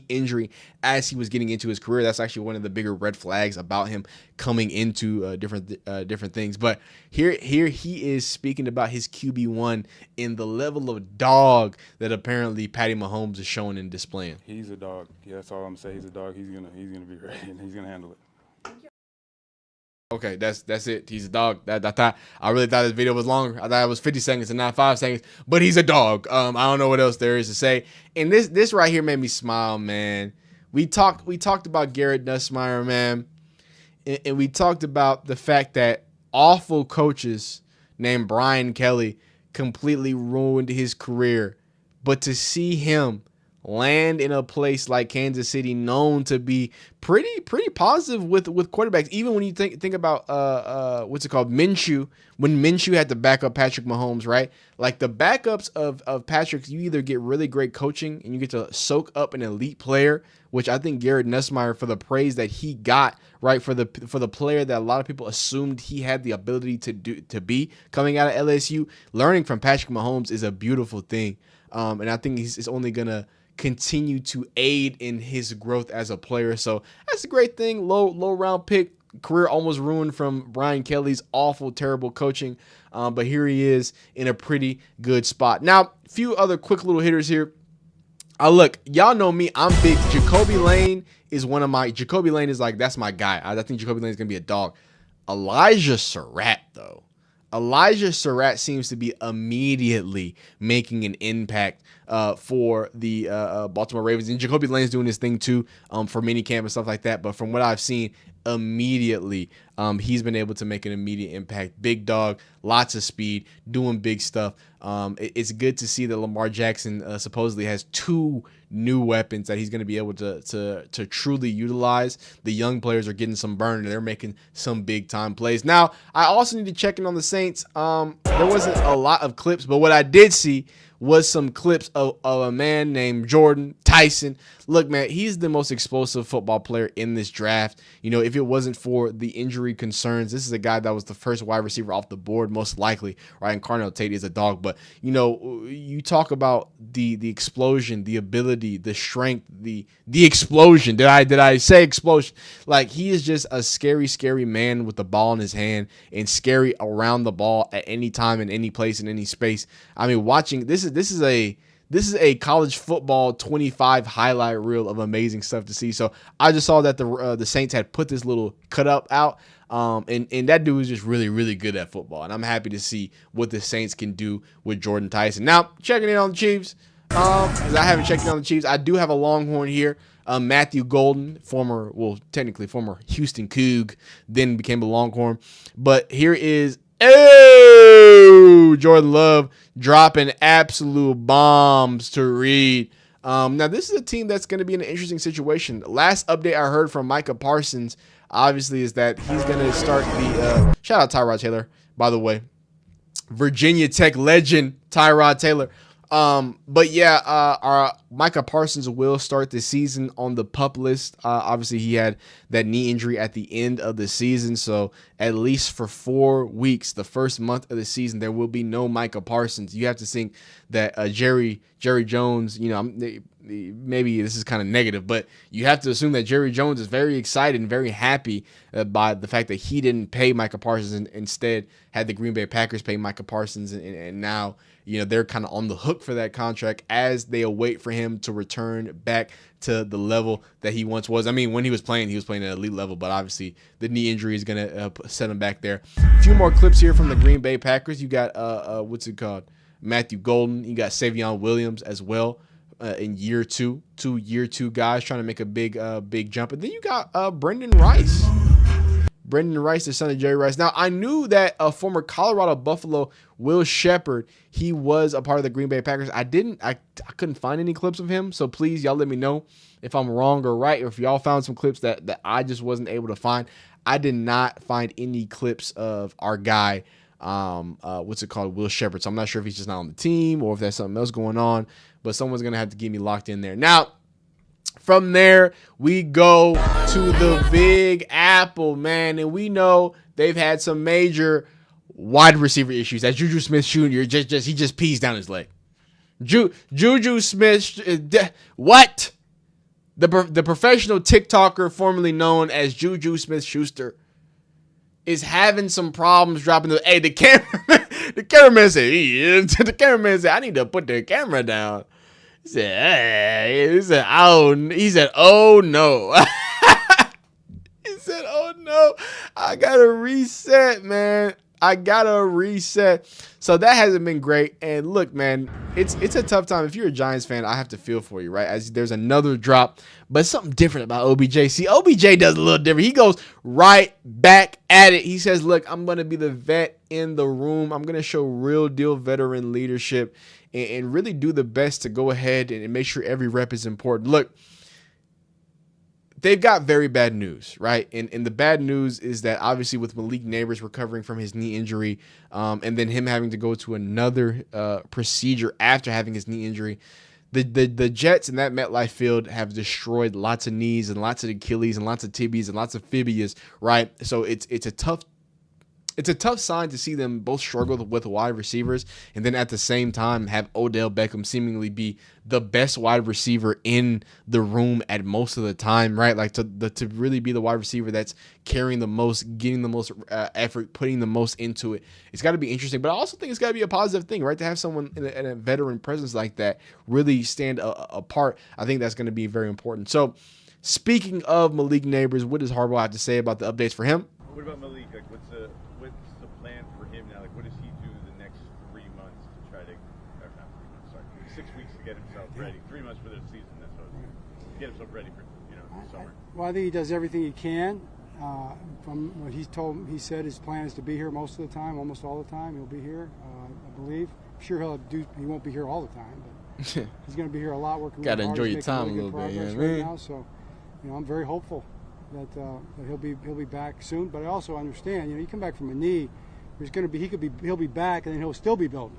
injury as he was getting into his career. That's actually one of the bigger red flags about him coming into different things. But here he is speaking about his QB1 in the level of dog that apparently Patty Mahomes is showing and displaying. He's a dog. Yeah, that's all I'm saying. He's a dog. He's gonna be ready and he's gonna handle it. Okay, that's it. He's a dog. I really thought this video was longer. I thought it was 50 seconds and not 5 seconds. But he's a dog. I don't know what else there is to say. And this right here made me smile, man. We talked about Garrett Nussmeier, man, and we talked about the fact that awful coaches named Brian Kelly completely ruined his career. But to see him land in a place like Kansas City, known to be pretty positive with quarterbacks. Even when you think about what's it called, Minshew, when Minshew had to back up Patrick Mahomes, right? Like the backups of Patrick, you either get really great coaching and you get to soak up an elite player, which I think Garrett Nussmeier, for the praise that he got, right, for the player that a lot of people assumed he had the ability to be coming out of LSU, learning from Patrick Mahomes is a beautiful thing. And I think it's only gonna continue to aid in his growth as a player. So that's a great thing. Low round pick, career almost ruined from Brian Kelly's awful, terrible coaching. But here he is in a pretty good spot. Now, a few other quick little hitters here. Look, y'all know me. I'm big. Jacoby Lane is like, that's my guy. I think Jacoby Lane is going to be a dog. Elijah Surratt, though. Elijah Surratt seems to be immediately making an impact for the Baltimore Ravens. And Jacoby Lane's doing his thing too for minicamp and stuff like that. But from what I've seen, immediately he's been able to make an immediate impact. Big dog, lots of speed, doing big stuff. It's good to see that Lamar Jackson supposedly has 2 new weapons that he's going to be able to truly utilize. The young players are getting some burn and they're making some big time plays. Now, I also need to check in on the Saints. There wasn't a lot of clips, but what I did see was some clips of a man named Jordan Tyson. Look, man, he's the most explosive football player in this draft. You know, if it wasn't for the injury concerns, this is a guy that was the first wide receiver off the board, most likely, right? And Carnell Tate is a dog. But, you know, you talk about the explosion, the ability, the strength, the explosion. Did I say explosion? Like, he is just a scary, scary man with the ball in his hand and scary around the ball at any time, in any place, in any space. I mean, watching this is this is a college football 25 highlight reel of amazing stuff to see. So I just saw that the Saints had put this little cut up out. And that dude is just really, really good at football. And I'm happy to see what the Saints can do with Jordan Tyson. Now, checking in on the Chiefs. Because I haven't checked in on the Chiefs. I do have a Longhorn here. Matthew Golden, former Houston Coug, then became a Longhorn. But here is Jordan Love dropping absolute bombs to Reed. Now, this is a team that's going to be in an interesting situation. The last update I heard from Micah Parsons, obviously, is that he's going to start the shout out Tyrod Taylor, by the way. Virginia Tech legend Tyrod Taylor. But yeah, our Micah Parsons will start the season on the PUP list. Obviously, he had that knee injury at the end of the season, so at least for 4 weeks, the first month of the season, there will be no Micah Parsons. You have to think that Jerry Jones, maybe this is kind of negative, but you have to assume that Jerry Jones is very excited and very happy by the fact that he didn't pay Micah Parsons and instead had the Green Bay Packers pay Micah Parsons, and now they're kind of on the hook for that contract as they await for him to return back to the level that he once was. I mean, when he was playing at elite level, but obviously the knee injury is going to set him back there. A few more clips here from the Green Bay Packers. You got, Matthew Golden. You got Savion Williams as well in year two guys trying to make a big jump. And then you got Brendan Rice. Brendan Rice, the son of Jerry Rice. Now, I knew that a former Colorado Buffalo, Will Shepherd, he was a part of the Green Bay Packers. I couldn't find any clips of him, so please, y'all let me know if I'm wrong or right, or if y'all found some clips that I just wasn't able to find. I did not find any clips of our guy, Will Shepherd. So I'm not sure if he's just not on the team or if there's something else going on, but someone's going to have to get me locked in there. Now, from there, we go to the Big Apple, man, and we know they've had some major wide receiver issues. That Juju Smith-Schuster he just pees down his leg. Juju Smith, what? The professional TikToker formerly known as Juju Smith-Schuster is having some problems dropping the. Hey, the cameraman said, I need to put the camera down. He said, oh no. He said, oh no. I gotta reset, man. So that hasn't been great. And look, man, it's a tough time. If you're a Giants fan, I have to feel for you, right? As there's another drop, but something different about OBJ. See, OBJ does a little different. He goes right back at it. He says, look, I'm going to be the vet in the room. I'm going to show real deal veteran leadership and really do the best to go ahead and make sure every rep is important. Look, they've got very bad news, right? And the bad news is that obviously with Malik Neighbors recovering from his knee injury and then him having to go to another procedure after having his knee injury, the Jets in that MetLife field have destroyed lots of knees and lots of Achilles and lots of tibias and lots of fibias, right? So it's a tough sign to see them both struggle with wide receivers and then at the same time have Odell Beckham seemingly be the best wide receiver in the room at most of the time, right? Like to really be the wide receiver that's carrying the most, getting the most effort, putting the most into it. It's got to be interesting, but I also think it's got to be a positive thing, right? To have someone in a veteran presence like that really stand apart. I think that's going to be very important. So speaking of Malik Neighbors, what does Harbaugh have to say about the updates for him? What about Malik? Like, what's the plan for him now? Like, what does he do the next 3 months to try to, or not 3 months, sorry, 6 weeks to get himself ready? 3 months for the season, that's what to get himself ready for, the summer. Well, I think he does everything he can. From what he said his plan is to be here most of the time, almost all the time. He'll be here, I believe. I'm sure he won't be here all the time, but he's going to be here a lot, working Gotta hard. enjoy your time really a little bit, right now. So, I'm very hopeful that he'll be back soon. But I also understand, you come back from a knee, he'll be back, and then he'll still be building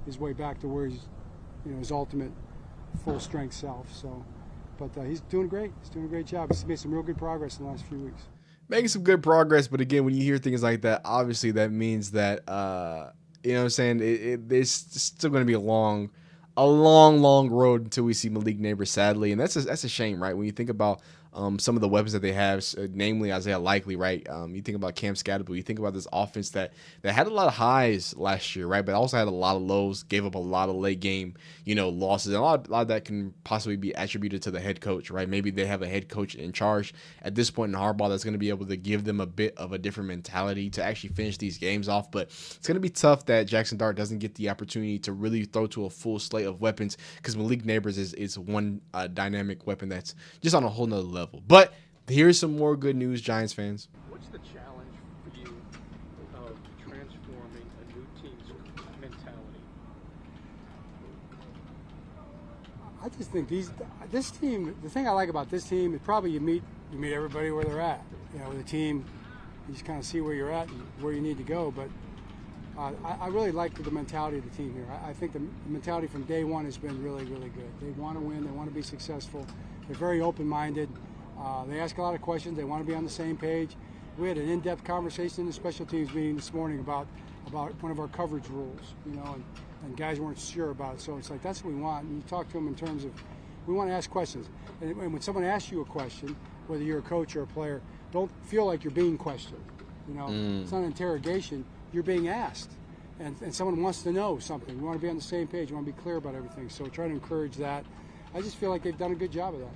his way back to where he's, his ultimate full strength self. So, but he's doing great. He's doing a great job. He's made some real good progress in the last few weeks. Making some good progress, but again, when you hear things like that, obviously that means that you know what I'm saying, it's still going to be a long road until we see Malik Neighbors, sadly, and that's a shame, right? When you think about some of the weapons that they have, namely Isaiah Likely, right? You think about Cam Scatterbo, you think about this offense that had a lot of highs last year, right? But also had a lot of lows, gave up a lot of late game, losses. And a lot of that can possibly be attributed to the head coach, right? Maybe they have a head coach in charge at this point in Harbaugh that's going to be able to give them a bit of a different mentality to actually finish these games off. But it's going to be tough that Jackson Dart doesn't get the opportunity to really throw to a full slate of weapons, because Malik Neighbors is one dynamic weapon that's just on a whole nother level. But here's some more good news, Giants fans. What's the challenge for you of transforming a new team's mentality? I just think this team. The thing I like about this team is probably you meet everybody where they're at. With a team, you just kind of see where you're at and where you need to go. But I really like the mentality of the team here. I think the mentality from day one has been really, really good. They want to win. They want to be successful. They're very open-minded. They ask a lot of questions. They want to be on the same page. We had an in-depth conversation in the special teams meeting this morning about one of our coverage rules, and guys weren't sure about it. So it's like, that's what we want. And you talk to them in terms of, we want to ask questions. And when someone asks you a question, whether you're a coach or a player, don't feel like you're being questioned. It's not an interrogation. You're being asked. And someone wants to know something. You want to be on the same page. You want to be clear about everything. So try to encourage that. I just feel like they've done a good job of that.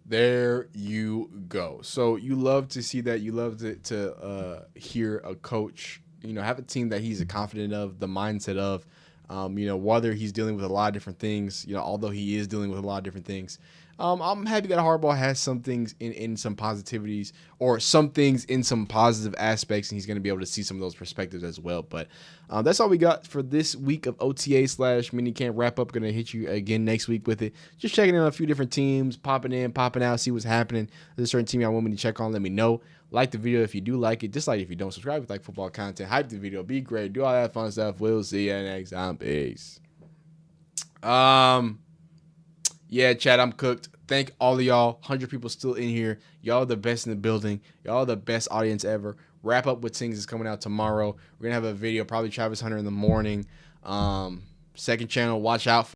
There you go. So you love to see that. You love to hear a coach, have a team that he's confident of, the mindset of, whether he's dealing with a lot of different things, although he is dealing with a lot of different things. I'm happy that Harbaugh has some things in some positivities, or some things in some positive aspects, and he's going to be able to see some of those perspectives as well. But that's all we got for this week of OTA/minicamp wrap-up. Going to hit you again next week with it. Just checking in on a few different teams, popping in, popping out, see what's happening. If there's a certain team y'all want me to check on, let me know. Like the video if you do like it. Dislike if you don't. Subscribe if you like football content. Hype the video. Be great. Do all that fun stuff. We'll see you next time. Peace. Yeah, Chad, I'm cooked. Thank all of y'all. 100 people still in here. Y'all are the best in the building. Y'all are the best audience ever. Wrap Up with Things is coming out tomorrow. We're going to have a video, probably Travis Hunter in the morning. Second channel, watch out for